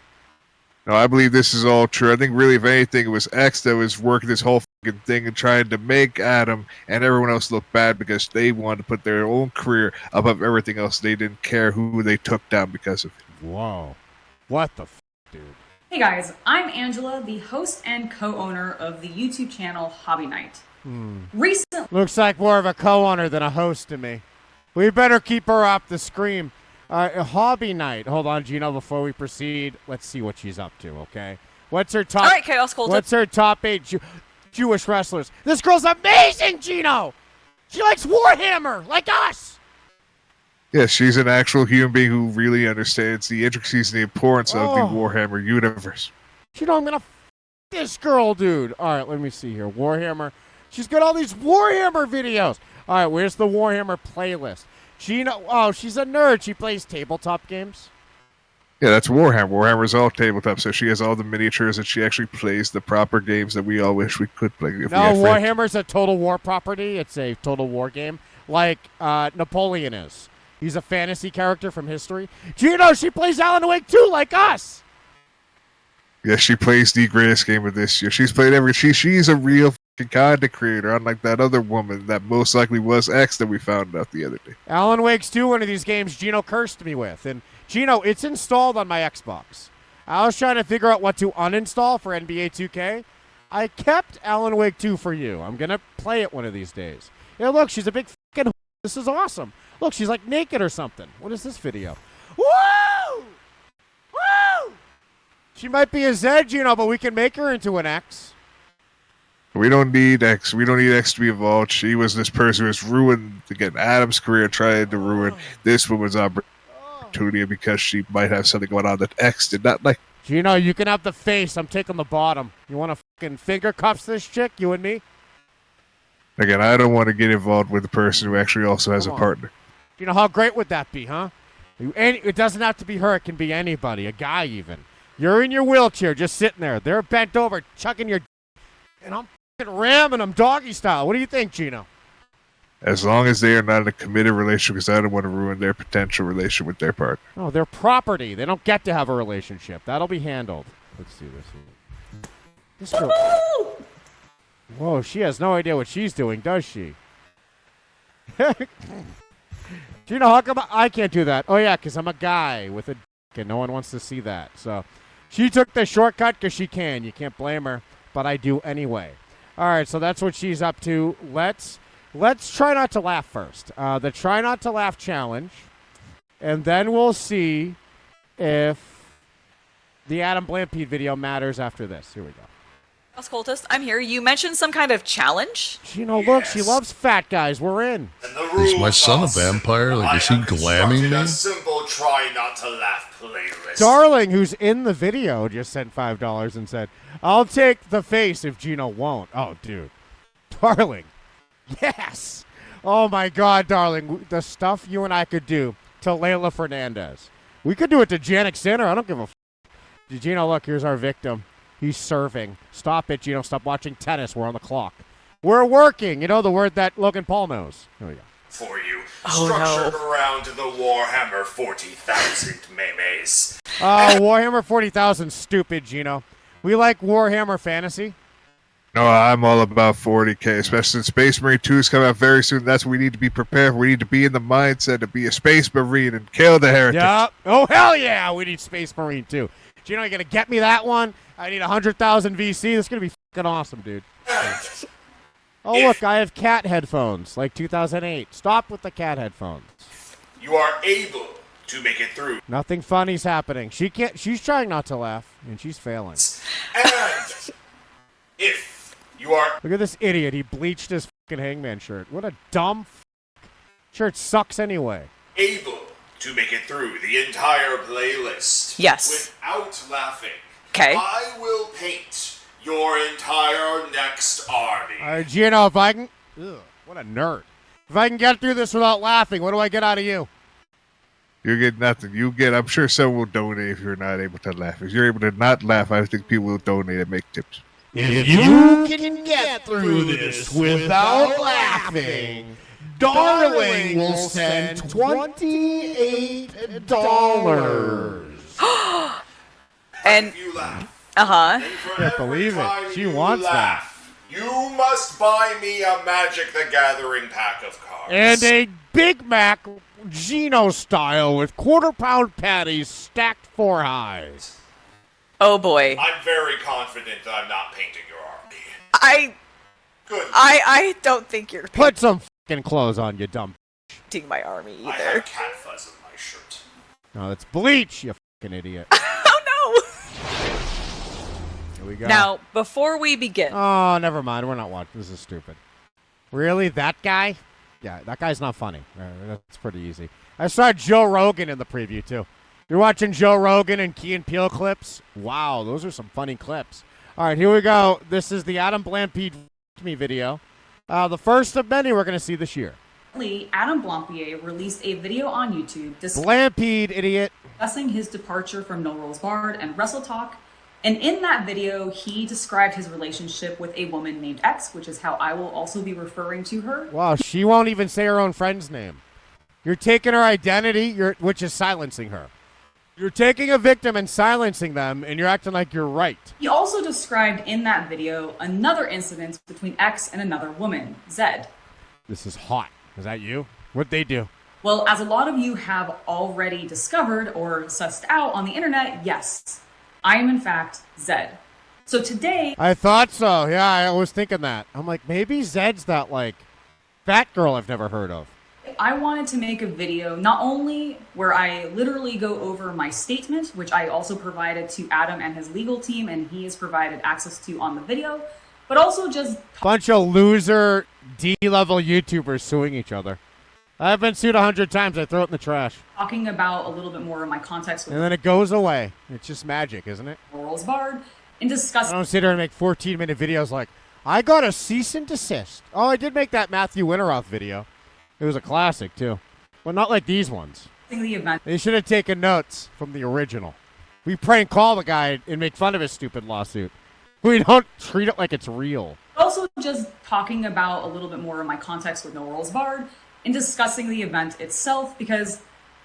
No, I believe this is all true. I think really, if anything, it was X that was working this whole fucking thing and trying to make Adam and everyone else look bad because they wanted to put their own career above everything else. They didn't care who they took down because of it. Whoa. What the dude? Hey guys, I'm Angela, the host and co-owner of the YouTube channel Hobby Night. Recently. Looks like more of a co-owner than a host to me. We better keep her off the screen. Hobby night. Hold on, Geno, before we proceed. Let's see what she's up to, okay? What's her top... All right, Chaos Cultist. What's her top 8 Jewish wrestlers? This girl's amazing, Geno! She likes Warhammer, like us! Yeah, she's an actual human being who really understands the intricacies and the importance of the Warhammer universe. You know, I'm gonna this girl, dude. All right, let me see here. Warhammer. She's got all these Warhammer videos. All right, where's the Warhammer playlist? Geno, oh, she's a nerd. She plays tabletop games. Yeah, that's Warhammer. Warhammer's all tabletop, so she has all the miniatures and she actually plays the proper games that we all wish we could play. No, Warhammer's a Total War property. It's a Total War game, like Napoleon is. He's a fantasy character from history. Geno, she plays Alan Wake 2 like us. Yeah, she plays the greatest game of this year. She's played every... She's a real content creator, unlike that other woman that most likely was X that we found out the other day. Alan Wake's 2, one of these games Geno cursed me with. And, Geno, it's installed on my Xbox. I was trying to figure out what to uninstall for NBA 2K. I kept Alan Wake 2 for you. I'm going to play it one of these days. Yeah, look, she's a big fucking... This is awesome. Look, she's like naked or something. What is this video? Woo! Woo! She might be a Z, Geno, but we can make her into an X. We don't need X. We don't need X to be involved. She was this person who has ruined, again, Adam's career, trying to ruin this woman's opportunity because she might have something going on that X did not like. Geno, you can have the face. I'm taking the bottom. You want to fucking finger cuffs this chick, you and me? Again, I don't want to get involved with the person who actually also has a partner. Geno, how great would that be, huh? It doesn't have to be her. It can be anybody, a guy even. You're in your wheelchair, just sitting there. They're bent over, chucking your... And I'm fucking ramming them doggy style. What do you think, Geno? As long as they are not in a committed relationship, because I don't want to ruin their potential relationship with their partner. Oh, they're property. They don't get to have a relationship. That'll be handled. Let's see this. This girl... Whoa, she has no idea what she's doing, does she? Geno, how come I can't do that? Oh, yeah, because I'm a guy with a dick and no one wants to see that. So she took the shortcut because she can. You can't blame her, but I do anyway. All right, so that's what she's up to. Let's try not to laugh first. The try not to laugh challenge, and then we'll see if the Adam Blampied video matters after this. Here we go. Cultist, I'm here. You mentioned some kind of challenge? Geno, look, she loves fat guys. We're in. Is my son a vampire? Like, is he glamming A me? simple try not to laugh playlist. Darling, who's in the video, just sent $5 and said, I'll take the face if Geno won't. Oh, dude. Darling. Yes. Oh, my God, darling. The stuff you and I could do to Layla Fernandez. We could do it to Janik Sinner. I don't give a f***. Geno, look, here's our victim. He's serving. Stop it, Geno. Stop watching tennis. We're on the clock. We're working. You know the word that Logan Paul knows. Here we go. For you, structured around the Warhammer 40,000 memes. Warhammer 40,000, stupid, Geno. We like Warhammer Fantasy. No, I'm all about 40K, especially since Space Marine 2 is coming out very soon. That's what we need to be prepared for. We need to be in the mindset to be a Space Marine and kill the heretics. Yeah. Oh, hell yeah. We need Space Marine 2. Geno, you going to get me that one? I need 100,000 VC. This is going to be fucking awesome, dude. Oh, look, I have cat headphones, like 2008. Stop with the cat headphones. You are able to make it through. Nothing funny's happening. She's trying not to laugh, and she's failing. And if you are... Look at this idiot. He bleached his fucking Hangman shirt. What a dumb shirt. Sucks anyway. Able to make it through the entire playlist. Yes. Without laughing. Okay. I will paint your entire next army. All right, Geno, if I can... Ugh, what a nerd. If I can get through this without laughing, what do I get out of you? You get nothing. I'm sure someone will donate if you're not able to laugh. If you're able to not laugh, I think people will donate and make tips. If you can get through this without laughing, Darling will send $28. And you laugh. Can't believe it. She wants that. You must buy me a Magic the Gathering pack of cards. And a Big Mac Geno style with quarter-pound patties stacked 4 highs. Oh boy. I'm very confident that I'm not painting your army. Good. I don't think you're Put some fucking clothes on, you dumb. painting my army I either. had cat fuzz on my shirt. No, that's bleach, you fucking idiot. Oh Here we no! go. Now, before we begin, Oh, never mind. We're not watching. This is stupid. Really? That guy? Yeah, that guy's not funny. That's pretty easy. I saw Joe Rogan in the preview, too. You're watching Joe Rogan and Key and Peele clips? Wow, those are some funny clips. All right, here we go. This is the Adam Blampied Me video. The first of many we're going to see this year. Adam Blampied released a video on YouTube Blampied, idiot. discussing his departure from No Rules Barred and Wrestle Talk. And in that video, he described his relationship with a woman named X, which is how I will also be referring to her. Wow, she won't even say her own friend's name. You're taking her identity, which is silencing her. You're taking a victim and silencing them, and you're acting like you're right. He also described in that video another incident between X and another woman, Zed. This is hot. Is that you? What'd they do? Well, as a lot of you have already discovered or sussed out on the internet, yes, I am in fact Zed. So today... I thought so. Yeah, I was thinking that. I'm like, maybe Zed's that, like, fat girl I've never heard of. I wanted to make a video not only where I literally go over my statement, which I also provided to Adam and his legal team, and he has provided access to on the video, but also just... Bunch of loser D-level YouTubers suing each other. I've been sued 100 times. I throw it in the trash. Talking about a little bit more of my context with And then it goes away. It's just magic, isn't it? No Rules Barred, and I discussing... don't sit there and make 14-minute videos like, I got a cease and desist. Oh, I did make that Matthew Winteroth video. It was a classic, too. Well, not like these ones. The event. They should have taken notes from the original. We prank call the guy and make fun of his stupid lawsuit. We don't treat it like it's real. Also just talking about a little bit more of my context with No Rules Barred and discussing the event itself, because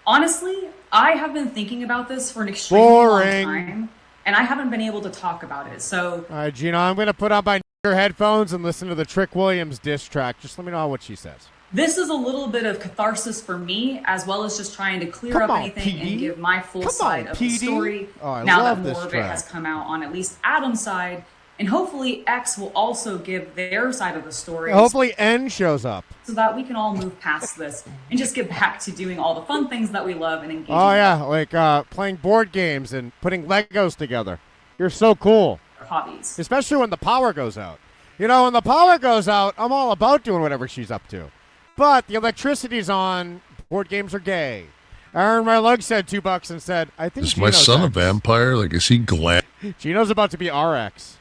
honestly, I have been thinking about this for an extremely long time, and I haven't been able to talk about it. So, all right, Geno, I'm going to put on my headphones and listen to the Trick Williams diss track. Just let me know what she says. this is a little bit of catharsis for me, as well as just trying to clear up anything and give my full side of the story. Now that more of it has come out on at least Adam's side, and hopefully X will also give their side of the story. Hopefully N shows up. So that we can all move past this and just get back to doing all the fun things that we love and engaging. Oh yeah, like playing board games and putting Legos together. You're so cool. Hobbies. Especially when the power goes out. You know, when the power goes out, I'm all about doing whatever she's up to. But the electricity's on. Board games are gay. Aaron, my lug said $2 and said, I think Is my son a vampire? Like, is he glam? Geno's about to be RX.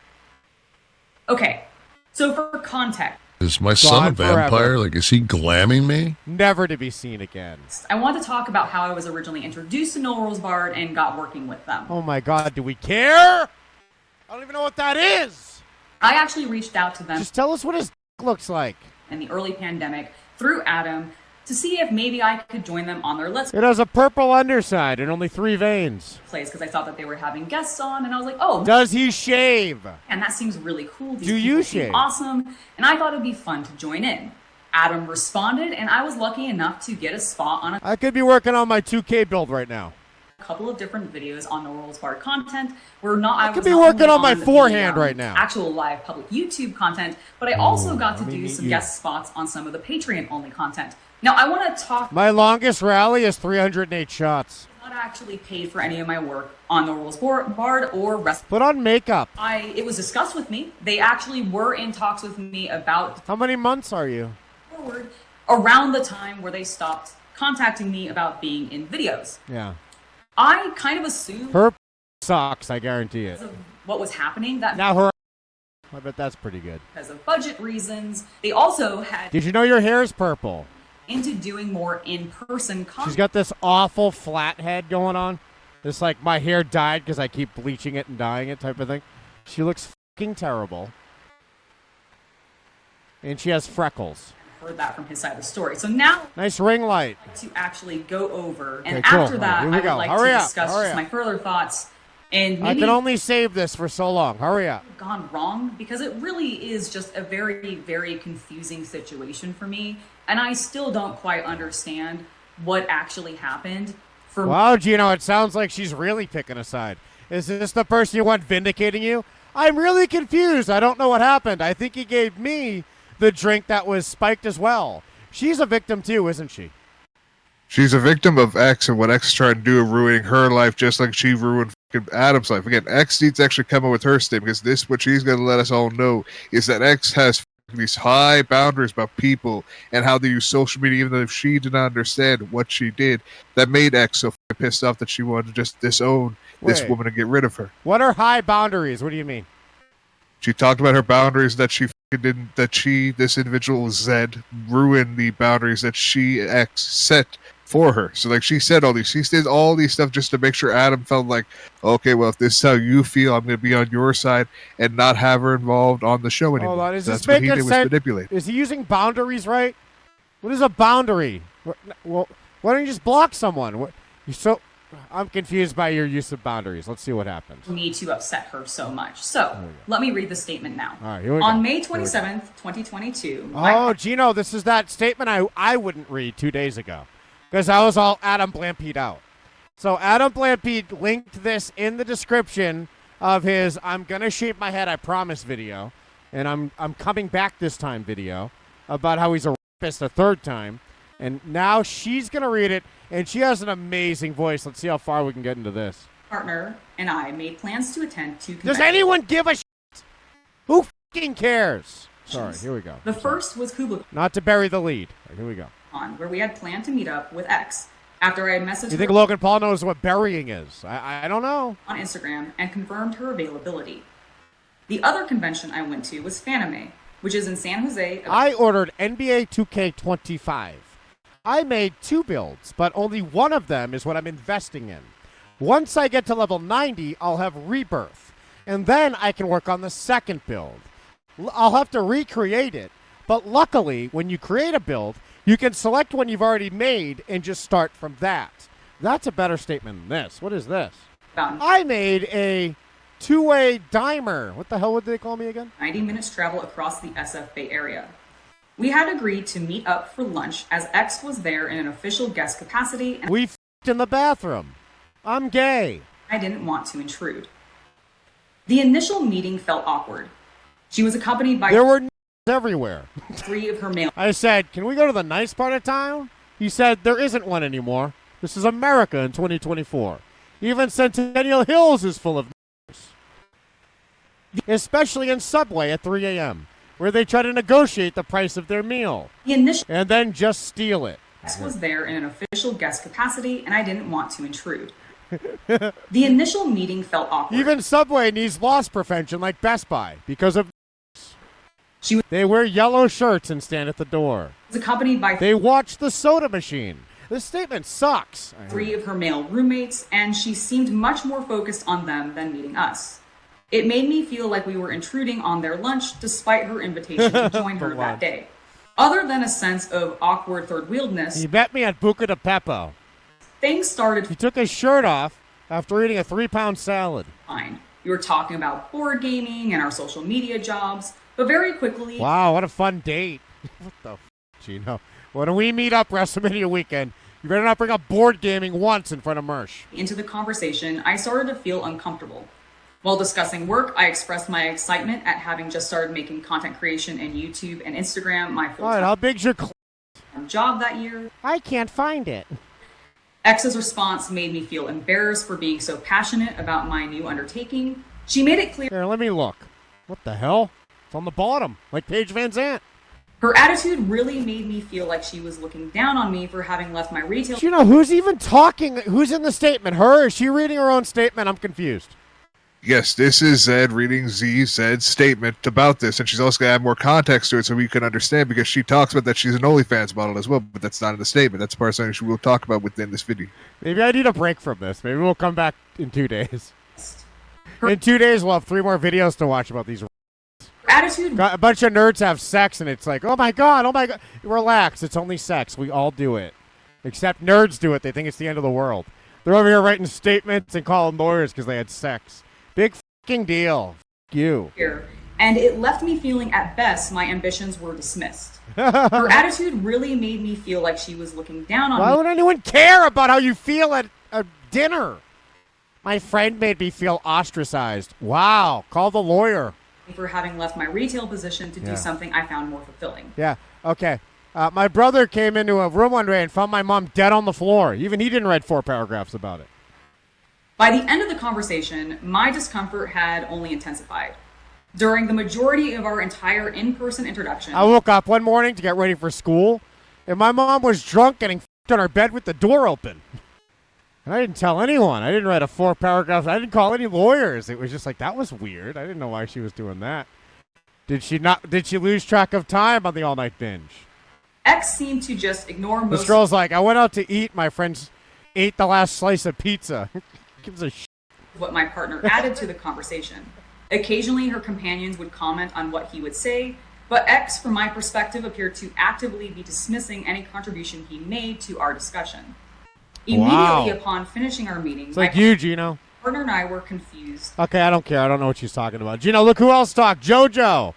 Okay, so for context. Is my son a vampire? Forever. Like, is he glamming me? Never to be seen again. I want to talk about how I was originally introduced to No Rules Barred and got working with them. Oh my God, do we care? I don't even know what that is. I actually reached out to them. Just tell us what his looks like. In the early pandemic through Adam to see if maybe I could join them on their Let's It has a purple underside and only 3 veins. Plays, because I thought that they were having guests on, and I was like, oh. Does he shave? And that seems really cool. These Do you people seem shave? Awesome. And I thought it'd be fun to join in. Adam responded, and I was lucky enough to get a spot on I could be working on my 2K build right now. a couple of different videos on No Rules Barred content. Where not I I could was be not working only on my the, forehand right now. Actual live public YouTube content, but I also got to do some guest spots on some of the Patreon only content. Now I want to talk. My longest rally is 308 shots. Not actually paid for any of my work on No Rules Barred or Wrestling. Put on makeup. It was discussed with me. They actually were in talks with me about. How many months are you? Forward around the time where they stopped contacting me about being in videos. Yeah. I kind of assumed Her sucks, I guarantee it. because of what was happening that Now her I bet that's pretty good. because of budget reasons, they also had Did you know your hair is purple? into doing more in-person content. She's got this awful flat head going on. This like my hair dyed because I keep bleaching it and dyeing it type of thing. She looks fucking terrible. And she has freckles. Heard that from his side of the story. So now Nice ring light. to actually go over, and Okay, cool. after that, Here we I would go. like Hurry to up, discuss hurry just up. my further thoughts and I maybe can only save this for so long. Hurry up. gone wrong because it really is just a very, very confusing situation for me, and I still don't quite understand what actually happened. For Wow, Geno, it sounds like she's really picking a side. Is this the person you want vindicating you? I'm really confused. I don't know what happened. I think he gave me the drink that was spiked as well. She's a victim too, isn't she? She's a victim of X and what X is trying to do, ruining her life just like she ruined Adam's life. Again, X needs to actually come up with her statement because this, what she's going to let us all know, is that X has these high boundaries about people and how they use social media, even though if she did not understand what she did, that made X so pissed off that she wanted to just disown this woman and get rid of her. What are high boundaries? What do you mean? She talked about her boundaries that she didn't, that this individual Zed ruined the boundaries that she X set for her. So like she said she did all these stuff just to make sure Adam felt like, okay, well, if this is how you feel, I'm going to be on your side and not have her involved on the show anymore. Hold on, is That's this what he making did, was sense? manipulate. Is he using boundaries right? What is a boundary? Well, why don't you just block someone? I'm confused by your use of boundaries. Let's see what happens. Me to upset her so much. So let me read the statement now. All right, here we go. On May 27th, 2022. Oh, Geno, this is that statement I wouldn't read 2 days ago because I was all Adam Blampied out. So Adam Blampied linked this in the description of his "I'm gonna shave my head, I promise" video, and I'm coming back this time video about how he's a rapist a third time, and now she's gonna read it, and she has an amazing voice. Let's see how far we can get into this. Partner and I made plans to attend two Does anyone give a shit? Who fucking cares? Sorry, here we go. The first was Kubla. Not to bury the lead. Right, here we go. Where we had planned to meet up with X. After I had messaged You think her Logan Paul knows what burying is? I don't know. on Instagram and confirmed her availability. The other convention I went to was Fanime, which is in San Jose. I ordered NBA 2K25. I made 2 builds, but only one of them is what I'm investing in. Once I get to level 90, I'll have Rebirth, and then I can work on the second build. I'll have to recreate it, but luckily, when you create a build, you can select one you've already made and just start from that. That's a better statement than this. What is this? I made a 2-way dimer. What the hell would they call me again? 90 minutes travel across the SF Bay Area. We had agreed to meet up for lunch as X was there in an official guest capacity, and We f***ed in the bathroom. I'm gay. I didn't want to intrude. The initial meeting felt awkward. She was accompanied by There were everywhere. 3 of her male. I said, can we go to the nice part of town? He said, there isn't one anymore. This is America in 2024. Even Centennial Hills is full of especially in Subway at 3 a.m., where they try to negotiate the price of their meal and then just steal it. X was there in an official guest capacity, and I didn't want to intrude. The initial meeting felt awkward. Even Subway needs loss prevention like Best Buy because of they wear yellow shirts and stand at the door. Was accompanied by They watch the soda machine. This statement sucks. 3 of her male roommates, and she seemed much more focused on them than meeting us. It made me feel like we were intruding on their lunch despite her invitation to join her that day. Other than a sense of awkward third-wheeledness, He bet me at Buca de Beppo. things started He took his shirt off after eating a 3-pound salad. fine. We were talking about board gaming and our social media jobs, but very quickly... Wow, what a fun date. What the f***, Geno? When we meet up WrestleMania weekend, you better not bring up board gaming once in front of Mersh. Into the conversation, I started to feel uncomfortable. While discussing work, I expressed my excitement at having just started making content creation in YouTube and Instagram my All right, how big's your job that year. I can't find it. X's response made me feel embarrassed for being so passionate about my new undertaking. She made it clear. Here, let me look. What the hell? It's on the bottom, like Paige Van Zandt. Her attitude really made me feel like she was looking down on me for having left my retail. You know, who's even talking? Who's in the statement? Her? Is she reading her own statement? I'm confused. Yes, this is Zed reading Zed's statement about this, and she's also going to add more context to it so we can understand, because she talks about that she's an OnlyFans model as well, but that's not in the statement. That's part of something she will talk about within this video. Maybe I need a break from this. Maybe we'll come back in 2 days. In 2 days, we'll have 3 more videos to watch about these. Attitude. A bunch of nerds have sex, and it's like, oh my god. Relax, it's only sex. We all do it. Except nerds do it. They think it's the end of the world. They're over here writing statements and calling lawyers because they had sex. Big fucking deal. F you. And it left me feeling at best my ambitions were dismissed. Her attitude really made me feel like she was looking down on me. Why would anyone care about how you feel at a dinner? My friend made me feel ostracized. Wow. Call the lawyer. for having left my retail position to do something I found more fulfilling. Yeah, okay. My brother came into a room one day and found my mom dead on the floor. Even he didn't write 4 paragraphs about it. By the end of the conversation, my discomfort had only intensified. During the majority of our entire in-person introduction, I woke up one morning to get ready for school, and my mom was drunk getting f***ed on her bed with the door open. And I didn't tell anyone. I didn't write a 4 paragraphs. I didn't call any lawyers. It was just like, that was weird. I didn't know why she was doing that. Did she lose track of time on the all-night binge? X seemed to just ignore most. This girl's like, I went out to eat. My friends ate the last slice of pizza. Gives a shit. What my partner added to the conversation. Occasionally, her companions would comment on what he would say, but X, from my perspective, appeared to actively be dismissing any contribution he made to our discussion. Immediately upon finishing our meeting, it's like you, Geno. My partner and I were confused. Okay, I don't care. I don't know what she's talking about. Geno, look who else talked. JoJo.